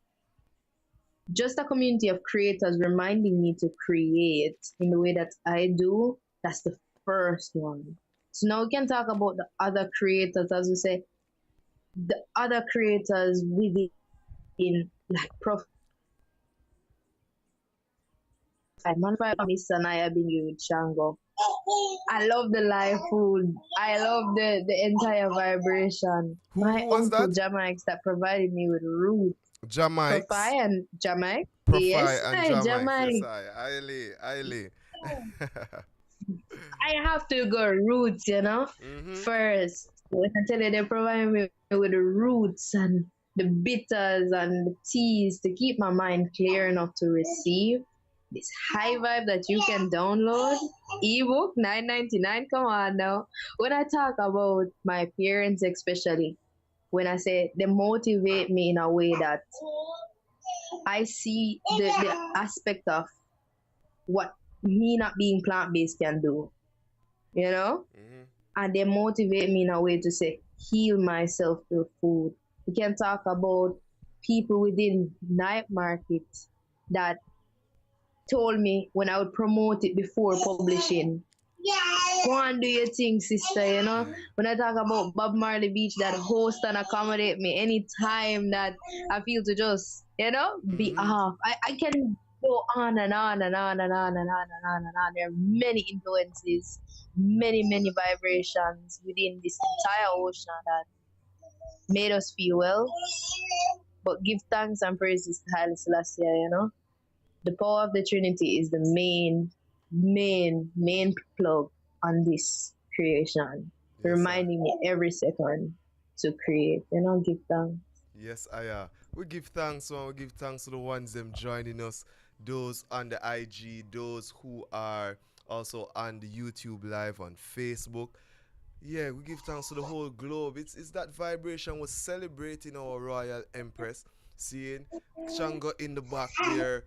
Just a community of creators reminding me to create in the way that I do. That's the first one. So now we can talk about the other creators, as we say, the other creators within, like Mr. Naya being you with Shango. I love the live food. I love the entire vibration. My was uncle that? Jamaics that provided me with roots. Jamaics. Profi and Jamaic. Profi Yes, and Jamaics. Jamaic. Yes, Ailey. I have to go roots, first. When I tell you they provide me with the roots and the bitters and the teas to keep my mind clear enough to receive this high vibe that you can download. Ebook $9.99. Come on now. When I talk about my parents, especially, when I say they motivate me in a way that I see the aspect of what me not being plant-based can do, and they motivate me in a way to say heal myself through food. We can talk about people within night market that told me when I would promote it before publishing, go and do your thing, sister, When I talk about Bob Marley Beach that host and accommodate me anytime that I feel to just, be off. I can go on and on and on and on and on and on and on. There are many influences, many, many vibrations within this entire ocean that made us feel well. But give thanks and praises to Haile Selassie, The power of the Trinity is the main plug on this creation, reminding me every second to create. Give thanks. Yes, we give thanks, man. We give thanks to the ones them joining us, those on the IG, those who are also on the YouTube live on Facebook. Yeah, we give thanks to the whole globe. It's that vibration was celebrating our Royal Empress. Seeing Shango in the back there,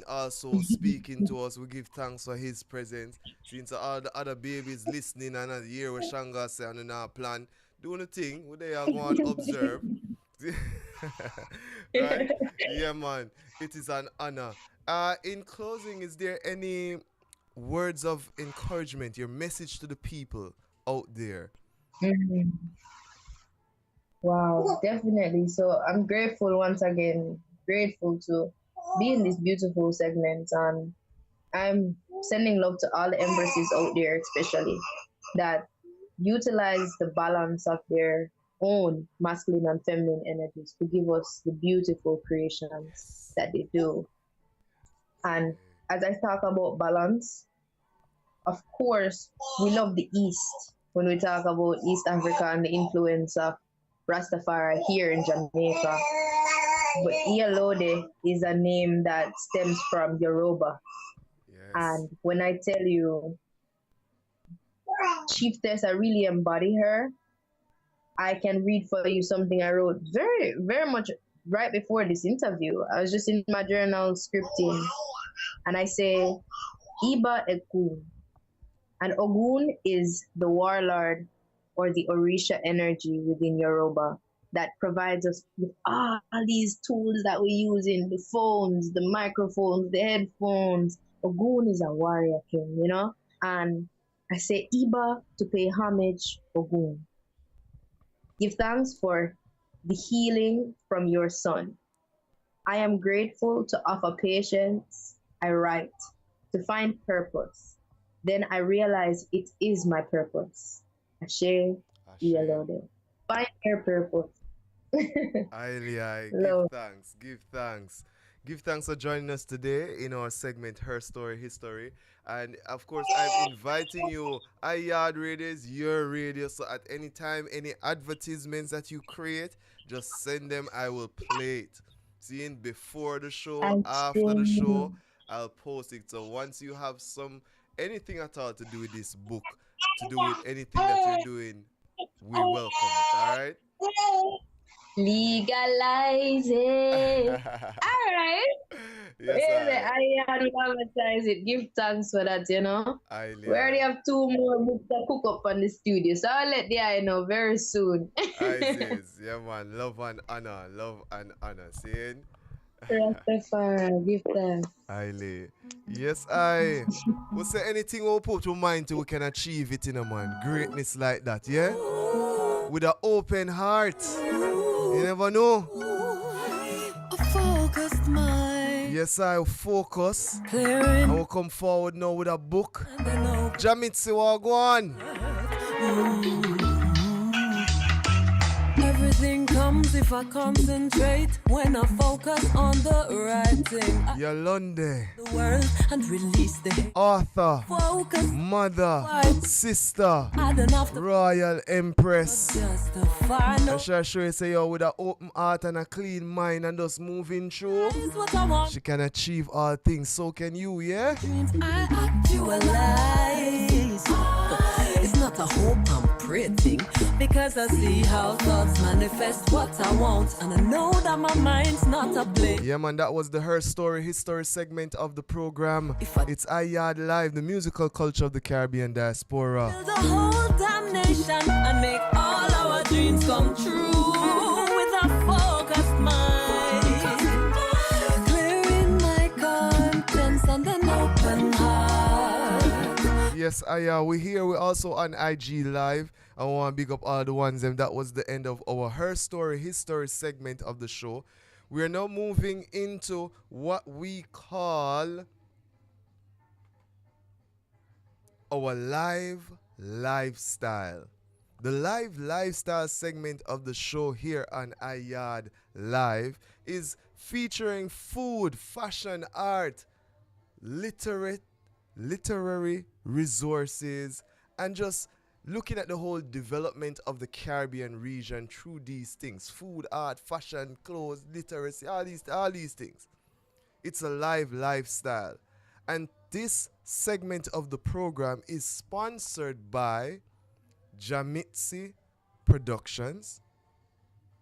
also speaking to us. We give thanks for his presence. Seeing all the other babies listening and hear what Shango say and our plan. Doing the thing, what they are going to observe. Right? Yeah, man. It is an honor. In closing, is there any words of encouragement, your message to the people out there? Wow, definitely. So I'm grateful once again, grateful to be in this beautiful segment. And I'm sending love to all the empresses out there, especially that utilize the balance of their own masculine and feminine energies to give us the beautiful creations that they do. And as I talk about balance, of course, we love the East when we talk about East Africa and the influence of Rastafari here in Jamaica. But Iyalode is a name that stems from Yoruba. Yes. And when I tell you, Chieftess, I really embody her. I can read for you something I wrote very, very much right before this interview. I was just in my journal scripting, and I say, Iba Ekun. And Ogun is the warlord or the Orisha energy within Yoruba that provides us with all these tools that we use in the phones, the microphones, the headphones. Ogun is a warrior king, And I say Iba to pay homage Ogun. Give thanks for the healing from your son. I am grateful to offer patience. I write to find purpose. Then I realize it is my purpose. Ashe, Iyalode. Find your purpose. Give thanks. Give thanks for joining us today in our segment Her Story, History. And of course, I'm inviting you, Yaad Radio is your radio. So at any time, any advertisements that you create, just send them. I will play it. Seeing before the show, after the show, I'll post it. So once you have anything at all to do with this book, to do with anything that you're doing, we welcome it, all right? Legalize it. All right. Yes, I advertise it. Give thanks for that, We already have 2 more books to cook up on the studio, so I'll let the I know very soon. Yeah, man. Love and honor. Seeing? Rastafari, give thanks. Yes, we'll say anything we'll put your mind to, we can achieve it, man. Greatness like that, yeah? With an open heart. You never know. A focused mind. Yes, I focus. I will come forward now with a book. Jamitsi Wagwan. Everything comes comes if I concentrate. When I focus on the right thing. Yolande, The world and release the Arthur, focus. Mother, sister, The Royal Empress. justify no. And she show you say yo with an open heart and a clean mind and just moving through. What I want. She can achieve all things. So can you, yeah? Dreams I actualize. It's not a hope I'm praying, because I see how thoughts manifest what I want, and I know that my mind's not a play. Yeah, man, that was the Her Story History segment of the program. It's Yaad Live, the musical culture of the Caribbean Diaspora. Build a whole damn nation and make all our dreams come true with a focused mind. Clearing my conscience and an open heart. Yes, we're here. We're also on IG Live. I want to big up all the ones, and that was the end of our Her Story History segment of the show. We are now moving into what we call our live lifestyle. The live lifestyle segment of the show here on Yaad Live is featuring food, fashion, art, literary resources, and just looking at the whole development of the Caribbean region through these things: food, art, fashion, clothes, literacy, all these things. It's a live lifestyle. And this segment of the program is sponsored by K.P.T Productions.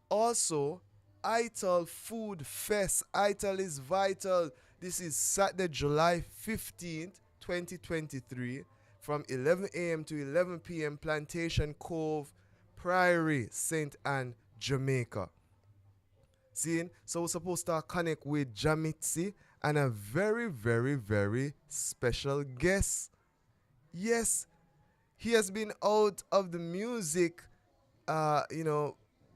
Also, ITAL Food Fest. ITAL is vital. This is Saturday, July 15th, 2023. From 11 a.m. to 11 p.m. Plantation Cove, Priory, St. Anne, Jamaica. Seeing? So we're supposed to connect with K.P.T and a very, very, very special guest. Yes, he has been out of the music,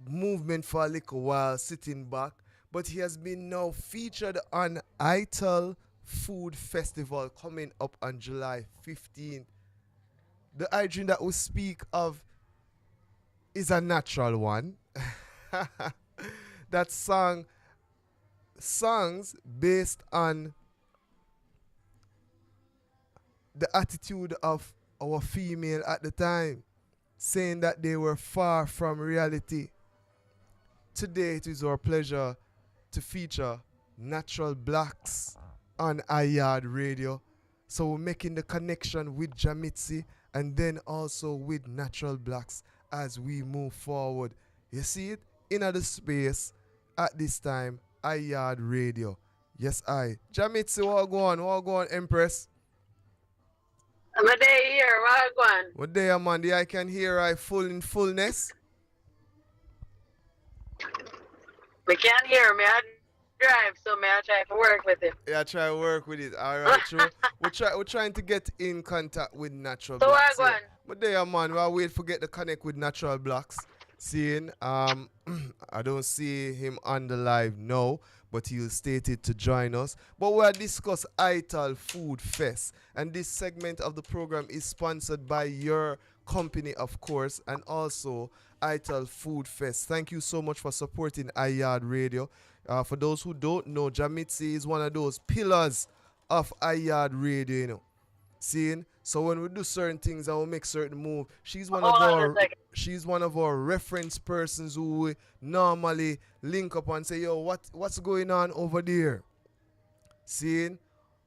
movement for a little while, sitting back, but he has been now featured on ITAL Food Festival coming up on July 15th. The hygiene that we speak of is a natural one. That songs based on the attitude of our female at the time, saying that they were far from reality. Today it is our pleasure to feature Natural Blacks on Yaad Radio. So we're making the connection with K.P.T and then also with Natural Blacks as we move forward. You see it? In the space at this time, Yaad Radio. Yes, K.P.T, what go on, Empress? What day here? What go on? What day, man? I can hear I full in fullness. We can't hear me. I drive, so may I try to work with it. Yeah, try to work with it. All right, true. We're trying to get in contact with Natural so Blacks. So what go on? But there, man, we'll wait for get to connect with Natural Blacks. Seeing, I don't see him on the live now, but he'll stated to join us. But we'll discuss ITAL Food Fest, and this segment of the program is sponsored by your company, of course, and also ITAL Food Fest. Thank you so much for supporting Yaad Radio. For those who don't know, K.P.T is one of those pillars of Yaad Radio, you know. Seeing? So when we do certain things and we make certain moves, she's one of our reference persons who we normally link up and say, yo, what's going on over there? Seeing?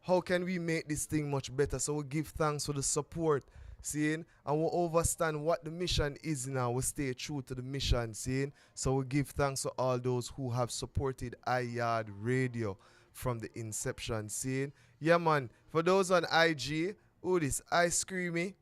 How can we make this thing much better? So we give thanks for the support. Seeing? And we understand what the mission is now. We stay true to the mission. Seeing? So we give thanks to all those who have supported Yaad Radio from the inception. Seeing? Yeah, man. For those on IG, this Ice Creamy.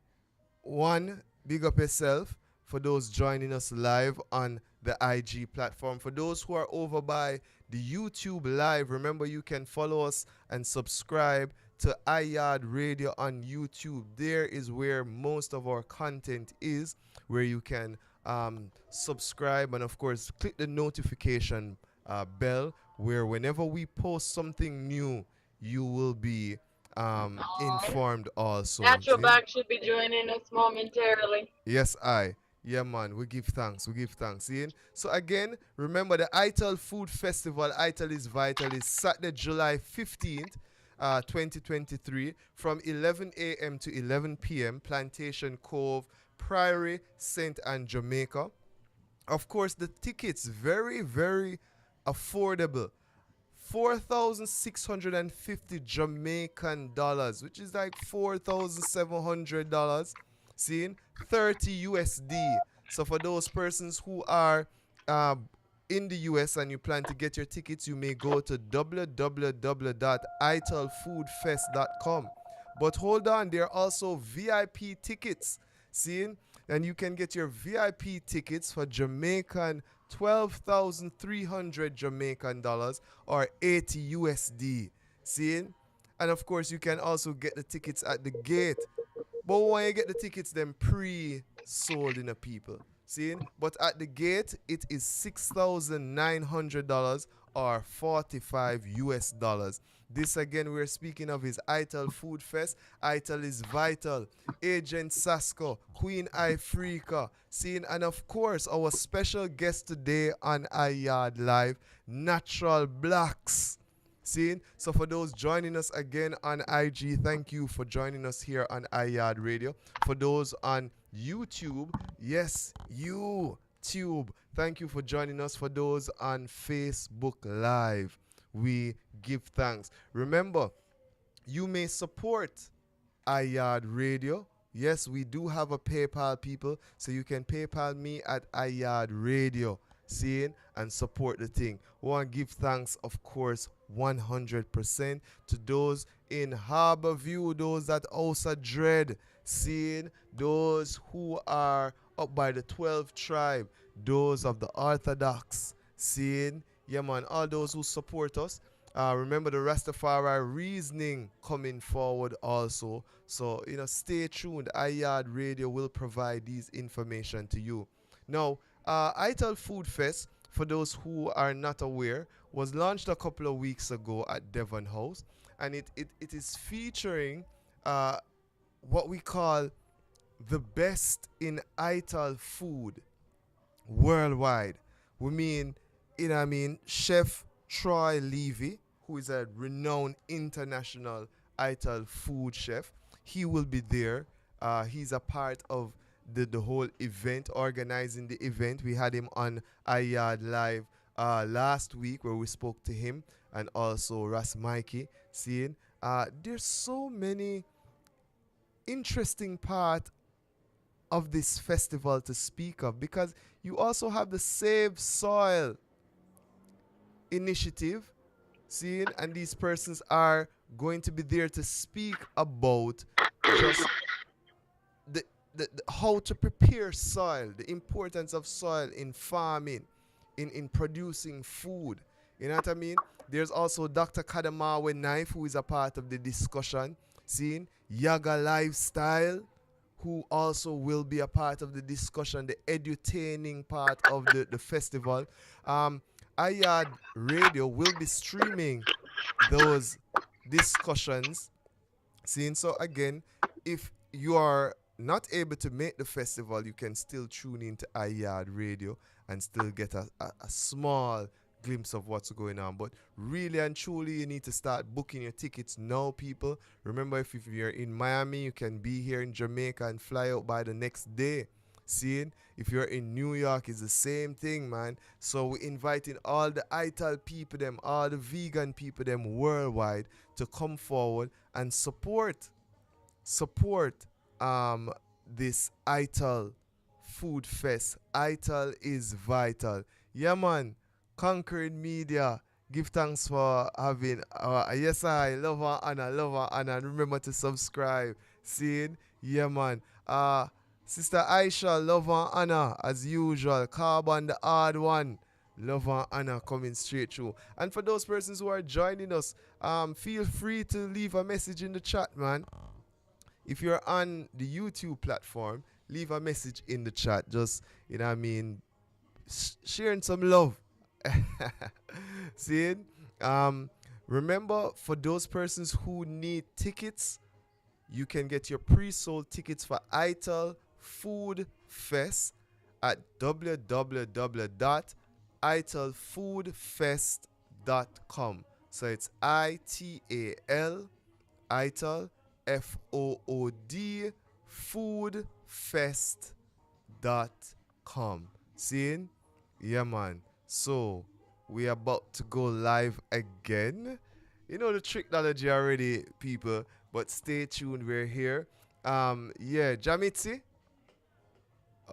One, big up yourself. For those joining us live on the IG platform. For those who are over by the YouTube live, remember you can follow us and subscribe to Yaad Radio on YouTube. There is where most of our content is, where you can subscribe and of course click the notification bell, where whenever we post something new, you will be informed also. Natural Black should be joining us momentarily. Yes, Yeah, man, we give thanks. We give thanks. See? So, again, remember the ITAL Food Festival, ITAL is Vital, is Saturday, July 15th, 2023, from 11 a.m. to 11 p.m., Plantation Cove, Priory, St. Anne, Jamaica. Of course, the tickets, very, very affordable. 4,650 Jamaican dollars, which is like $4,700. Seeing 30 USD. So for those persons who are in the US and you plan to get your tickets, you may go to www.italfoodfest.com. But hold on, there are also VIP tickets. Seeing? And you can get your VIP tickets for Jamaican 12,300 Jamaican dollars or 80 USD. Seeing? And of course, you can also get the tickets at the gate. But when you get the tickets, them pre-sold in a people. Seeing? But at the gate, it is $6,900 or 45 US dollars. This again, we're speaking of is ITAL Food Fest. ITAL is Vital, Agent Sasko, Queen Ifrica. Seeing? And of course, our special guest today on iYard Live, Natural Blacks. Seeing? So for those joining us again on IG, thank you for joining us here on iYard Radio. For those on YouTube, yes, YouTube, thank you for joining us. For those on Facebook Live, we give thanks. Remember, you may support iYard Radio. Yes, we do have a PayPal, people, so you can PayPal me at iYard Radio. Seeing? And support the thing. We want to give thanks, of course, 100% to those in Harborview, those at Osa Dread. Seeing? Those who are up by the 12th tribe, those of the Orthodox. Seeing? Yeah, man, all those who support us. Remember the Rastafari reasoning coming forward also. So, stay tuned. iYard Radio will provide these information to you. Now, ITAL Food Fest, for those who are not aware, was launched a couple of weeks ago at Devon House. And it is featuring what we call the best in ITAL food worldwide. We mean, Chef Troy Levy, who is a renowned international ITAL food chef. He will be there. He's a part of the whole event, organizing the event. We had him on iYard Live last week where we spoke to him, and also Ras Mikey. Seeing? There's so many interesting part of this festival to speak of, because you also have the Save Soil initiative. Seeing? And these persons are going to be there to speak about just the how to prepare soil, the importance of soil in farming, in producing food. You know what I mean? There's also Dr. Kadamawe Knife, who is a part of the discussion. Seeing? Yaga Lifestyle, who also will be a part of the discussion, the edutaining part of the festival. iYard Radio will be streaming those discussions. Seeing? So again, if you are not able to make the festival, you can still tune into iYard Radio and still get a small glimpse of what's going on. But really and truly, you need to start booking your tickets now, people. Remember, if you're in Miami, you can be here in Jamaica and fly out by the next day. Seeing? If you're in New York, it's the same thing, man. So we're inviting all the ITAL people, them, all the vegan people, them worldwide, to come forward and support this ITAL Food Fest. ITAL is Vital. Yeah, man. Conquered Media, give thanks for having yes, I love and honor, and remember to subscribe. Seeing? Yeah, man. Sister Aisha, love and honor as usual. Carbon, the hard one, love and honor coming straight through. And for those persons who are joining us, feel free to leave a message in the chat, man. If you're on the YouTube platform, leave a message in the chat. Just, sharing some love. Seeing? Remember, for those persons who need tickets, you can get your pre-sold tickets for ITAL Food Fest at www.italfoodfest.com. So it's ITAL, ITAL, FOOD, foodfest.com. Seeing? Yeah, man. So we are about to go live again. You know the technology already, people, but stay tuned. We're here. Yeah, Jamitsi.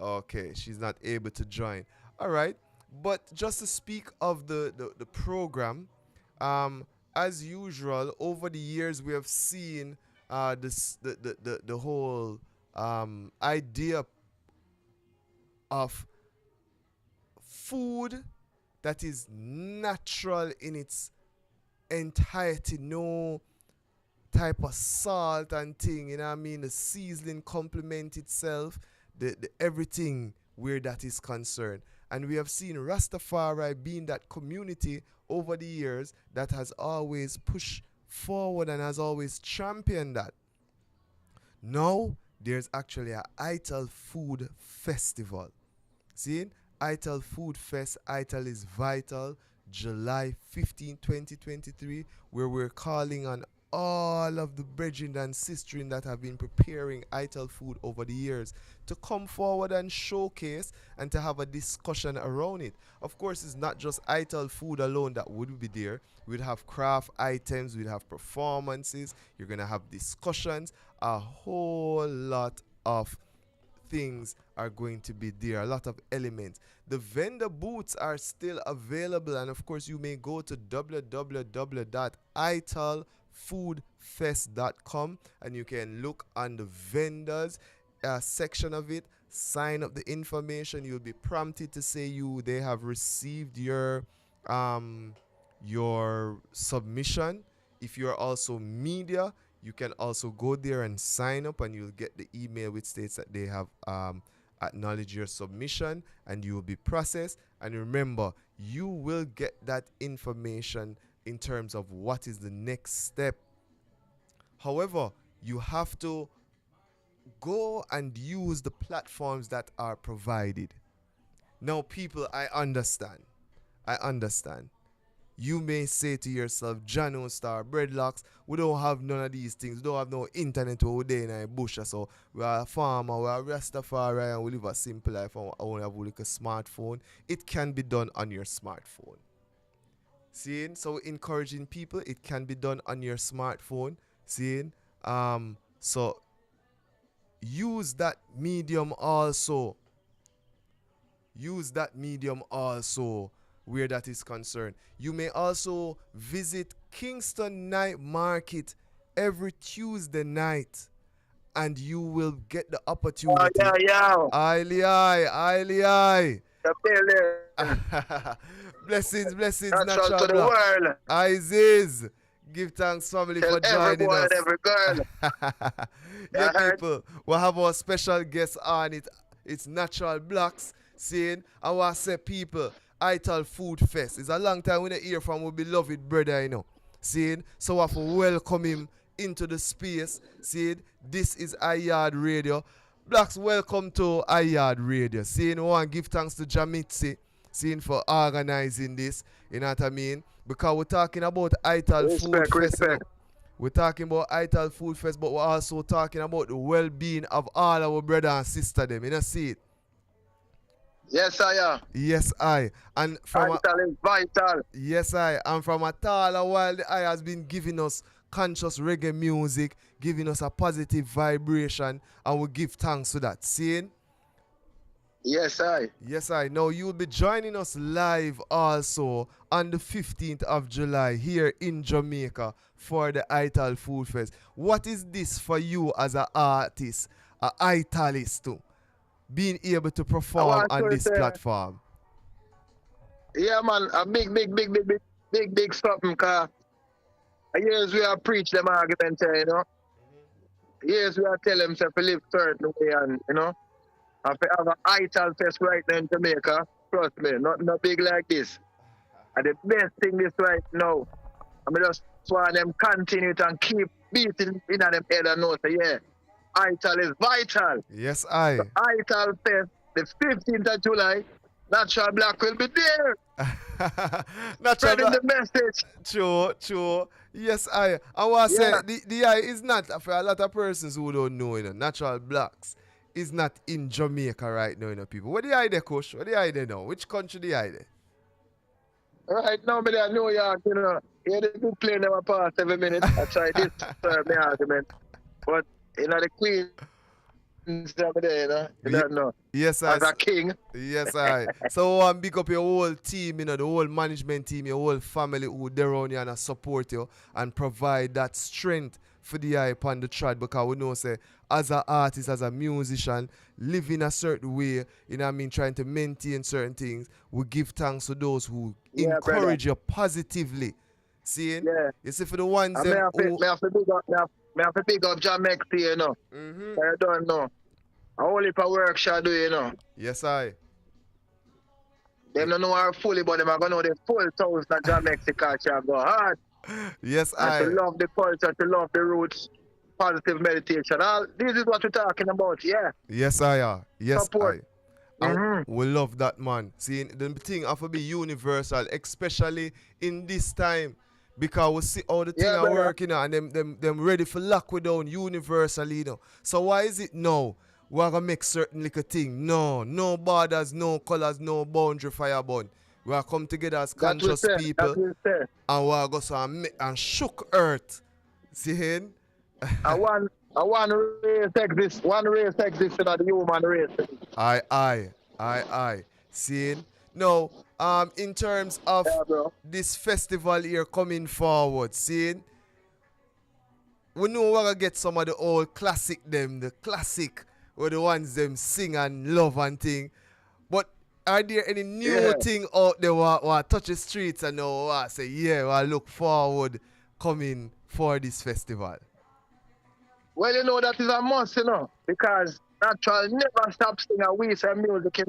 Okay, she's not able to join. All right, but just to speak of the program, as usual, over the years we have seen the whole idea of food that is natural in its entirety, no type of salt and thing, you know what I mean? The seasoning complement itself, the everything where that is concerned. And we have seen Rastafari being that community over the years that has always pushed forward and has always championed that. Now, there's actually a ITAL Food Festival. See? ITAL Food Fest, ITAL is vital, July 15, 2023, where we're calling on all of the brethren and sisters that have been preparing ITAL food over the years to come forward and showcase and to have a discussion around it. Of course, it's not just ITAL food alone that would be there. We'd have craft items, we'd have performances, you're going to have discussions, a whole lot of things are going to be there, a lot of elements. The vendor booths are still available, and of course you may go to www.italfoodfest.com and you can look on the vendors section of it, sign up the information. You'll be prompted to say they have received your submission. If you're also media, you can also go there and sign up, and you'll get the email which states that they have acknowledged your submission and you will be processed. And remember, you will get that information in terms of what is the next step. However, you have to go and use the platforms that are provided. Now, people, I understand. You may say to yourself, Jano Star, Breadlocks, we don't have none of these things. We don't have no internet over there in the bush. So we are a farmer, we are Rastafari, and we live a simple life, and we only have like a smartphone. It can be done on your smartphone. Seeing? So encouraging people, it can be done on your smartphone. Seeing? So use that medium also. Where that is concerned. You may also visit Kingston Night Market every Tuesday night, and you will get the opportunity. Blessings, natural to the world. Isis, give thanks, family, for joining us. Every girl. Yeah, people, we'll have our special guest on it. It's Natural Blacks saying, I want to say, people, ITAL Food Fest. It's a long time we don't hear from our beloved brother, you know. Seeing? So we have to welcome him into the space. Seeing? This is Yaad Radio. Blacks, welcome to Yaad Radio. Seeing? We want to give thanks to Jamitsi, seeing, for organizing this. You know what I mean? Because we're talking about ITAL Food Fest. We're talking about ITAL Food Fest, but we're also talking about the well-being of all our brothers and sisters. You know, see it? Yes, I am. Yes, I. And from ITAL is vital. Yes, I. And from a tall while, the I has been giving us conscious reggae music, giving us a positive vibration, and we give thanks to that. Seeing? Yes, I. Yes, I. Now, you will be joining us live also on the 15th of July here in Jamaica for the ITAL Food Fest. What is this for you as an artist, an Italist too? Being able to perform on this platform. Yeah, man, a big something, because years we have preached them argument, you know. Years we have tell them to live certain way, and, you know, if we have an ITAL fest right now in Jamaica, trust me, not big like this. And the best thing is right now, I mean, just want them continue to and keep beating in them head and know, say, yeah, ITAL is vital. Yes, I. The ITAL fest the 15th of July, Natural Black will be there. Spreading the message. True. Yes, I want to say the eye is not, for a lot of persons who don't know, Natural Blacks is not in Jamaica right now, people. Where the eye there, Coach? Where the eye there now? Which country the eye there? Right now, me there New York, Here they do play never past 7 minutes. I try this my argument. But, the Queen over there, you don't know. Yes, as a king. Yes, I. So big up your whole team, the whole management team, your whole family who there on you and support you and provide that strength for the eye upon the trad, because we know say as an artist, as a musician, living a certain way, trying to maintain certain things, we give thanks to those who encourage you positively. See? Yeah. You see, for the ones I have to big up Jamaica, I don't know. I only for work shall do, Yes, I. Them don't know her fully, but them are going to know the full toast of Jamaica shall go hard. Yes, and to love the culture, to love the roots, positive meditation. This is what we're talking about, yeah. Yes, I are. Yes, support. We love that, man. See, the thing have to be universal, especially in this time. Because we see all the things are working and them ready for lockdown universally, So why is it now we are going to make certain little thing? No borders, no colors, no boundary fire burn. We are come together as conscious people and we are going to make and shook earth. See? One race exists in the human race. Aye. See? Now, in terms of this festival here coming forward, see? We know we're going to get some of the old classic the classic where the ones them sing and love and thing. But are there any new thing out there what touch the streets and now say, I look forward coming for this festival? Well, that is a must, because Natural never stop singing we say music,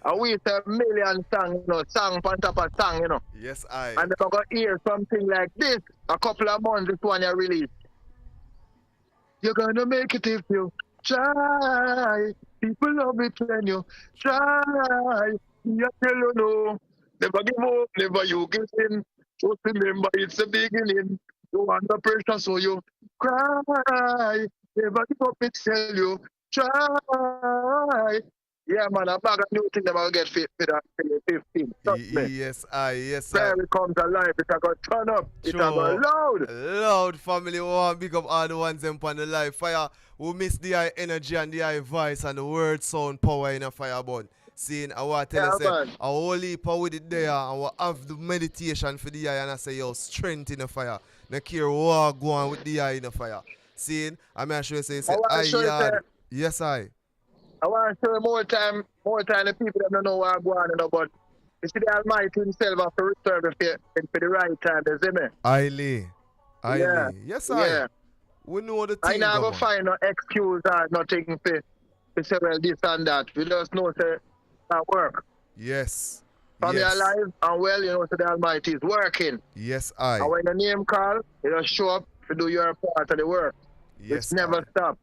And we say million songs, song on top of song, Yes, I. And they're going to hear something like this a couple of months this one you release. You're going to make it if you try. People love it when you try. You tell you no. Never give up, never you give in. Just remember it's the beginning. You under pressure so you cry. Never give up, it tell you try. Yeah, man, a bag of new thing that will get fit for that 15. Yes, I. Prayer comes alive. It's going to turn up. It's going to loud. Loud family. We want to big up all the ones them on the live fire. We miss the eye energy and the eye voice and the word sound power in a fire burn. Seeing, I want to tell you, I will leap with it there and we'll have the meditation for the eye and I say, strength in the fire. No care what go on with the eye in the fire. Seeing, I'm going to show you, say, yes, I. I want to show more time the people that don't know what I'm going on, but you see the Almighty himself have to reserve it for the right time, you see me? Aye. Yeah. Yes, I. Yeah. We know the thing. I never find no excuse or nothing to say, well, this and that. We just know say that work. Yes. From your alive and well, so the Almighty is working. Yes, I. And when the name call, you just show up to do your part of the work. Yes, it's never stop.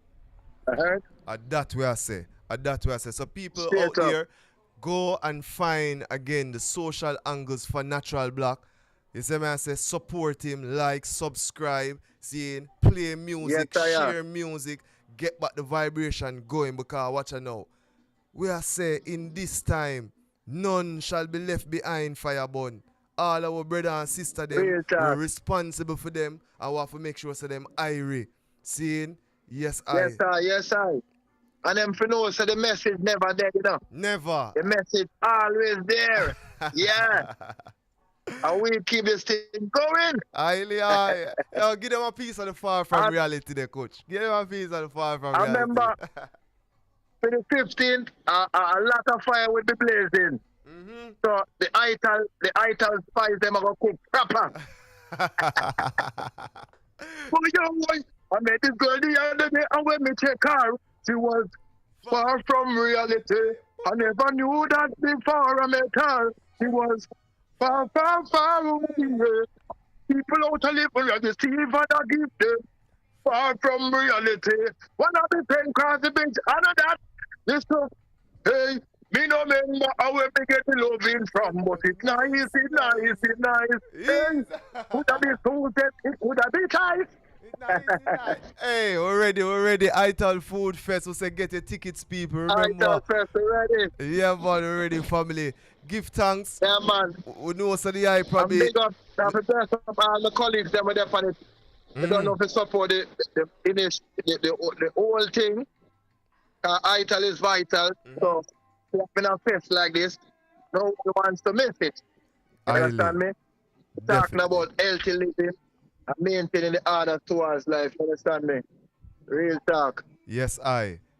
That way I say. So people out there, go and find again the social angles for Natural Black. You see me, I say support him, like, subscribe, play music, share music, get back the vibration going, because watch out now. We are say in this time, none shall be left behind fireborn. All our brother and sister them, we're responsible for them and we have to make sure so them irie. Seeing? Yes, I. Yes, I. And them for know so the message never dead, Never. The message always there. Yeah. And we keep this thing going. Yo, give them a piece of the far from reality there, coach. Give them a piece of the far from reality. I remember for the 15th, a lot of fire will be blazing. So the ital spice them are going to cook proper. I met this girl the other day, and when me check her, she was far from reality. I never knew that before I met her. She was far, far, far away. People out to live and receive and I give them. Far from reality. One of the 10 cross the bench, and that. This stuff, Hey, me no remember how we get the loving from, but it's nice. Hey, would have been suited, it would have been nice. Hey, we're ready. Ital Food Fest. We say get your tickets, people. Remember. Ital Fest, ready. Yeah, man, we're ready, family. Give thanks. Yeah, man. We know so the eye probably. Big up, bless up all the colleagues that were there for it. They don't know if they support the whole thing. Ital is vital. So, in a fest like this, no one wants to miss it. You understand me? Talking about healthy living and maintaining the order towards life. You understand me? Real talk. Yes,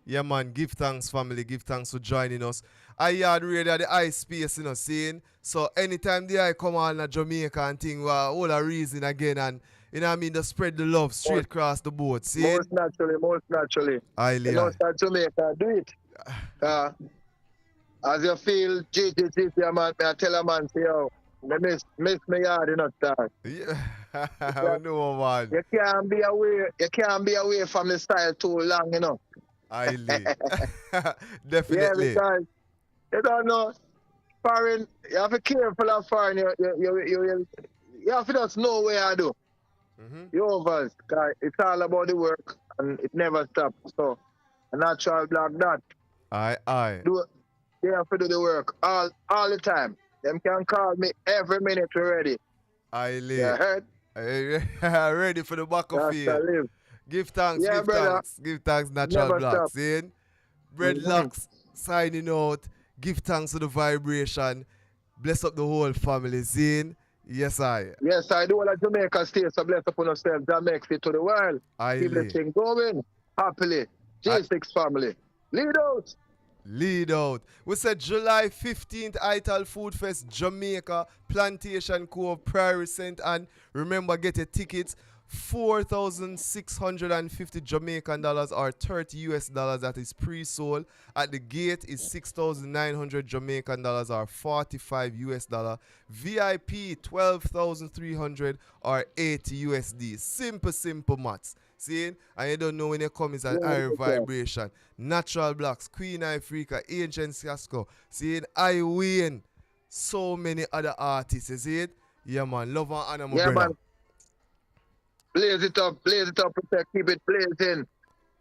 Yeah, man, give thanks, family. Give thanks for joining us. Yaad Radio, the eye space, you know, seeing. So, anytime the eye come on Jamaica and thing, all a reason again, and, you know what I mean, to spread the love straight across the board, see? Most naturally. You know, start Jamaica, do it. As you feel, man, I tell a man, say, yo, miss me yard, you know, start. Yeah, I know, man. You can't be away from the style too long, you know. Definitely. Yeah, because you don't know, foreign, you have to be careful of foreign, you have to just know where I do. You overs, because it's all about the work and it never stops. So, a natural black that. They have to do the work all the time. Them can call me every minute ready. You heard? Ready for the back of you. Give thanks, Give thanks, Natural Blacks. Seeing? Breadlocks signing out. Give thanks to the vibration. Bless up the whole family. Seeing? Yes, I do all of Jamaica stay, so bless up on yourself. That makes it to the world. Keep the thing going happily. J6 family. Lead out. We said July 15th, Ital Food Fest, Jamaica, Plantation Cove, Prairie St. Anne. Remember, get your tickets. 4,650 Jamaican dollars or 30 US dollars, that is pre-sold. At the gate is 6,900 Jamaican dollars or 45 US dollar. VIP 12,300 or 80 USD. Simple maths. See? And you don't know when you come, it's an higher vibration. Natural Blacks, Queen Africa, Ancient Casco. See? I win. So many other artists. You see it? Yeah, man. Love and honor, my brother. Man. Blaze it up, protect, keep it blazing.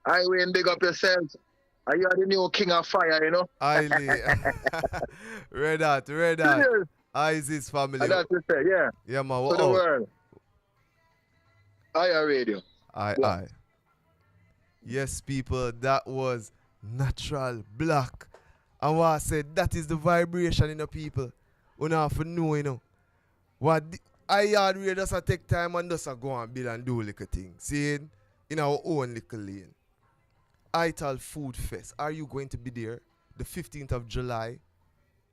I win, big up yourself. You are the new king of fire, you know. Red Hot. Isis family. That's what you say, yeah. Yeah, man. To the world. Radio. Yes, people, that was Natural Black. And what I said, that is the vibration in the people. We don't have to know, you know. What Yaad Radio just take time and just go and build and do little things. Seeing in our own little lane. Ital Food Fest. Are you going to be there? The 15th of July.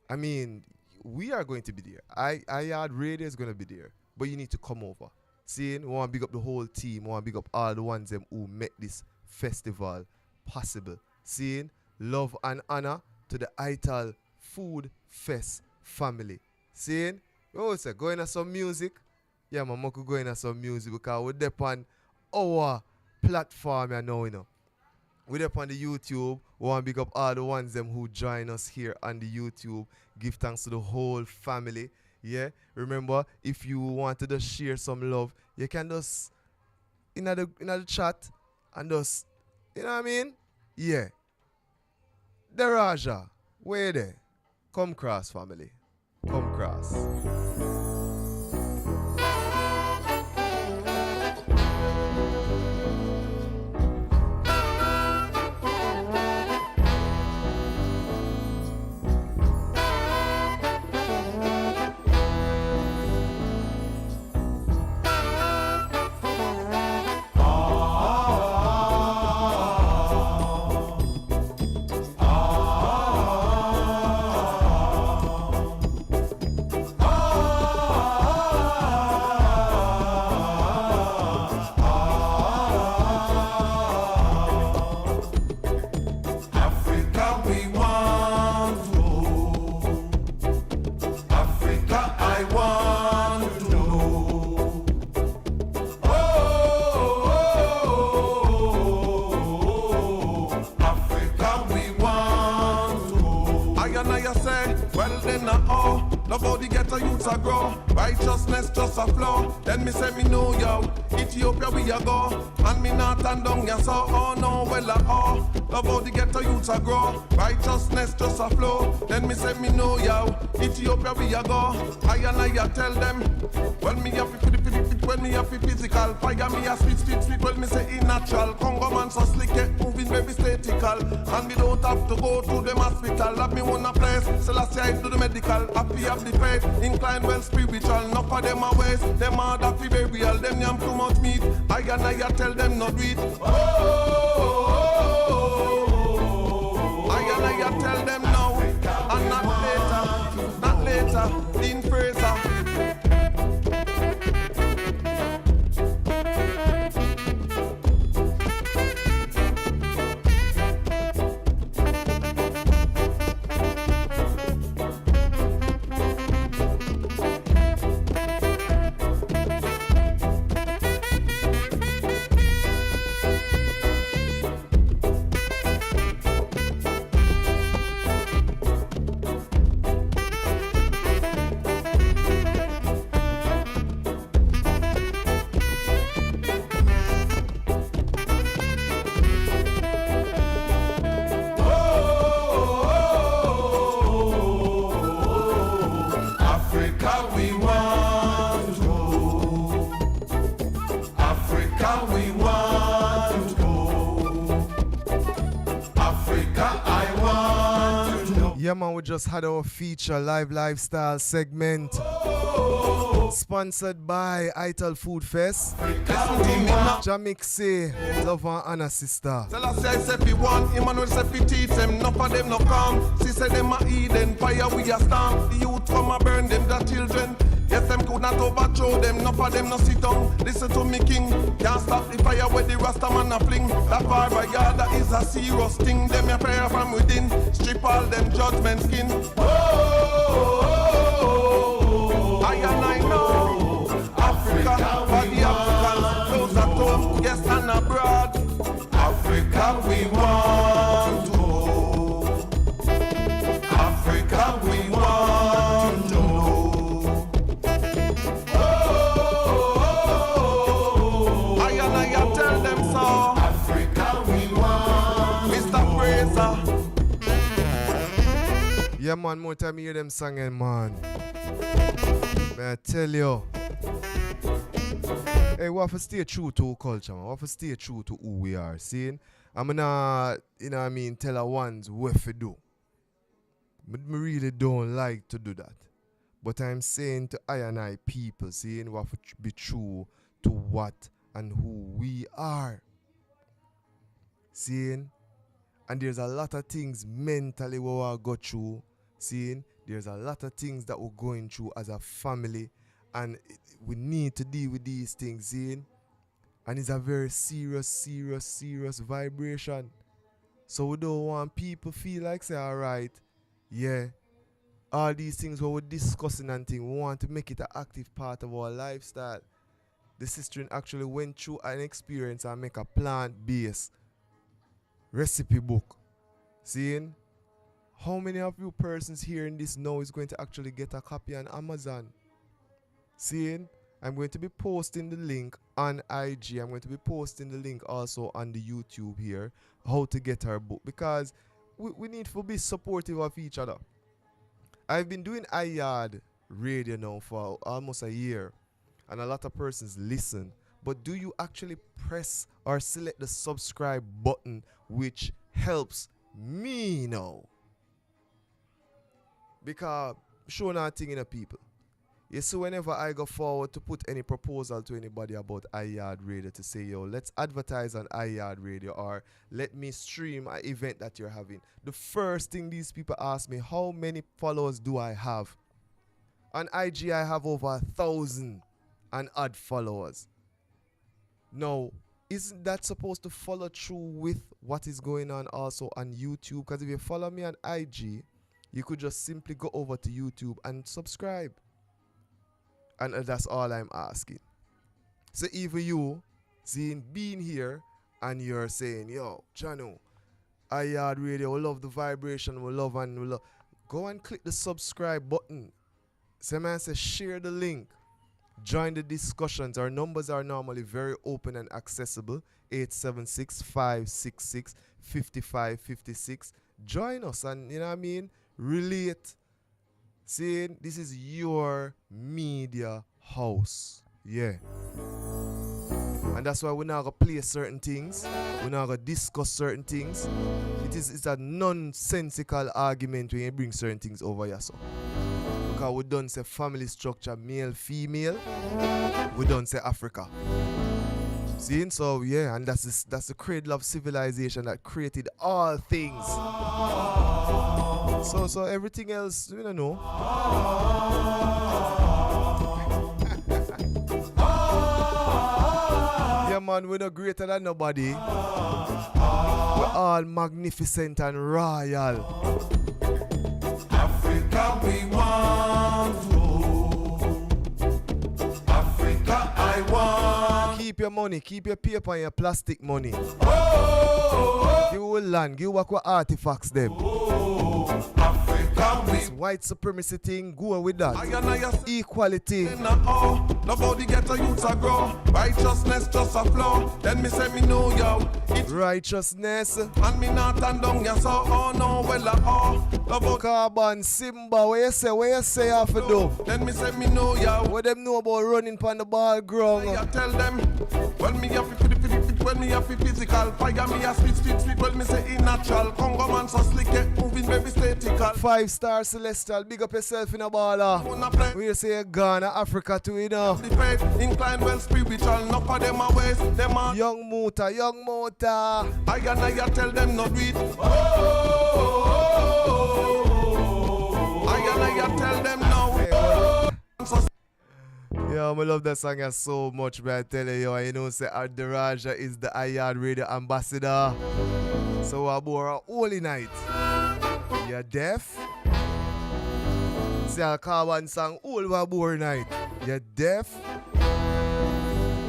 I mean, we are going to be there. Yaad Radio is going to be there. But you need to come over. Seeing, we want to big up the whole team. We want to big up all the ones who make this festival possible. Seeing, love and honor to the Ital Food Fest family. Seeing, say going to some music. Yeah, man, could go into some music because we're there on our platform, you know. We're there on the YouTube. We want to big up all the ones who join us here on the YouTube. Give thanks to the whole family. Yeah, remember, if you want to just share some love, you can just in the chat and just, you know what I mean? Yeah. The Raja, where there? Come cross, family. Come cross. Oh Love how the ghetto youths a grow. Righteousness just a flow. Then me say me know yo. Ethiopia we a go. And me not and down ya so. Oh no, well oh. Love how the ghetto youths a grow. Righteousness just a flow. Then me say me know yo. Ethiopia we a go. I tell them. When me happy for the fit, when me happy physical. Fire me a spit, when me say in natural. Congo man so slick, moving very statical. And me don't have to go to them hospital. Have me one a place, so last year I do the medical. Happy have the faith, inclined well spiritual. Enough of them a waste, them hard happy burial. Them yam too much meat, I tell them not do it. I tell them now, and not later, in Fraser. Yeah, man, we just had our feature live lifestyle segment. Sponsored by Ital Food Fest. Jamixe, love and Anna sister. Tell us I say one, Emmanuel say teach them, enough of them no come. She say them a Eden, fire we a stamp. The youth come a burn them, the children. Yes, them could not overthrow them, enough of them no sit down. Listen to me, king. Can't stop the fire where the Rasta man a fling. That fire by Yaad, that is a serious thing. Them a prayer from within. Strip all them judgment skin. I and I know Africa for the Africans, those at home, yes and abroad. Africa we want to know. Africa we want to know. I and I tell them so. Africa we want. Mr. Fraser. Yeah, man, more time you hear them singing, man. May I tell you. Hey, we have to stay true to our culture, man. We have to stay true to who we are, seeing? I'm not, you know what I mean, tell our ones what to do. But me really don't like to do that. But I'm saying to I and I people, seeing we have to be true to what and who we are. Seeing? And there's a lot of things mentally we will go through. Seeing? There's a lot of things that we're going through as a family. And we need to deal with these things, seeing? And it's a very serious vibration. So we don't want people feel like, say, alright, yeah, all these things what we're discussing and things, we want to make it an active part of our lifestyle. The sister actually went through an experience and make a plant-based recipe book. Seeing? How many of you persons hearing this now is going to actually get a copy on Amazon? Seeing? I'm going to be posting the link on IG. I'm going to be posting the link also on the YouTube here, how to get our book, because we need to be supportive of each other. I've been doing Yaad radio now for almost a year, and a lot of persons listen. But do you actually press or select the subscribe button, which helps me now? Because show nothing in the people. You see, whenever I go forward to put any proposal to anybody about Yaad Radio to say, yo, let's advertise on Yaad Radio, or let me stream an event that you're having, the first thing these people ask me, how many followers do I have? On IG, I have over 1,000 and odd followers. Now, isn't that supposed to follow through with what is going on also on YouTube? Because if you follow me on IG, you could just simply go over to YouTube and subscribe. And that's all I'm asking. So even you, seeing being here, and you're saying, yo, Chano, Yaad Radio, we love the vibration, we love, go and click the subscribe button. So man say share the link. Join the discussions. Our numbers are normally very open and accessible. 876-566-5556. Join us and, you know what I mean, relate. See, this is your media house. Yeah. And that's why we're not going to play certain things. We're not going to discuss certain things. It's a nonsensical argument when you bring certain things over here. So. Because we don't say family structure, male, female. We don't say Africa. See? So, yeah, and that's the cradle of civilization that created all things. So everything else, we don't know. Yeah, man, we're not greater than nobody. We're all magnificent and royal. Africa we want to. Africa I want. Keep your money, keep your paper and your plastic money. Give you land, give you what artifacts them. This white supremacy thing, go with that. Equality. Nobody get a youth to grow. Righteousness just a flow. Then me say me know yo. Righteousness. And me not and down ya so oh no well Carbon Simba, what you say you have to do? Then me say me know yo. What them know about running on the ball ground? I tell them when me have to when me have to physical fire me a speed when me say in natural Congo man so slick it moving baby statical 5-star celestial, big up yourself in a baller. We say you're Ghana, Africa too, you know. The faith inclined well spiritual, enough for them a waste. Them a young motor. I tell them not do it. I tell them no. Yeah, I love that song so much, man. I tell you know, say Ardaraja is the Yaad radio ambassador. So I bore a holy night. You're deaf? See, I call one song all bore night. You're deaf?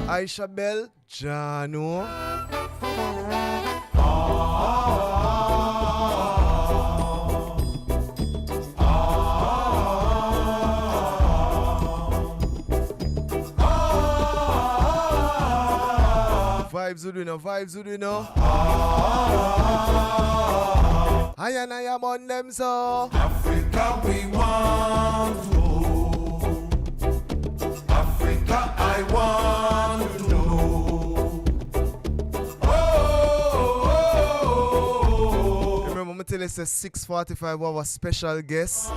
Aisha Bell, Jano. Vibes would you know? I am on them so. Africa we want to. Africa I want to know. Remember, I'm tell you, it's a 6:45 our special guest.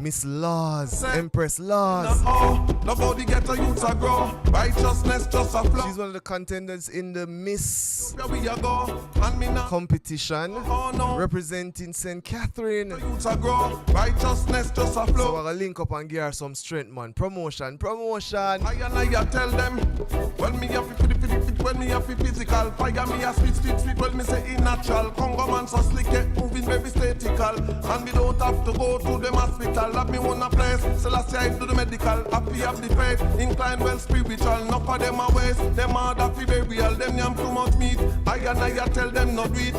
Miss Laws, Empress Laws. Nobody get a youth to grow. Righteousness just a flow. She's one of the contenders in the Miss competition, representing St. Catherine. Righteousness just a flow. So we're gonna link up and give her some strength, man. Promotion. I tell them when me have when me have physical fire me a speed when me say in natural Congo man so slick it moving baby statical and me don't have to go to them hospital. Have me one a place, so last year I do the medical. Happy have the faith, inclined well spiritual. Enough for them a waste, them are that fi burial. Them yam too much meat. I tell them not do it.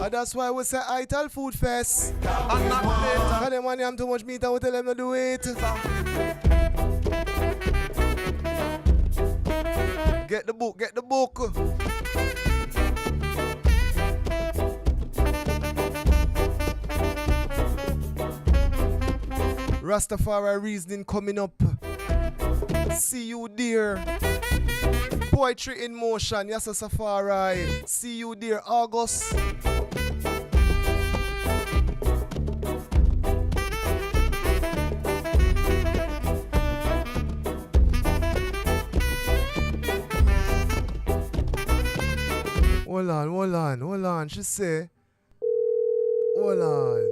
And that's why we say I tell food first. And not later. Tell them when yam too much meat, I will tell them not do it. Get the book. Rastafari reasoning coming up. See you dear. Poetry in motion. Yes, Safari. See you dear. August. Hold on. She say, hold on.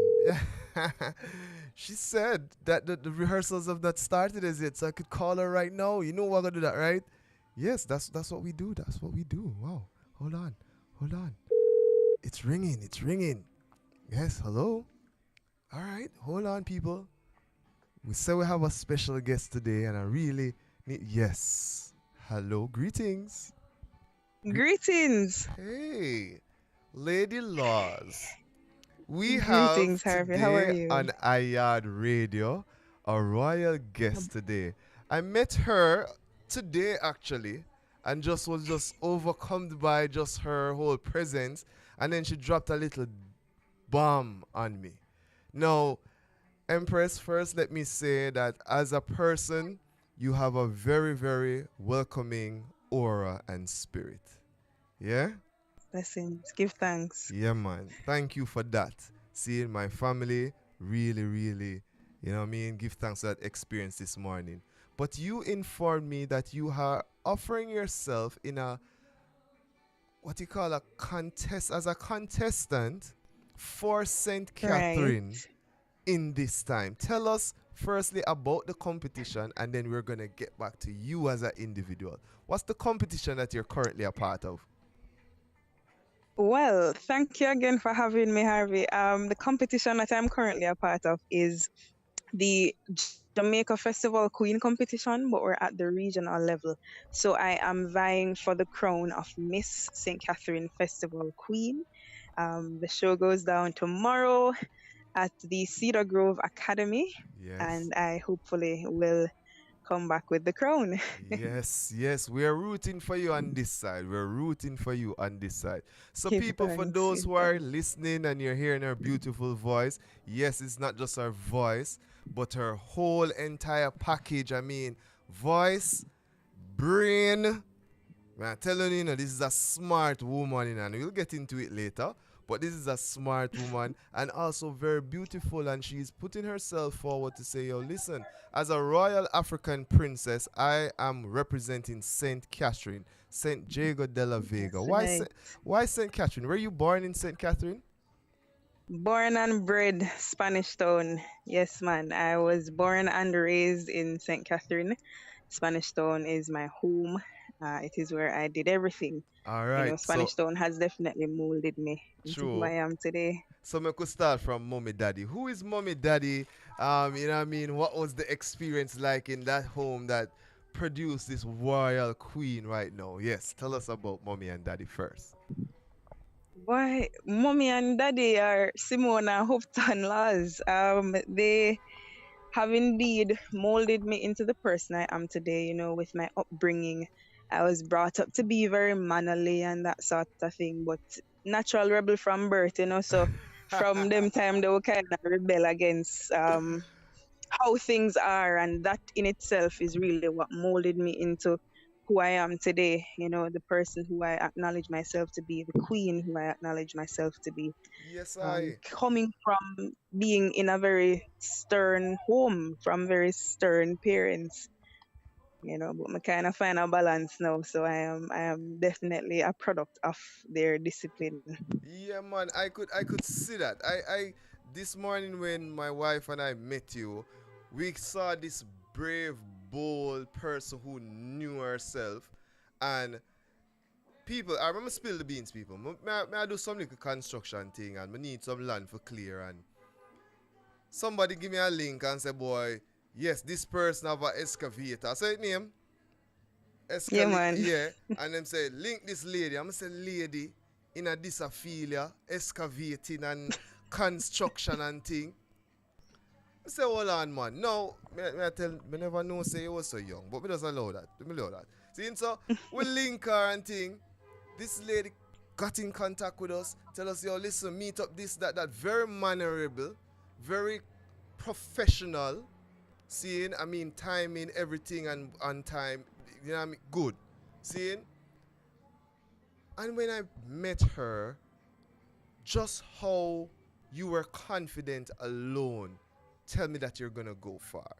She said that the rehearsals have not started as yet, so I could call her right now. You know we're gonna do that, right? Yes, that's what we do. Wow. Hold on. It's ringing. Yes, hello. All right, hold on, people. We say we have a special guest today, and I really need. Yes. Hello, greetings. Greetings. Hey, Lady Laws. We have Greetings, Harvey. How are today you? on Yaad Radio a royal guest today. I met her today actually, and just was just overcome by just her whole presence, and then she dropped a little bomb on me. Now, Empress, first let me say that as a person, you have a very, very welcoming aura and spirit. Yeah? Blessings. Give thanks. Yeah, man. Thank you for that. Seeing my family really, really, you know what I mean? Give thanks for that experience this morning. But you informed me that you are offering yourself in a, what you call a contest, as a contestant for St. Right. Catherine in this time. Tell us firstly about the competition, and then we're going to get back to you as an individual. What's the competition that you're currently a part of? Well, thank you again for having me, Harvey. The competition that I'm currently a part of is the Jamaica Festival Queen competition, but we're at the regional level. So I am vying for the crown of Miss St. Catherine Festival Queen. The show goes down tomorrow at the Cedar Grove Academy, Yes. and I hopefully will come back with the crown. Yes, yes, we are rooting for you on this side. We're rooting for you on this side. So, Give people, for thanks, those give who are thanks. listening and you're hearing her beautiful voice, yes, it's not just her voice, but her whole entire package. I mean, voice, brain. I'm telling you, this is a smart woman, and we'll get into it later. But this is a smart woman and also very beautiful, and she's putting herself forward to say, yo, listen, as a royal African princess, I am representing St. Catherine, St. Diego de la Vega. That's Why, right. why St. Catherine? Were you born in St. Catherine? Born and bred Spanish Town. Yes, man. I was born and raised in St. Catherine. Spanish Town is my home. It is where I did everything. All You right, know, so Spanish Town has definitely molded me into who I true. am today. So I could start from Mommy Daddy. Who is Mommy Daddy? You know what I mean? What was the experience like in that home that produced this royal queen right now? Yes, tell us about Mommy and Daddy first. Boy, mommy and daddy are Simone and Houghton Laws. They have indeed molded me into the person I am today, you know, with my upbringing. I was brought up to be very mannerly and that sort of thing, but natural rebel from birth, you know, so from them time they were kind of rebel against how things are, and that in itself is really what molded me into who I am today, you know, the person who I acknowledge myself to be, the queen who I acknowledge myself to be. Yes, I. Coming from being in a very stern home, from very stern parents, you know, but I kind of find a balance now. So I am definitely a product of their discipline. Yeah, man, I could see that. I this morning when my wife and I met you, we saw this brave, bold person who knew herself, and people. I remember spill the beans, people. I do some little construction thing, and I need some land for clear, and somebody give me a link and say, boy, yes, this person have a excavator. I say name. Yeah, man. Yeah, and them say link this lady. I'm say lady in a disaphilia, excavating and construction and thing. I say hold on, man. No, me never know say you was so young, but me just allow that. Me allow that. See, so we link her and thing. This lady got in contact with us, tell us, yo, listen, meet up this, that, very mannerable, very professional. Seeing, I mean, timing, everything and on time, you know what I mean? Good. Seeing? And when I met her, just how you were confident alone, tell me that you're going to go far.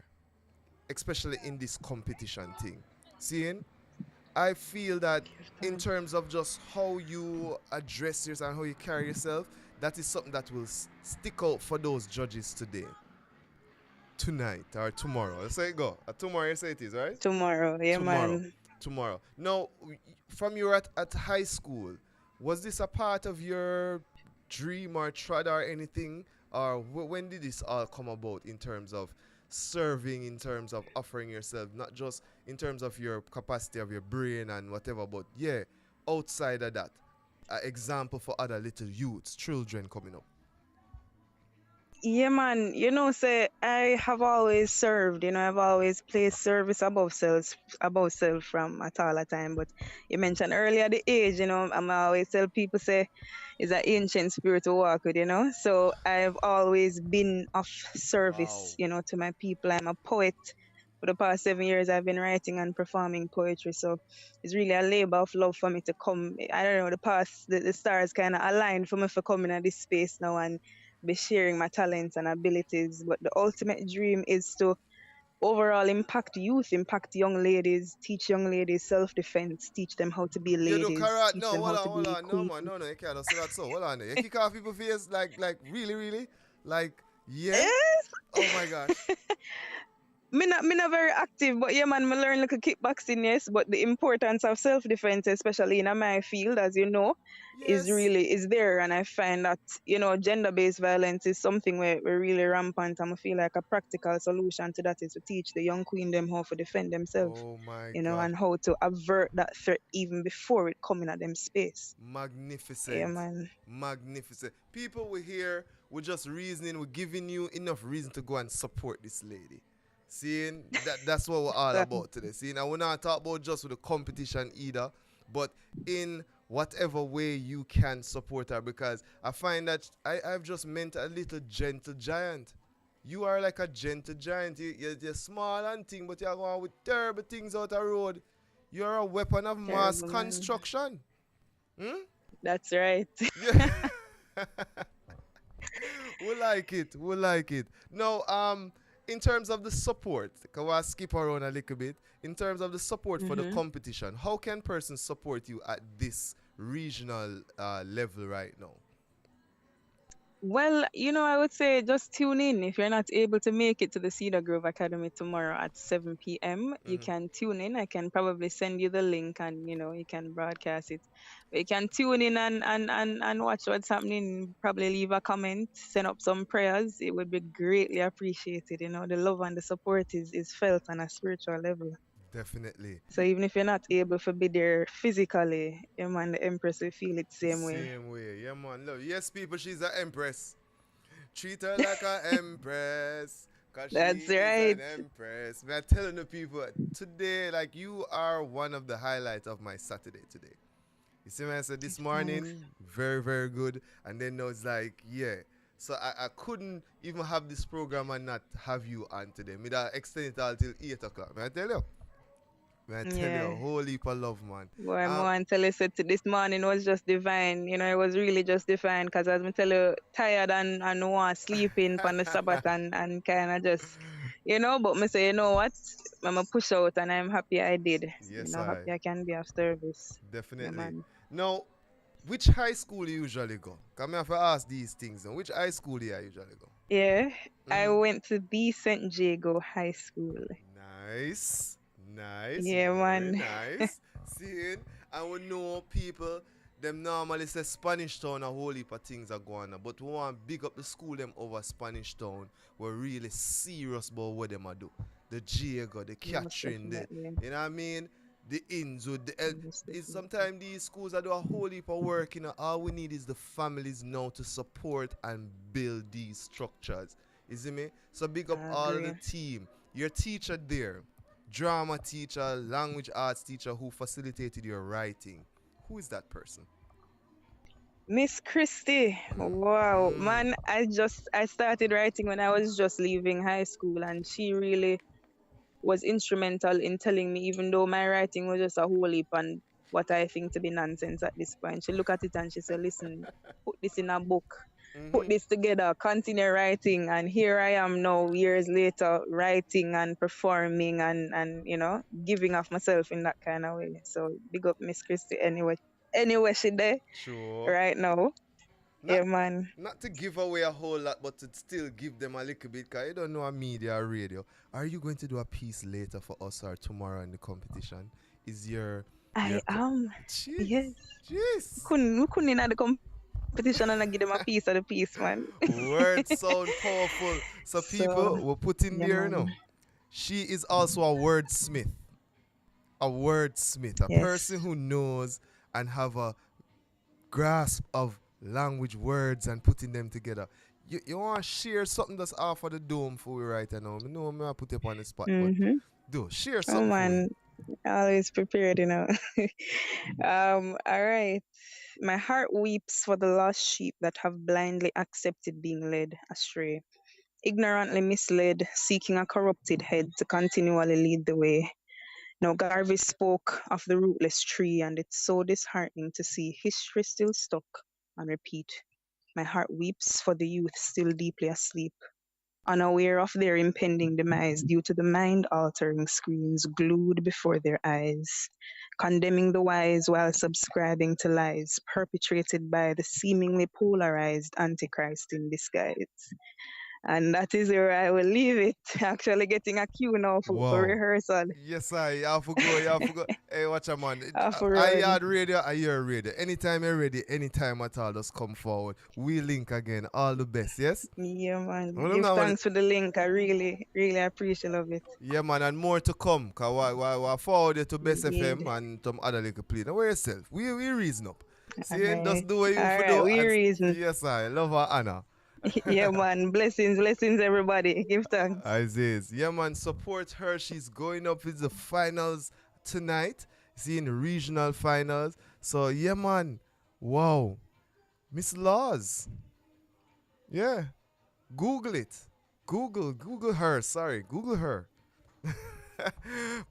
Especially in this competition thing. Seeing? I feel that in terms of just how you address yourself and how you carry yourself, that is something that will stick out for those judges today. Tonight or tomorrow. Let's say it go. Tomorrow you say it is, right? Tomorrow, yeah, Tomorrow. man. Tomorrow. Now, from you at high school, was this a part of your dream or trad or anything? Or when did this all come about in terms of serving, in terms of offering yourself, not just in terms of your capacity of your brain and whatever, but yeah, outside of that, an example for other little youths, children coming up? Yeah, man. Say I have always served. I've always placed service above self from at all a time. But you mentioned earlier the age. I'm always tell people say it's an ancient spirit to walk with. So I've always been of service. To my people. I'm a poet. For the past 7 years, I've been writing and performing poetry. So it's really a labor of love for me to come. I don't know. The stars kind of aligned for me for coming at this space now and be sharing my talents and abilities. But the ultimate dream is to overall impact youth, impact young ladies, teach young ladies self-defense, teach them how to be You do ladies, carrot? teach No, them how to hold be on. No, queen. man, no, you can't say that. So hold on. You kick off people's face like really, like yeah. Yes. Oh my gosh. Me not very active, but yeah, man, me learn like a kickboxing, yes. But the importance of self-defense, especially in my field, as you know, is there. And I find that, gender-based violence is something where we're really rampant. And I feel like a practical solution to that is to teach the young queen them how to defend themselves. Oh my God. And how to avert that threat even before it coming at them space. Magnificent. Yeah, man. Magnificent. People we're here, we're just reasoning, we're giving you enough reason to go and support this lady. Seeing that's what we're all about today. Seeing, and we're not talking about just with the competition either, but in whatever way you can support her, because I find that I've just met a little gentle giant. You are like a gentle giant. You're small and thing, but you're going with terrible things out the road. You're a weapon of mass construction. That's right. We like it. Now, in terms of the support, because I'll skip around a little bit. In terms of the support for the competition, how can persons support you at this regional level right now? Well, I would say just tune in. If you're not able to make it to the Cedar Grove Academy tomorrow at 7 p.m., you can tune in. I can probably send you the link and, you can broadcast it. But you can tune in and watch what's happening. Probably leave a comment, send up some prayers. It would be greatly appreciated. The love and the support is felt on a spiritual level. Definitely. So even if you're not able to be there physically, man, the Empress will feel it same way. Same way, yeah, man. Look, yes, people, she's an empress. Treat her like an empress. That's right. An empress. I'm telling the people today, like, you are one of the highlights of my Saturday today. You see what I said this morning? Very, very good. And then now it's like, yeah. So I couldn't even have this program and not have you on today. Me that extend it all till 8 o'clock. May I tell you? May I tell you, a whole heap of love, man. Boy, I want to tell you, so this morning was just divine. It was really just divine because as I tell you, tired and want sleeping on the Sabbath and kind of just, but me say, you know what? I'm going to push out and I'm happy I did. Yes, happy I can be of service. Definitely. Yeah, now, which high school you usually go? Because I have to ask these things. Which high school do you usually go? Yeah, I went to the St. Jago High School. Nice. Yeah, man. Nice. Seeing, and we know people, them normally say Spanish Town, a whole heap of things are going on. But we want to big up the school them over Spanish Town. We're really serious about what them are do. The Jago, the Catherine, you know what I mean? The Inzo, sometimes these schools are do a whole heap of work. All we need is the families now to support and build these structures. You see me? So big up all the team. Your teacher there, drama teacher, language arts teacher who facilitated your writing. Who is that person? Miss Christie. Wow, man, I started writing when I was just leaving high school, and she really was instrumental in telling me, even though my writing was just a whole heap and what I think to be nonsense at this point. She looked at it and she said, listen, put this in a book. Put this together, continue writing, and here I am now, years later, writing and performing and giving of myself in that kind of way. So big up Miss Christie anyway she there. Sure. Right now. Yeah, man. Not to give away a whole lot, but to still give them a little bit, because you don't know a media or radio. Are you going to do a piece later for us or tomorrow in the competition? Is your... I am. Yes. Jeez. We couldn't in the competition and I give them a piece of the piece, man. Words sound powerful. So people, we'll put in there now. She is also a wordsmith. A wordsmith. A person who knows and have a grasp of language words and putting them together. You want to share something that's off of the dome for you right now? I know I'm going to put you up on the spot, Mm-hmm. but do share Oh something for man, always prepared, you know. All right. My heart weeps for the lost sheep that have blindly accepted being led astray, ignorantly misled, seeking a corrupted head to continually lead the way. Now, Garvey spoke of the rootless tree, and it's so disheartening to see history still stuck on repeat. My heart weeps for the youth still deeply asleep, unaware of their impending demise due to the mind-altering screens glued before their eyes, condemning the wise while subscribing to lies perpetrated by the seemingly polarized Antichrist in disguise. And that is where I will leave it. Actually getting a cue now for rehearsal. Yes, I forgot. Hey, watch a man. For I ready. Yard Radio, I hear radio. Anytime you're ready, anytime at all, just come forward. We link again. All the best, yes? Yeah, man. Well, Give now, thanks for the link. I really, really appreciate it. Yeah, man, and more to come. Because we forward you to Best Indeed. FM and some other little play. Now, where yourself? We reason up. See, Alright. just do what you Alright, do. we reason. Yes, I love her, Anna. Yeah, man. Blessings, everybody. Give thanks. Aziz. Yeah, man, support her. She's going up with the finals tonight. See, in the regional finals. So, yeah, man. Wow. Miss Laws. Yeah. Google it. Google her. Sorry. Google her.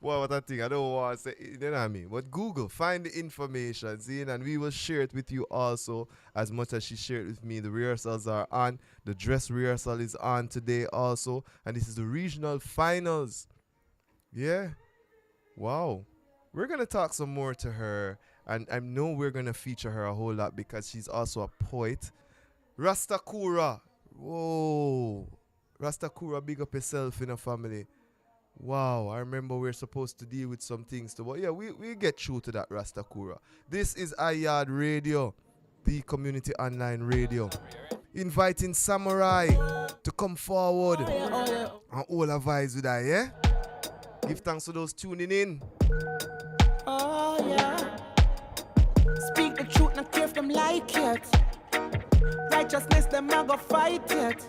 Well, what I think, I don't want to say, you know what I mean? But Google, find the information, see, and we will share it with you also as much as she shared with me. The rehearsals are on. The dress rehearsal is on today also. And this is the regional finals. Yeah. Wow. We're going to talk some more to her. And I know we're going to feature her a whole lot because she's also a poet. Rastakura. Whoa. Rastakura, big up yourself in a family. Wow, I remember we're supposed to deal with some things too. But yeah, we get through to that, Rastakura. This is Yaad Radio, the community online radio. Inviting Samurai to come forward and all our vibes with that, yeah? Give thanks to those tuning in. Oh, yeah. Speak the truth, not care if them like it. Righteousness, them not go fight it.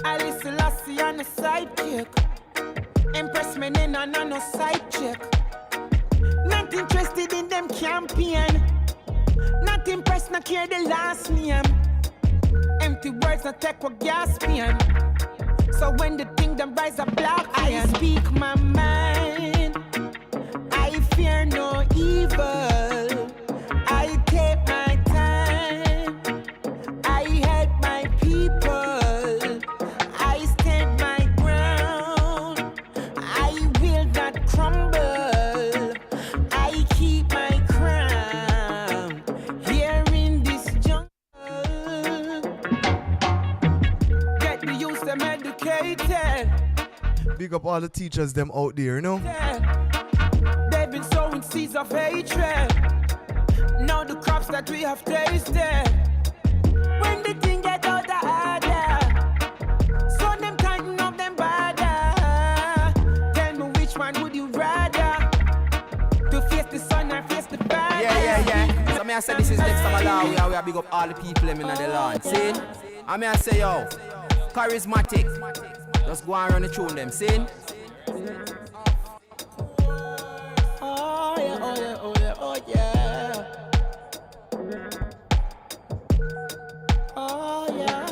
I listen, Lassie on the sidekick. Impress me in and no side check. Not interested in them campaign. Not impressed, not care the last name. Empty words, not take what gas pain. So when the thing them rise a black I speak my mind. I fear no evil. I take my time. I help my people. I stand my crumble. I keep my crown here in this jungle. Get the youth them educated. Big up all the teachers them out there, you know? They've been sowing seeds of hatred. Now the crops that we have tasted. When the thing get out the order, so them tighten up them border. Tell me which one would you rather? To face the sun or face the fire? Yeah. So me I say this is next time we are big up all the people in the land. See? I mean I say yo, KarisMa'atic. Just go and run the tune them, see? Oh yeah. Oh yeah.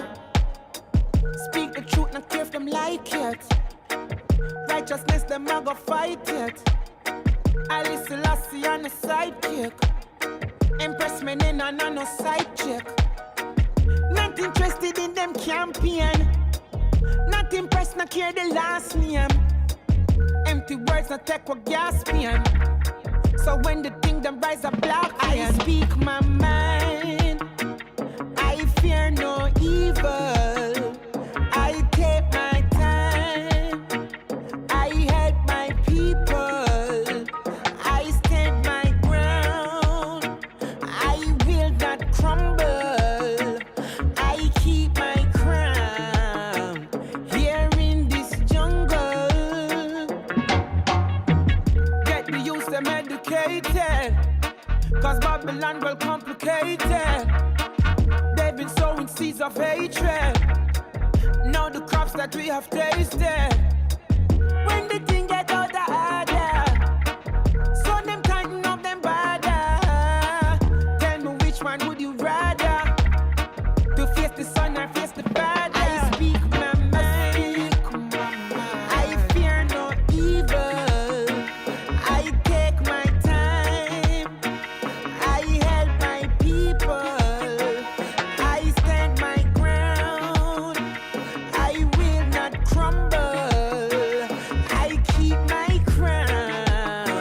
Speak the truth, not care if them like it. Righteousness, them not go fight it. I listen, Lassie on the sidekick. Impress me in and no side check. Not interested in them campaign. Not impressed, not care the last name. Empty words, not take what gas pain. So when the thing them rise a black I speak my mind. I fear no evil. I take my time. I help my people. I stand my ground. I will not crumble. I keep my crown here in this jungle. Get the youth them educated. Cause Babylon well complicated. They've They've been sowing seeds of hatred. Now the crops that we have tasted. When the thing get out of order, so them tighten up them border. Tell me which one would you rather? To face the sun or face the father? I speak my mind. I fear no evil. I take my time. I help my people. I stand my ground. I will not crumble. I keep my crown.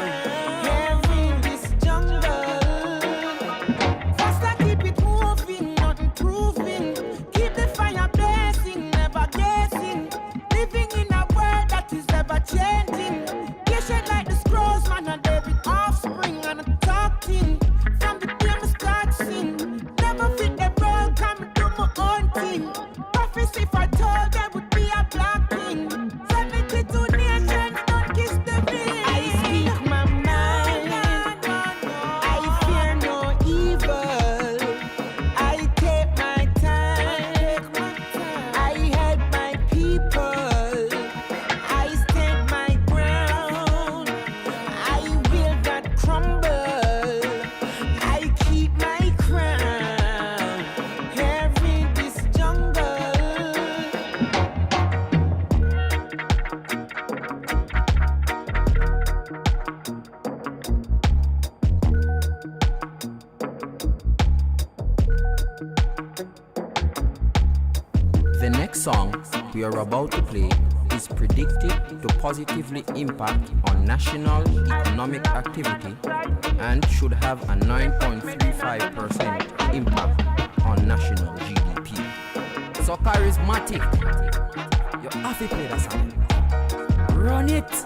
Here in this jungle. First I keep it moving, nothing proving. Keep the fire blazing, never guessing. Living in a world that is ever changing. Patient like the scrolls, man, and David offspring and a talking. From the day I start sin, never fit the role, come and do my own thing. Prophecy if I told there would be a black king. 72 nations, don't kiss the ring. I speak my mind. I fear no evil. I take my time. I help my people. I stand my ground. I will not crumble. I keep my crown. Here in this jungle. The next song we are about to play is predicted to positively impact on national economic activity and should have a 9.35% impact on national GDP. So KarisMa'atic, you have to play that song. Run it!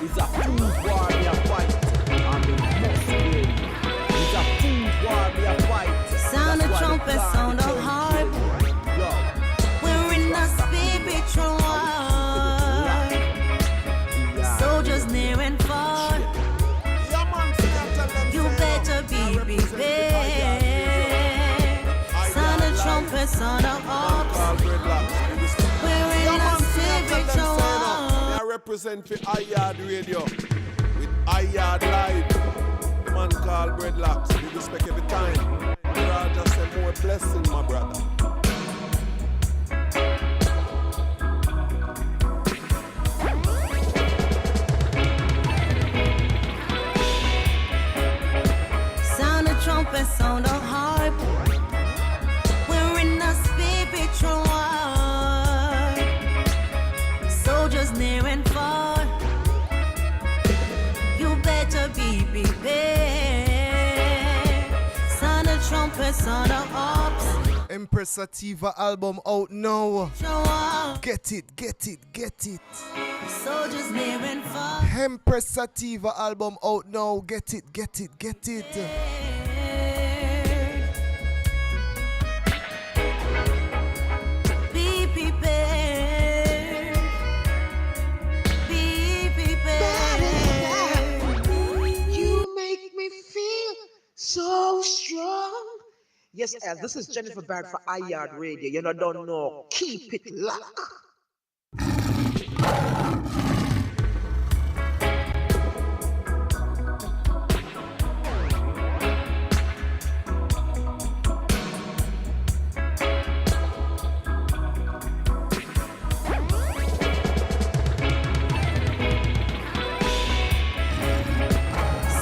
It's a food war we are fight, and we must win. It's a food war we are fight. Sound That's of why the trumpet, plan sound is of done. harp. Yo, We're in a spiritual war. Soldiers near and far. You better be prepared. Sound of trumpet, sound of harp. We're in a spiritual war. I represent for Yaad Radio with Yaad Live. The man called Breadlocks. We respect every time. God just say more blessing, my brother. Sound of trumpet, sound of harp. We're in a spiritual war. Soldiers near and far. You better be prepared. Sound of trumpet, sound of harps. Empress Sativa album out now. War. Get it, get it, get it. Soldiers near and far. Empress Sativa album out now. Get it, get it, get it. Be prepared. Be prepared. You make me feel so strong. Yes, as this is Jennifer Barrett for Yaad Radio. You know, don't know. Keep it locked.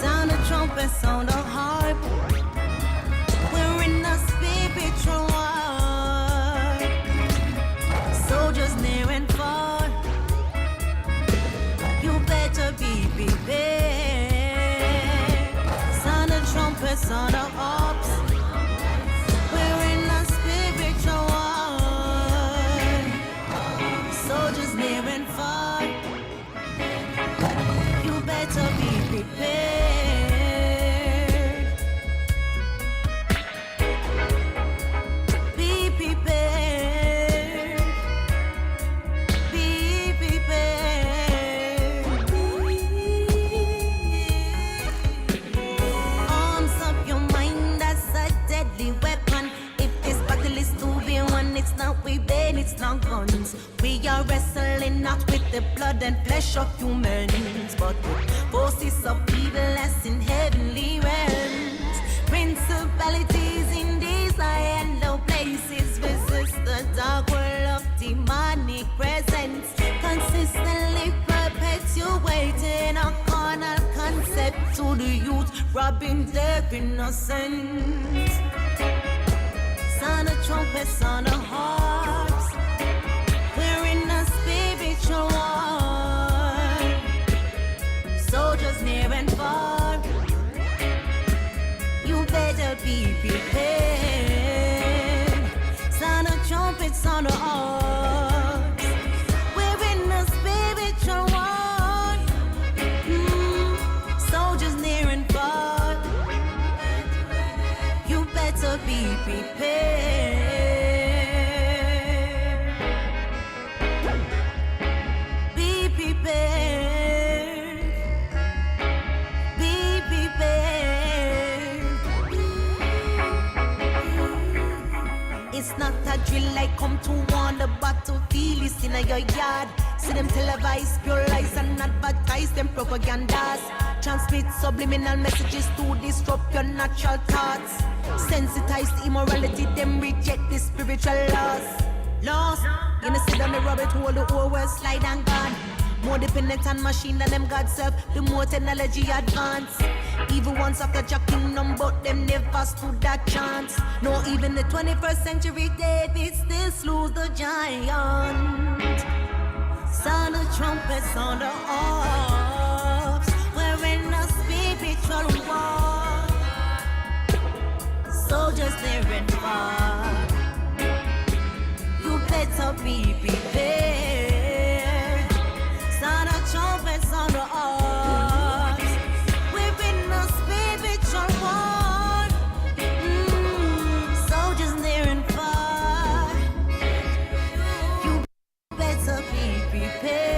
Sound of trumpet, sound of harp. We're in a spiritual war. Soldiers near and far. You better be prepared. Sound of trumpet, sound of harps. We're in a spiritual war. Soldiers near and far. You better be prepared. wrestling not with the blood and flesh of humans, but with forces of evil as in heavenly realms. Principalities in these high and low places resist the dark world of demonic presence, consistently perpetuating a carnal concept to the youth, robbing their innocence. Sound of trumpets, sound of harps, we're in a spiritual war. Soldiers near and far, you better be prepared. Sound of trumpets, sound of harps, we're in a spiritual war. Soldiers near and far, you better be prepared. Be prepared. Be prepared. It's not a drill like come to warn the battlefield is in your yard. See them televise pure lies and advertise them propagandas. Transmit subliminal messages to disrupt your natural thoughts. Sensitize to immorality, them reject the spiritual laws. Lost, you know, sit on the rabbit hole, the whole world slide and gone. More dependent on machine than them God self, the more technology advance. Evil ones after your kingdom, but them never stood that chance. No, even the 21st century David still slew the giant. Sound of trumpets, sound of harps, we're in a spiritual war. Soldiers near and far, you better be prepared. Sound of trumpets, sound of harps, we're in a spiritual war. Soldiers near and far, you better be prepared.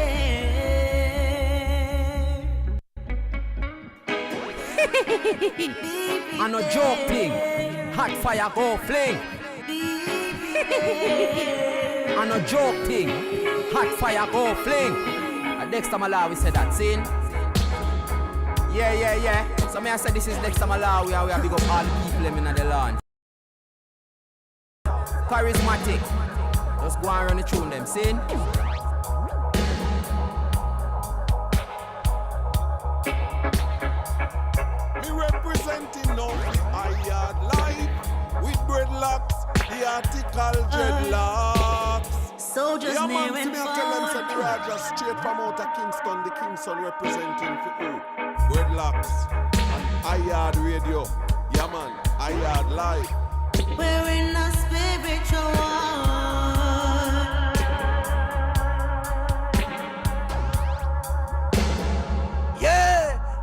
I no joke thing. Hot fire go fling. I no joke thing. Hot fire go fling. Next time we said that scene. Yeah. So me I said this is next time we are big up all the people in the land. KarisMa'atic. Just go and run the tune them, scene. Representing now the Yaad life with dreadlocks, the article dreadlocks. Soldiers yeah, near man, and me tell them say the Raja straight from out of Kingston, the Kingston representing for who? Dreadlocks and Yaad radio. Yeah man, Yaad live. We're in a spiritual war.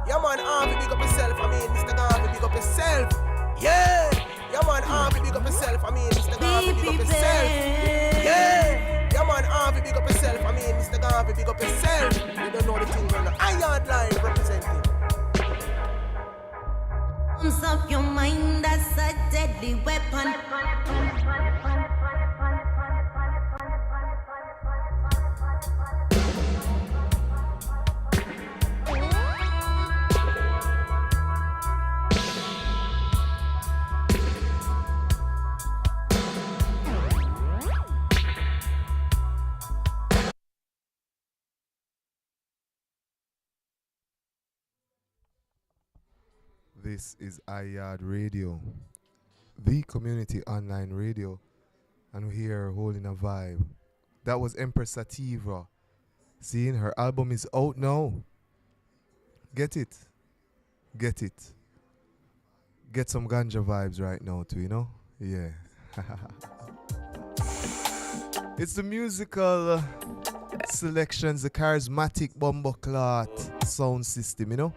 Yeah man, Harvey, big up yourself. I mean, Mr. Harvey, big up yourself. Yeah man, Harvey, big up yourself. I mean, Mr. Harvey, big up yourself. Yeah man, Harvey, big up yourself. I mean, Mr. Harvey, big up yourself. You don't know the thing on the Yaad line representing. Arms up your mind, that's a deadly weapon. This is Yaad Radio, the community online radio, and we're here holding a vibe. That was Empress Sativa. Seeing her album is out now. Get it. Get it. Get some ganja vibes right now too, you know? Yeah. It's the musical selections, the KarisMa'atic Bumbleclot sound system, you know?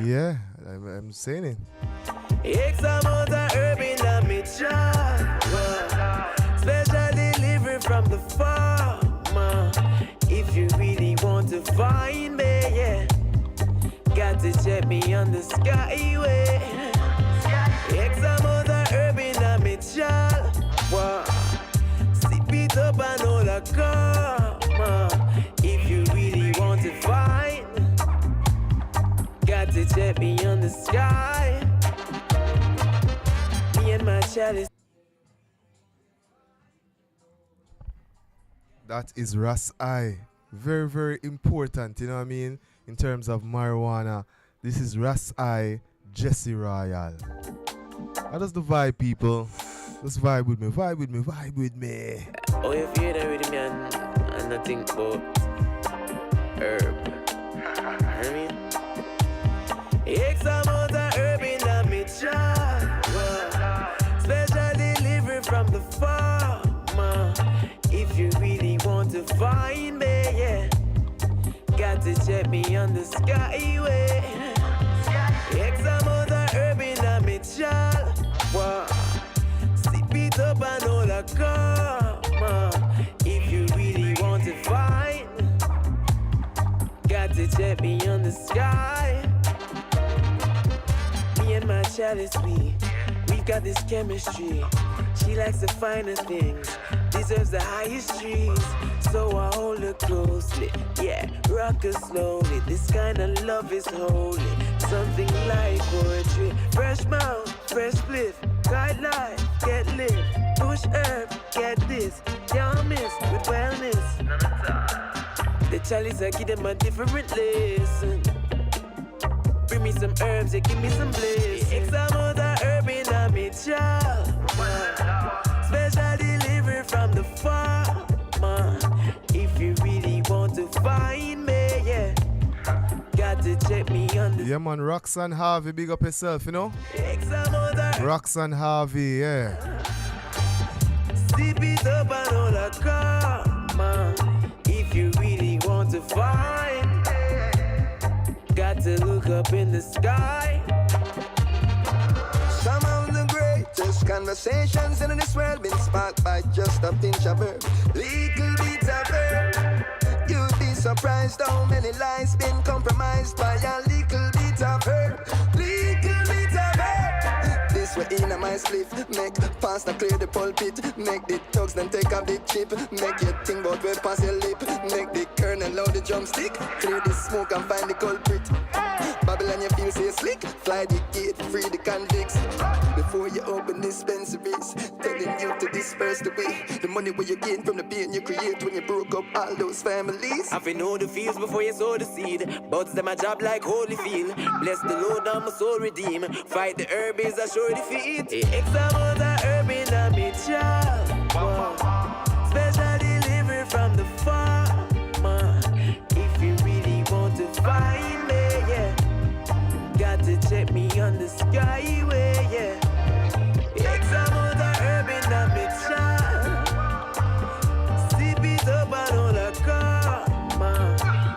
Yeah, I'm saying it. X amount of herb in a mixture. Special delivery from the farmer. If you really want to find me, yeah, got to check me on the skyway. X amount of herb in a mixture. Sip it up and all the karma. jet beyond the sky. Me and my chalice. That is Ras I. Very, very important, you know what I mean? In terms of marijuana. This is Ras I, Jesse Royal. How does the vibe, people? Just vibe with me, vibe with me, vibe with me. Oh, you feel that with me and I think about herb. You know what I mean? X amount of herb in a mixture. Special delivery from the farmer. If you really want to find me, yeah, got to check me on the skyway. X amount of herb in a mixture. Sip it up and all the karma. If you really want to find, got to check me on the sky. Me and my chalice, we've got this chemistry. She likes the finer things, deserves the highest trees. So I hold her closely, yeah, rock her slowly. This kind of love is holy, something like poetry. Fresh mouth, fresh spliff, guide life, get lit. Push herb, get this, can't miss with wellness. The chalice, I give them a different lesson. Bring me some herbs, yeah, give me some bliss. X amount of herb in a mixture. Special delivery from the farmer. If you really want to find me, yeah, got to check me on the. Yeah, man, Roxanne Harvey, big up yourself, you know? Roxanne Harvey, yeah. Sip it up and all the karma. If you really want to find, got to look up in the sky. Some of the greatest conversations in this world been sparked by just a pinch of herb. Little bit of herb. You'd be surprised how many lives been compromised by a little bit of herb. Little bit of herb. This way in my spliff. Make pastor clear the pulpit. Make the thugs then take off the chip. Make you think about where pass your lip. Make the kernel load the drumstick. Clear the smoke and find the culprit. Babylon you feel so slick. Fly the gate, free the convicts. Before you open dispensaries, telling you to disperse the way. The money where you gain from the pain you create when you broke up all those families. Have you know the fields before you sow the seed. Buds them a job like holy field. Bless the Lord and my soul redeem. Fight the herb is a sure defeat. X amount of herb in a mixture. Special delivery from the farmer. If you really want to find me, yeah, got to check me on the skyway, yeah. X amount of herb in a mixture. Sip it up and all the karma.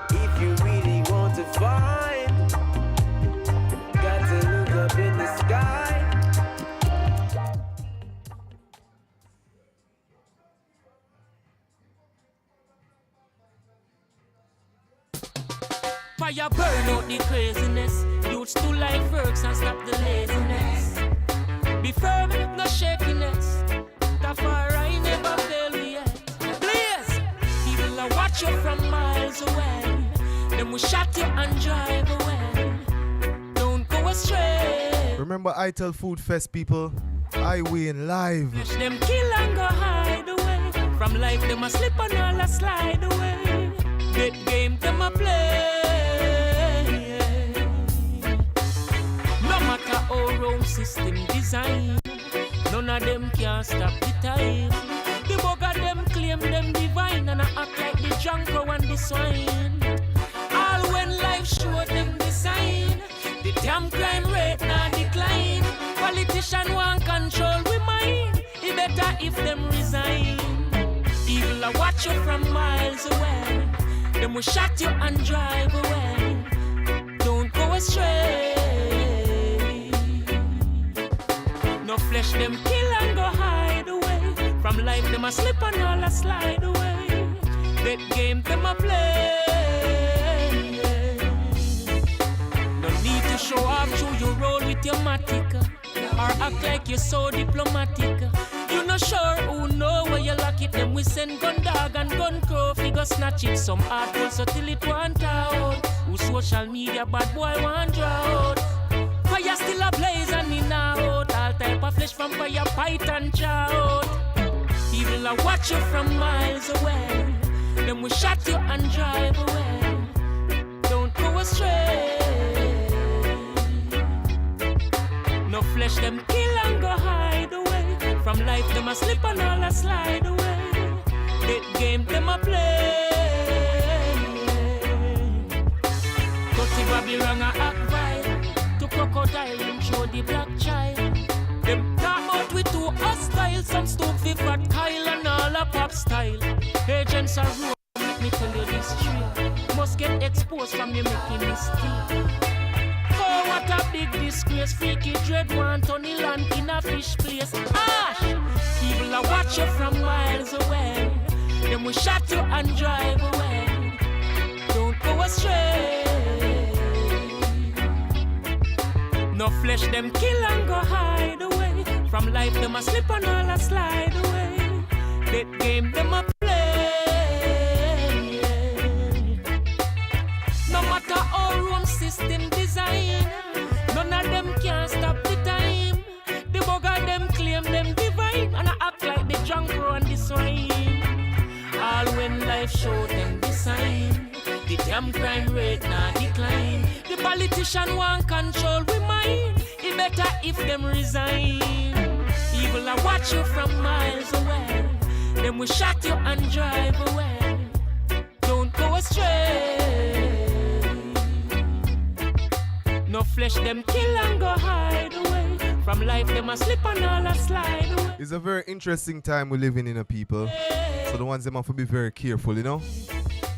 If you really want to find, got to look up in the sky. Fire burn out the craziness. Youths to like works and stop the laziness. Be firm, no shakiness. Tafari never fail me yet. Blaze, people will watch you from miles away. Then we shot you and drive away. Don't go astray. Remember ITEL Food Fest, people? I win live. Watch them kill and go hide away. From life, them a slip and all a slide away. That game, them a play. No matter how wrong system design, none of them can stop the time. The bug of them claim them divine and I act like the junker and the swine. All when life show them the sign, the damn crime rate now decline. Politician want control we mind, it better if them resign. Evil I watch you from miles away. Them will shot you and drive away. Don't go astray. No flesh them kill and go hide away. From life them a slip and all a slide away. That game them a play. No need to show off through you roll with your matica. Or act like you're so diplomatic. You not sure who know where you lock it. Then we send gun dog and gun crow. Figure snatch it. Some hardcore so till it want out. Who social media bad boy want drought. Fire still a blaze and in out. All type of flesh from fire, python chout. People are watch you from miles away. Then we shot you and drive away. Don't go astray. No flesh them kill and go hide away. From life them a slip and all a slide away. That game them a play. Dirty Babylon a act vile. To crocodile and show the black child. Them talk out with two hostile. Some stupid fat Kyle and all a pop style. Agents are rude, let me tell you this truth. Must get exposed from you making mistake. Oh, what a big disgrace. Freaky dread want on the land in a fish place. Ash! People are watch you from miles away. Then we shot you and drive away. Don't go astray. No flesh them kill and go hide away. From life them a slip and all a slide away. That game them a play. No matter how room system design, none of them can stop the time. The bugger them claim them divine and I act like the junk and the swine. All when life show them the sign. The damn crime rate now decline. The politician want control we mind. It better if them resign. Evil I watch you from miles away. Then we shot you and drive away. Don't go astray. No flesh them kill and go hide away. From life them a slip and all a slide away. It's a very interesting time we're living in, people. So the ones them have to be very careful, you know.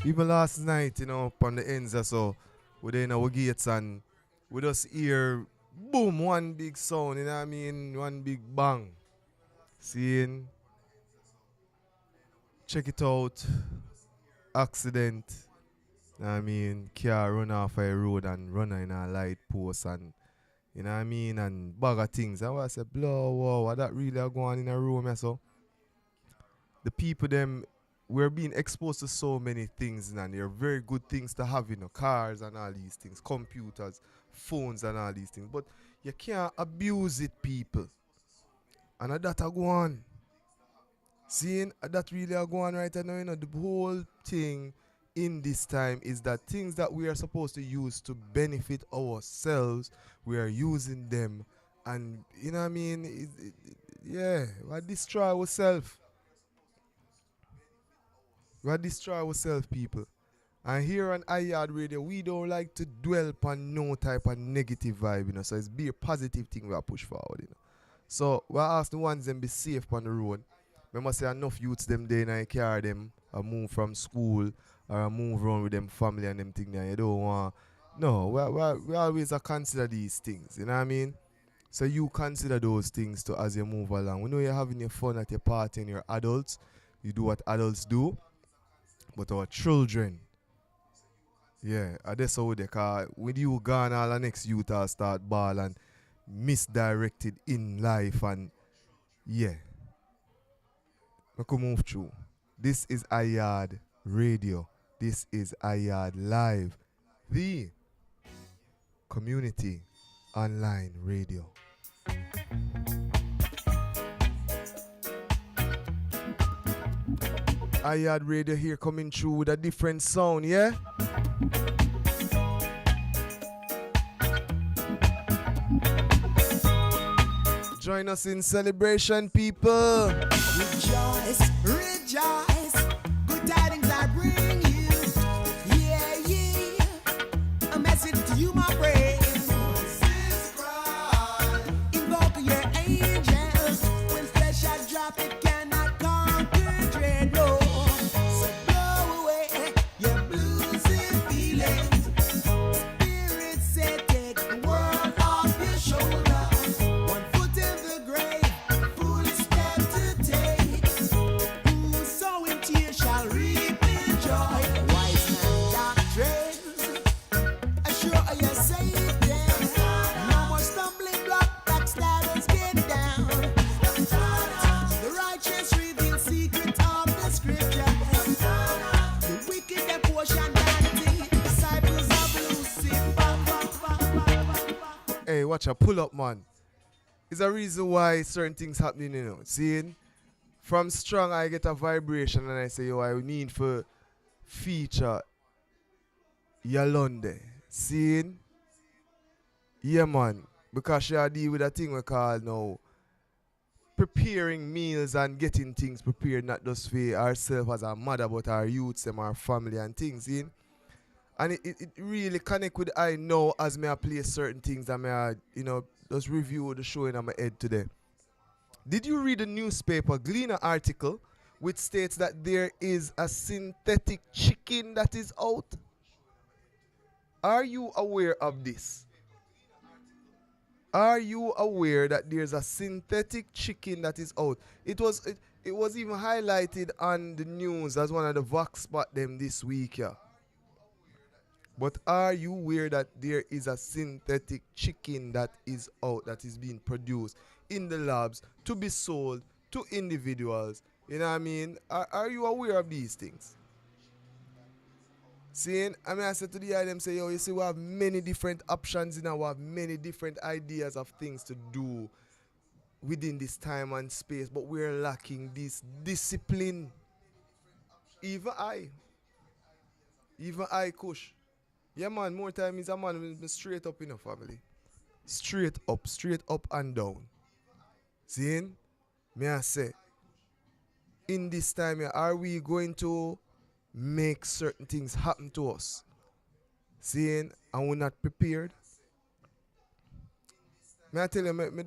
Even last night, you know, upon the ends or so, we're in our gates and we just hear boom, one big sound, you know what I mean? One big bang. Seeing, check it out, accident, you know what I mean? Car run off a road and run in a light post and, you know what I mean? And bag of things. And I said, blow, wow, what that really are going in a room, so? The people them, we're being exposed to so many things, and they're very good things to have, you know, cars and all these things, computers, phones and all these things. But you can't abuse it, people. And that are go on. Seeing that really are going right now, you know, the whole thing in this time is that things that we are supposed to use to benefit ourselves, we are using them. And, you know what I mean? Yeah, we destroy ourselves. We destroy ourselves, people. And here on Yaad Radio, we don't like to dwell upon no type of negative vibe, you know. So it's be a positive thing we are push forward, you know. So we ask the ones them be safe on the road. Remember say enough youths them there and carry them or move from school or move around with them family and them thing there. You don't want. No, we always consider these things, you know what I mean? So you consider those things too as you move along. We know you're having your fun at your party and you're adults. You do what adults do. But our children, yeah, that's how they call. When you gone, all the next youth will start ball and misdirected in life, and yeah, we can move through. This is Yaad Radio. This is Yaad Live, the community online radio. Yaad Radio here coming through with a different sound, yeah? Join us in celebration, people. Rejoice, rejoice. Good tidings I bring you. Yeah, yeah. A message to you, my friend. Invoke your angels. When flesh I drop, it cannot conquer dread, no. So blow away your blues and feelings. Spirit said, take the world off your shoulder. One foot in the grave, foolish step to take. Who's sowing watch a pull up, man. It's a reason why certain things happening, you know. Seeing from strong, I get a vibration and I say, yo, I need for feature Yolande. Seeing, yeah, man, because she a deal with a thing we call now preparing meals and getting things prepared, not just for herself as a mother, but our youths, them, our family and things, in. And it really connect with I know as me I play certain things and me I, you know, just review the show in my head today. Did you read the newspaper glean an article which states that there is a synthetic chicken that is out? Are you aware of this? Are you aware that there's a synthetic chicken that is out? It was even highlighted on the news as one of the vox spot them this week, yeah. But are you aware that there is a synthetic chicken that is out, that is being produced in the labs to be sold to individuals? You know what I mean? Are you aware of these things? Seeing, I mean, I said to the guy, them say, yo, you see, we have many different options, you know, we have many different ideas of things to do within this time and space, but we're lacking this discipline. Even I, Kush. Yeah, man, more time is a man with straight up in a family. Straight up and down. Seeing, may I say, in this time, are we going to make certain things happen to us? Seeing, and we're not prepared. May I tell you, me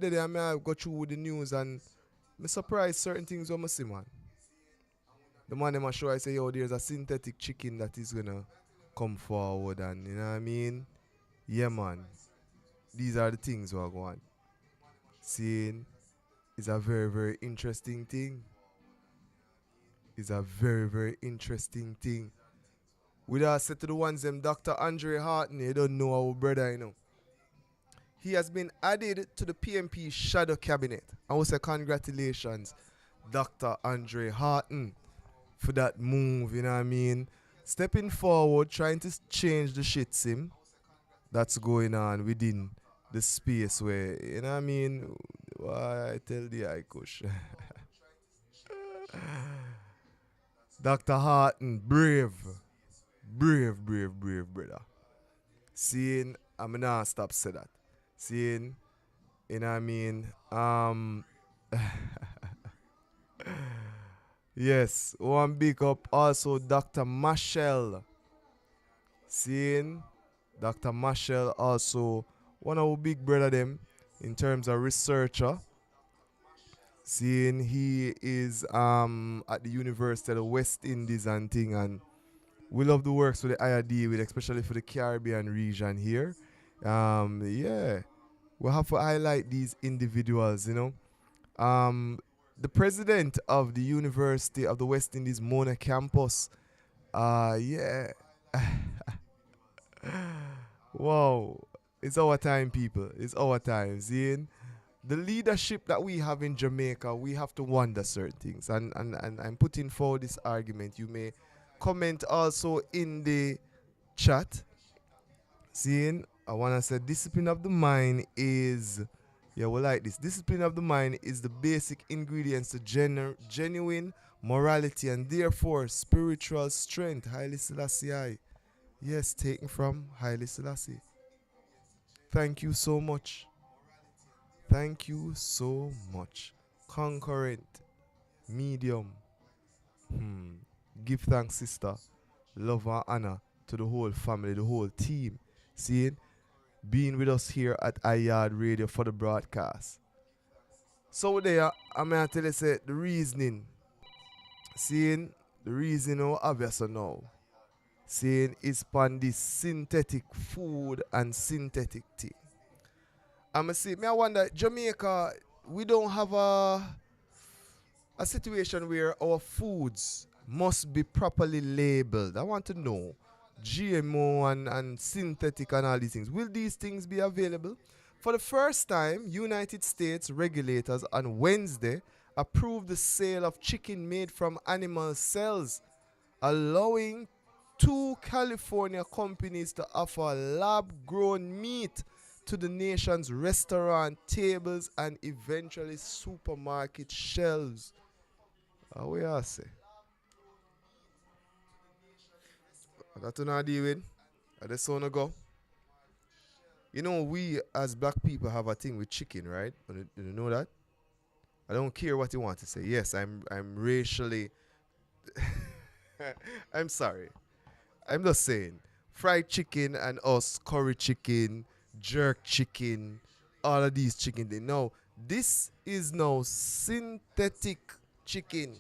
go through the news and me surprised certain things when I see, man. The man them show I say, yo, there's a synthetic chicken that is gonna come forward, and you know what I mean? Yeah, man. These are the things we're going. Seeing, it's a very, very interesting thing. It's a very, very interesting thing. We have said to the ones them, Dr. Andre Harton, you don't know our brother, you know. He has been added to the PMP shadow cabinet. I will say congratulations, Dr. Andre Harton, for that move, you know what I mean? Stepping forward, trying to change the shit sim that's going on within the space where, you know what I mean? Why I tell the Ikush. Dr. Harton, brave, brother. Seeing, I'm not stop say that. Seeing, you know what I mean? Yes, one big up also Dr. Marshall. Seeing, Dr. Marshall also one of our big brother them in terms of researcher. Seeing he is at the University of the West Indies and thing, and we love the works for the IRD with, especially for the Caribbean region here. Yeah, we'll have to highlight these individuals, you know. The president of the University of the West Indies Mona campus, yeah. Wow, it's our time, people. It's our time. Seeing the leadership that we have in Jamaica, we have to wonder certain things. And I'm putting forward this argument. You may comment also in the chat. Seeing, I want to say discipline of the mind is, yeah, we like this. Discipline of the mind is the basic ingredients to genuine morality and therefore spiritual strength. Haile Selassie. Yes, taken from Haile Selassie. Thank you so much. Thank you so much. Concurrent. Medium. Give thanks, sister. Love and honor to the whole family, the whole team. Seeing, being with us here at Yaad Radio for the broadcast. So there, I'm going to tell you say, the reasoning. Seeing, the reasoning obvious now. Saying is upon this synthetic food and synthetic thing. I'm say, I wonder, Jamaica, we don't have a situation where our foods must be properly labeled. I want to know, GMO and synthetic and all these things. Will these things be available? For the first time, United States regulators on Wednesday approved the sale of chicken made from animal cells, allowing 2 California companies to offer lab-grown meat to the nation's restaurant tables and eventually supermarket shelves. How we are say? I got to know deal with. I just wanna go. You know, we as black people have a thing with chicken, right? Do you know that? I don't care what you want to say. Yes, I'm racially. I'm sorry. I'm just saying. Fried chicken and us, curry chicken, jerk chicken, all of these chicken things. No, this is now synthetic chicken.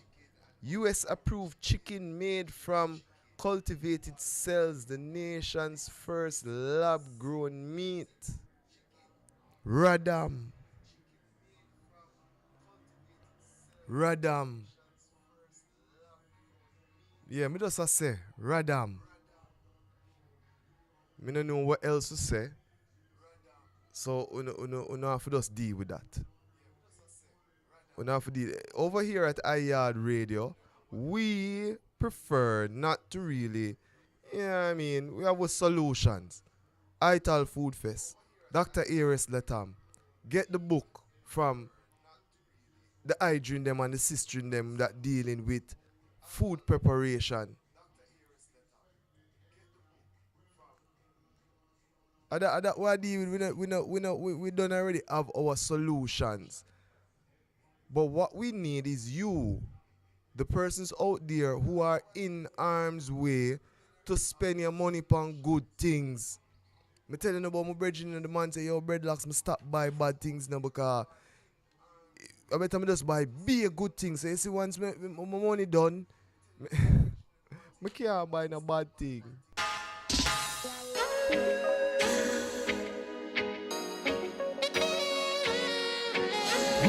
US approved chicken made from cultivated cells, the nation's first lab grown meat. Radam. Yeah, me just a say Radam. Me don't know what else to say. So we have to just deal with that. We have to deal. Over here at Yaad Radio, we prefer not to really, I mean, we have our solutions. Ital Food Fest, Dr. Ares Letam, get the book from the hygiene them and the sister in them that dealing with food preparation. That what deal with, we don't already have our solutions. But what we need is you, the persons out there who are in harm's way, to spend your money upon good things. Me telling about my brethren and the man say, yo, breadlocks, me stop buy bad things now because I better me just buy be a good thing. So you see, once my money done, me can't buy no bad thing.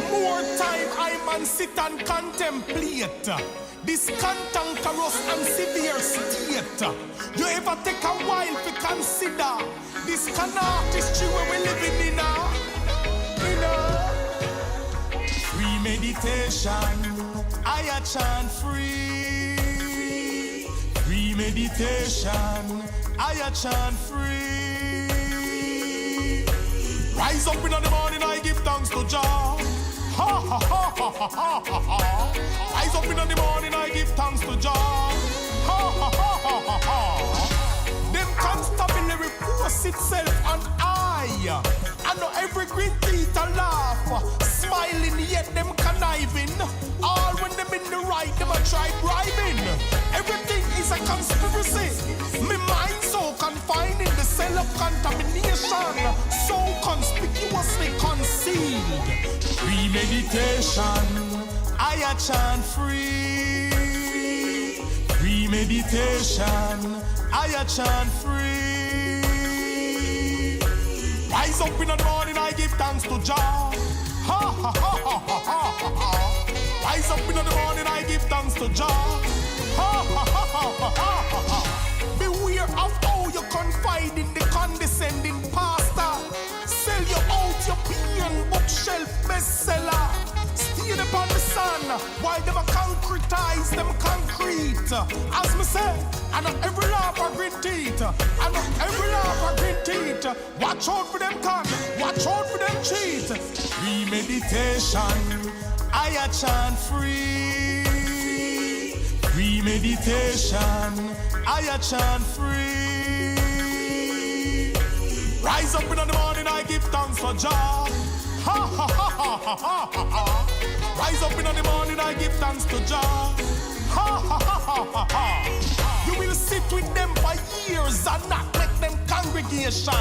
More time I man sit and contemplate this cantankerous and severe state. You ever take a while to consider this kind of artistry where we living in free meditation, I a chant free. Free meditation, I a chant free. Rise up in the morning, I give thanks to Jah. Ha ha ha ha ha ha ha. Rise up in the morning, I give thanks to Jah. Ha ha ha ha ha ha. Them constabulary force itself and I know every green teeth a laugh, smiling yet them conniving. All when them in the right, them a try bribing. Everything is a conspiracy. My mind so confined in the cell of contamination, so conspicuously concealed. Free meditation, I a chant free. Free meditation, I a chant free. Rise up in the morning, I give thanks to Jah. Ha ha ha ha ha ha ha. Rise up in the morning, I give thanks to Jah. Ha ha ha ha ha ha ha. Beware of how you confide in the condescending pastor. Sell you out your pen bookshelf bestseller. Stay upon the sun while them a concretize them concrete. As me say, I know every law for green teeth. I know every law for green teeth. Watch out for them con, watch out for them cheat. Free meditation, I a chant free. Free meditation, I a chant free. Rise up in the morning, I give thanks for Jah. Ha ha ha ha ha ha ha. Rise up in the morning, I give thanks to Jah. Ha ha ha ha ha ha. You will sit with them for years and not make them congregation.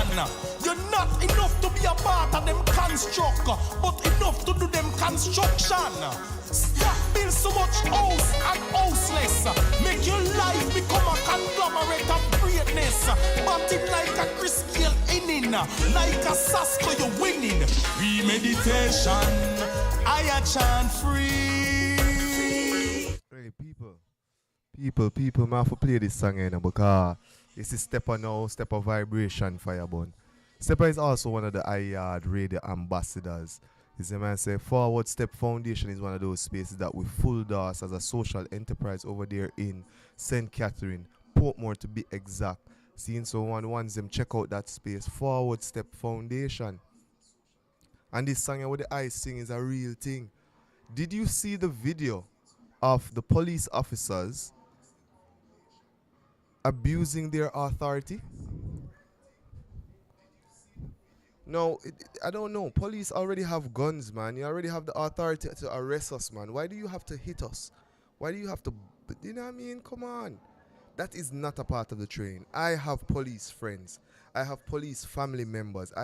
You're not enough to be a part of them construct, but enough to do them construction. Stop build so much house and houseless. Make your life become a conglomerate of greatness. Batting like a Chris Gale inning, like a Sasko you're winning. Free meditation, I a chant free. Hey, people, man, have to play this song here because this is Stepper now, Stepper Vibration Fireborn. Stepper is also one of the Yaad Radio ambassadors. His man say Forward Step Foundation is one of those spaces that we full doors as a social enterprise over there in St. Catherine, Portmore to be exact. Seeing so one wants them check out that space. Forward Step Foundation. And this song with the eyes sing is a real thing. Did you see the video of the police officers abusing their authority? No, I don't know. Police already have guns, man. You already have the authority to arrest us, man. Why do you have to hit us? Why do you have to, you know what I mean? Come on. That is not a part of the training. I have police friends. I have police family members.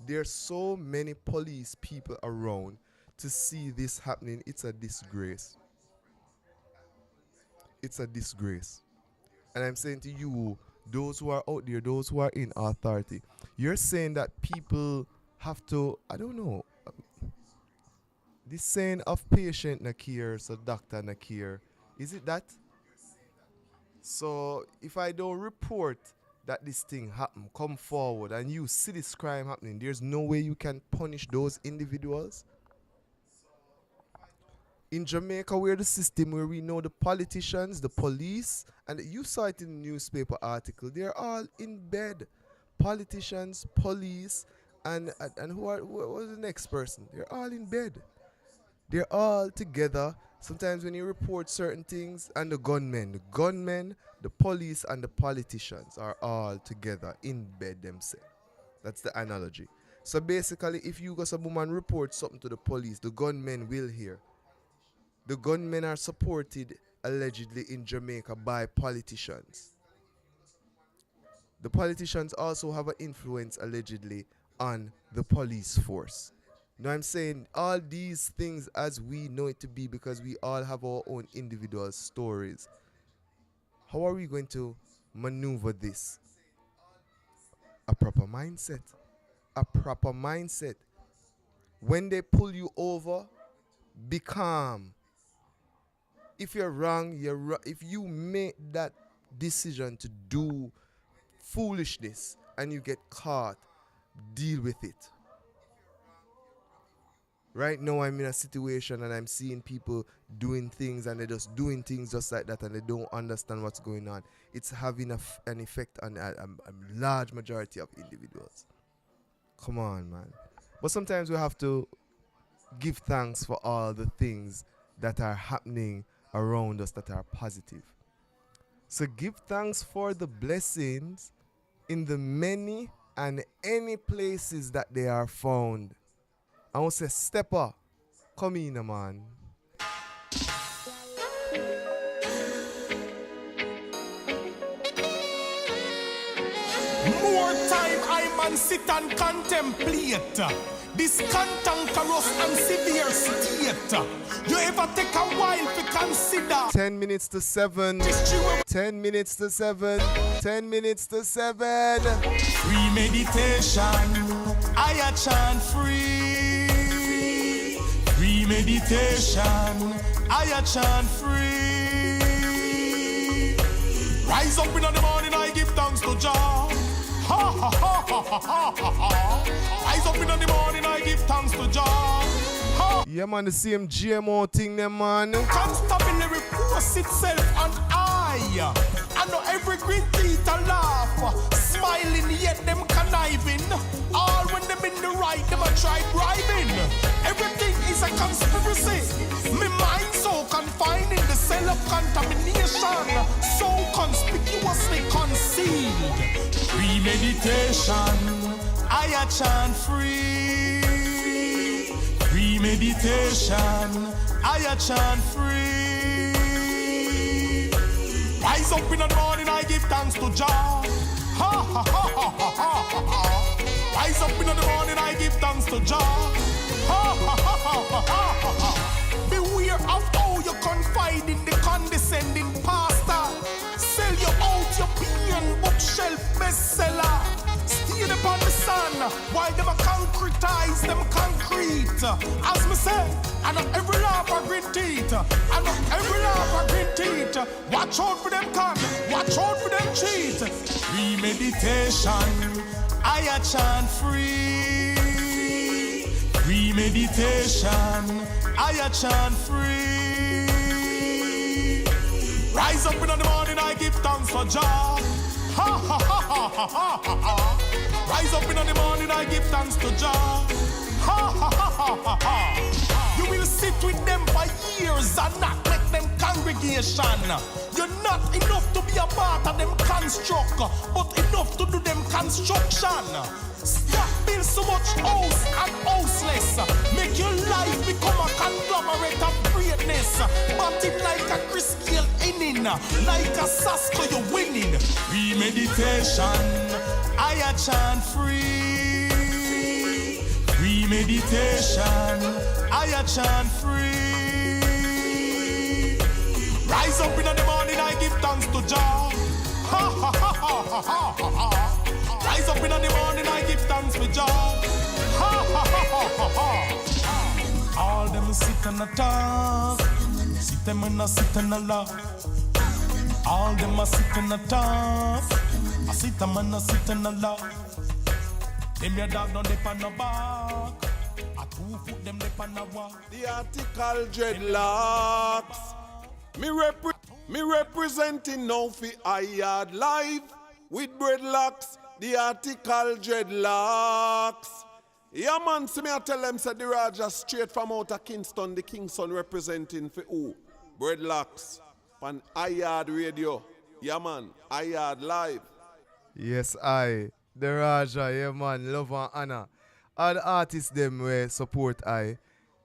There's so many police people around to see this happening. It's a disgrace. It's a disgrace. And I'm saying to you, those who are out there, those who are in authority, you're saying that people have to, I don't know, this saying of patient na care, so doctor na care, is it that? So if I don't report that this thing happened, come forward and you see this crime happening, there's no way you can punish those individuals? In Jamaica, we're the system where we know the politicians, the police, and you saw it in the newspaper article, they're all in bed. Politicians, police, and who was the next person? They're all in bed. They're all together. Sometimes when you report certain things, and the gunmen, the police, and the politicians are all together in bed themselves. That's the analogy. So basically, if you go some woman report something to the police, the gunmen will hear. The gunmen are supported allegedly in Jamaica by politicians. The politicians also have an influence allegedly on the police force. Now I'm saying all these things as we know it to be, because we all have our own individual stories. How are we going to maneuver this? A proper mindset. A proper mindset. When they pull you over, be calm. If you're wrong, you're wrong. If you make that decision to do foolishness and you get caught, deal with it. Right now I'm in a situation and I'm seeing people doing things and they're just doing things just like that and they don't understand what's going on. It's having an effect on a large majority of individuals. Come on, man. But sometimes we have to give thanks for all the things that are happening around us that are positive. So give thanks for the blessings in the many and any places that they are found. I want to say, step up. Come in, man. More time I man sit and contemplate this cantankerous and severe state. You ever take a while to consider? 10 minutes to 7. 10 minutes to 7. 10 minutes to 7. Free meditation. I chant free. Free meditation. I chant free. Rise up in the morning, I give thanks to Jah. Ha ha ha ha ha ha ha. Rise up in the morning, I give thanks to Jah. Yeah, man, the same GMO thing, them, man. Constabulary reports itself and I know every green teeth a laugh, smiling yet them conniving. All when them in the right, them a try bribing. Everything is a conspiracy. Me mind so confined in the cell of contamination, so conspicuously concealed. Free meditation, I chant free. Free meditation, I chant free. Rise up in the morning, I give thanks to Jah. Ha ha ha ha ha ha ha. Rise up in the morning, I give thanks to Jah. Ha ha ha ha ha ha ha. Beware of how you confide in the condescending pastor. Sell you out your pen bookshelf bestseller. Stay upon the sun while them a concretize them concrete. As me say, I know every law for green teeth. I know every law for green teeth. Watch out for them con, watch out for them cheat. Free meditation, I chant free. Free meditation, I chant free. Rise up in the morning, I give thanks for Jah. Ha ha ha ha ha ha. Rise up in the morning, I give thanks to Jah. Ha ha ha ha ha ha. You will sit with them for years and not make them congregation. You're not enough to be a part of them construct, but enough to do them construction. Stop build so much house and houseless. Make your life become a conglomerate of greatness. But it like a Chris Scale inning, like a Sasko you're winning. Free meditation, I chant free. Free meditation, I chant free. Rise up in the morning, I give thanks to Jah. Ha ha ha ha ha ha ha. Rise up in the morning, I give thanks to Jah. Ha ha ha ha ha ha. All them sit and a talk, sit them and a sit and a laugh. All them a sit and a talk, I sit them and a sit and a laugh. Them your dog don't dip on no bark, I 2 foot them dip on no walk. The article dreadlocks. Me representing now for Yaad live with dreadlocks. The article dreadlocks. Yeah man, see me I tell them say the Raja straight from out of Kingston, the Kingston representing for who? Dreadlocks on Yaad radio. Yeah man, Yaad live. Yes, the Raja, yeah man, love and honor. All the artists them where support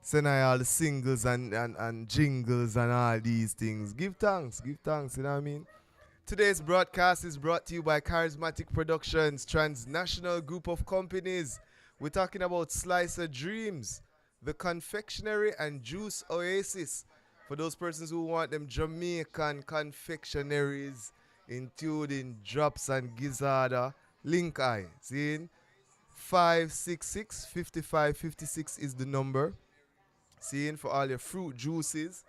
send all the singles and jingles and all these things. Give thanks, you know what I mean? Today's broadcast is brought to you by KarisMa'atic ProductionZ Transnational group of companies. We're talking about Slicer Dreams, the confectionery and juice oasis. For those persons who want them Jamaican confectionaries, including drops and gizzarda, link seeing 566-5556 is the number. Seeing for all your fruit juices,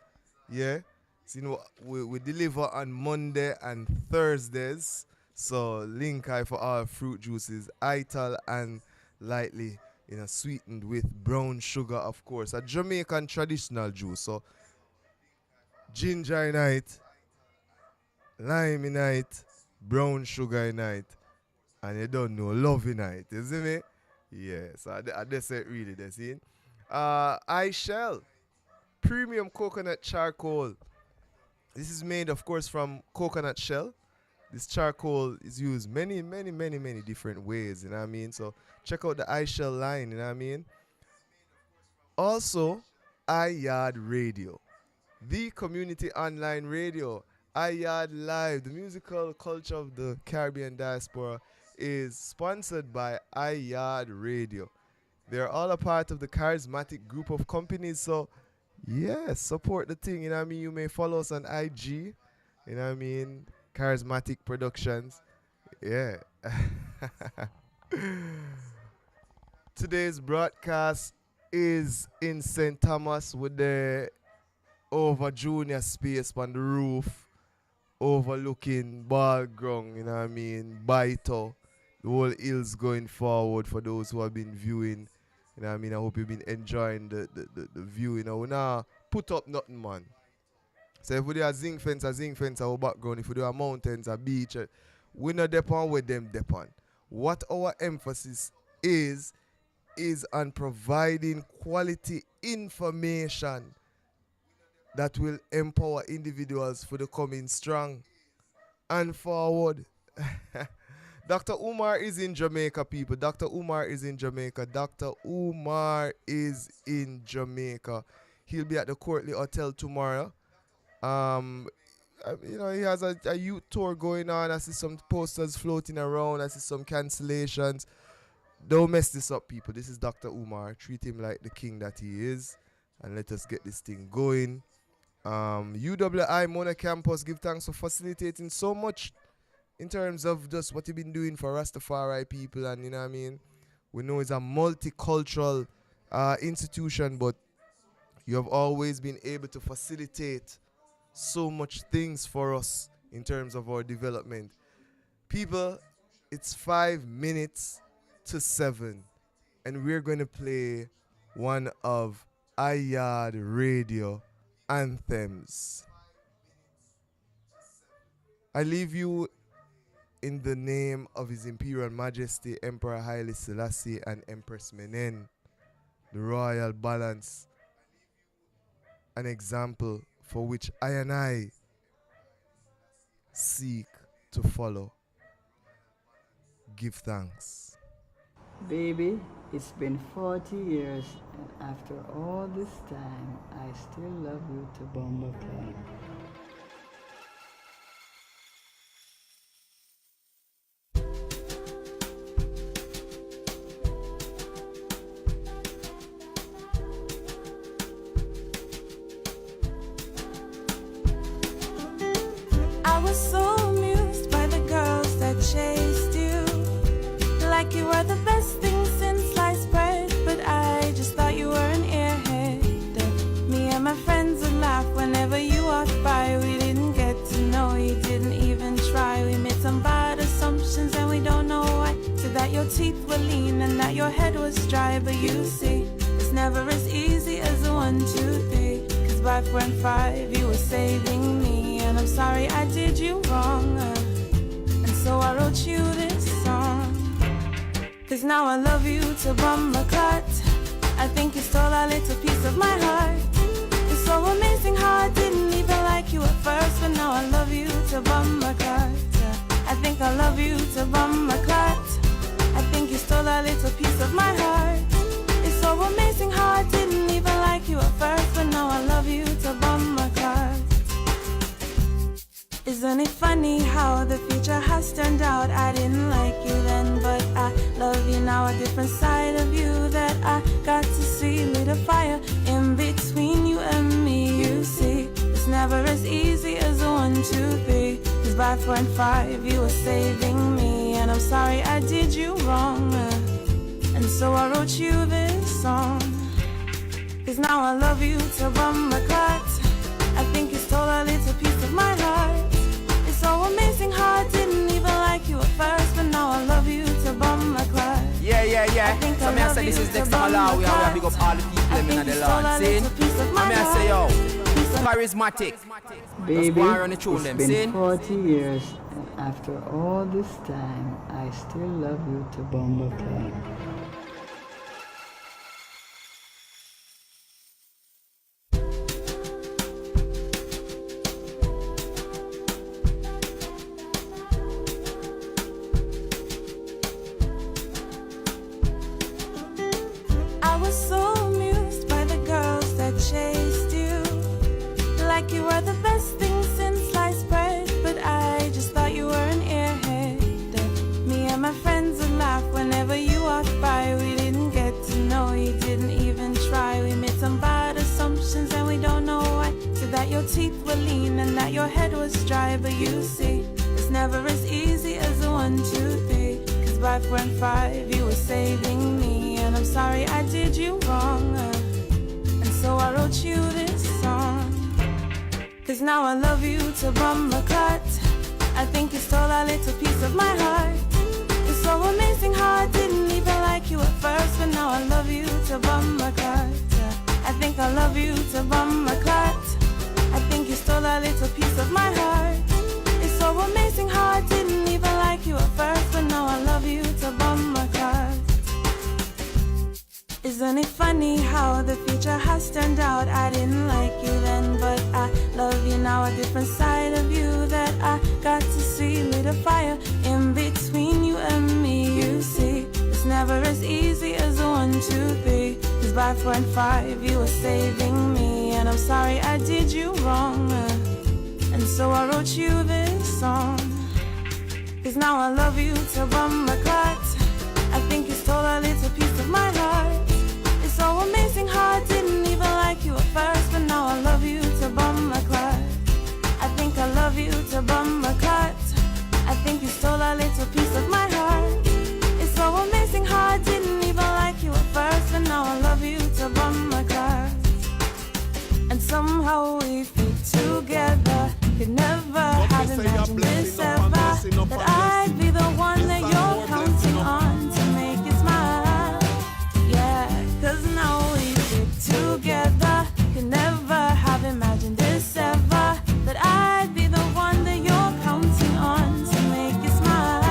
yeah. Seeing we deliver on Monday and Thursdays. So link for all fruit juices, ital and lightly, sweetened with brown sugar, of course. A Jamaican traditional juice. So ginger in it, lime in it, brown sugar in it, and you don't know, love in it, you see me? Yeah, so that's it really, that's it. I Shell premium coconut charcoal. This is made, of course, from coconut shell. This charcoal is used many different ways, you know what I mean? So check out the I Shell line, you know what I mean? Also, Yaad Radio, the community online radio. Yaad Live, the musical culture of the Caribbean Diaspora, is sponsored by Yaad Radio. They're all a part of the KarisMa'atic group of companies, so yes, support the thing, you know what I mean? You may follow us on IG, you know what I mean? KarisMa'atic ProductionZ, yeah. Today's broadcast is in St. Thomas with the over junior space on the roof, overlooking ball ground, you know what I mean? Baito, the whole hills going forward for those who have been viewing. You know what I mean? I hope you've been enjoying the view. You know, we now put up nothing, man. So if we do a zinc fence, our background. If we do a mountains, a beach, we not depend where them depend. What our emphasis is on providing quality information that will empower individuals for the coming strong and forward. Dr. Umar is in Jamaica, people. Dr. Umar is in Jamaica. Dr. Umar is in Jamaica. He'll be at the Courtly Hotel tomorrow. He has a youth tour going on. I see some posters floating around. I see some cancellations. Don't mess this up, people. This is Dr. Umar. Treat him like the king that he is. And let us get this thing going. UWI Mona Campus, give thanks for facilitating so much in terms of just what you've been doing for Rastafari people, and you know what I mean? We know it's a multicultural institution, but you have always been able to facilitate so much things for us in terms of our development. People, it's 5 minutes to 7, and we're going to play one of Yaad Radio anthems. I leave you in the name of His Imperial Majesty Emperor Haile Selassie and Empress Menen, the royal balance, an example for which I and I seek to follow. Give thanks. Baby, it's been 40 years, and after all this time, I still love you to Bumbleclad. I was so amused by the girls that chased you, like you were the best thing since sliced bread. But I just thought you were an airhead. Me and my friends would laugh whenever you walked by. We didn't get to know you, didn't even try. We made some bad assumptions and we don't know why. So that your teeth were lean and that your head was dry. But you see, it's never as easy as a 1, 2, 3. Cause by 4 and 5 you were saving me, and I'm sorry I did you wrong. And so I wrote you this song. Cause now I love you to Bumbleclad. I think you stole a little piece of my heart. It's so amazing how I didn't even like you at first, but now I love you to Bumbleclad. I think I love you to Bumbleclad. I think you stole a little piece of my heart. It's so amazing how I didn't even like you at first, but now I love you to Bumbleclad. Isn't it funny how the future has turned out? I didn't like you then, but I love you now. A different side of you that I got to see. Lit a fire in between you and me. You see, it's never as easy as a 1, 2, 3. Cause by 4 and 5 you were saving me, and I'm sorry I did you wrong. And so I wrote you this song. Cause now I love you to Bumbleclad. I think you stole a little piece of my heart. It's so amazing how I didn't even like you at first, but now I love you to Bumbleclad. Yeah. So me I say this is next time Malawi, and we have big up all the people in the Lord scene. And me I say yo, KarisMa'atic. Baby, it's been 40 years, and after all this time, I still love you to Bumbleclad. I was so amused by the girls that chased you, like you were the best thing since sliced bread. But I just thought you were an airhead. Me and my friends would laugh whenever you walked by. We didn't get to know you, didn't even try. We made some bad assumptions and we don't know why. So that your teeth were lean and that your head was dry. But you see, it's never as easy as a 1, 2, 3. Cause by 4 and 5 you were saving me, and I'm sorry I did you wrong. And so I wrote you this song. Cause now I love you to Bumbleclad. I think you stole a little piece of my heart. It's so amazing how I didn't even like you at first, but now I love you to Bumbleclad. I think I love you to Bumbleclad. I think you stole a little piece of my heart. It's so amazing how I didn't even like you at first, but now I love you to Bumbleclad. Isn't it funny how the future has turned out? I didn't like you then, but I love you now. A different side of you that I got to see. Lit a fire in between you and me. You see, it's never as easy as a 1, 2, 3. Cause by 4 and 5 you were saving me, and I'm sorry I did you wrong. And so I wrote you this song. Cause now I love you to Bumbleclad. I think you stole a little piece of my heart. It's so amazing how I didn't even like you at first, but now I love you to Bumbleclad. I think I love you to Bumbleclad. I think you stole a little piece of my heart. It's so amazing how I didn't even like you at first, but now I love you to Bumbleclad. And somehow we fit together. Could never have imagined this ever, that I'd be the one that you're counting on to make you smile. Yeah, cause now we fit together. Could never have imagined this ever, that I'd be the one that you're counting on to make you smile.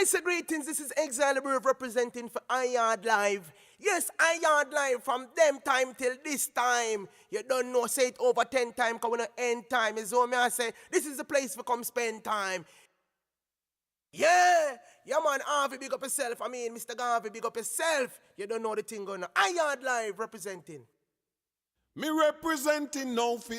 I say greetings, this is Exile Brave representing for Yaad Live. Yes, Yaad Live from them time till this time. You don't know, say it over 10 times, because we no end time. Is what me I say, this is the place for come spend time. Yeah, man, Harvey, big up yourself. I mean, Mr. Garvey, big up yourself. You don't know the thing going on. Yaad Live representing. Me representing now for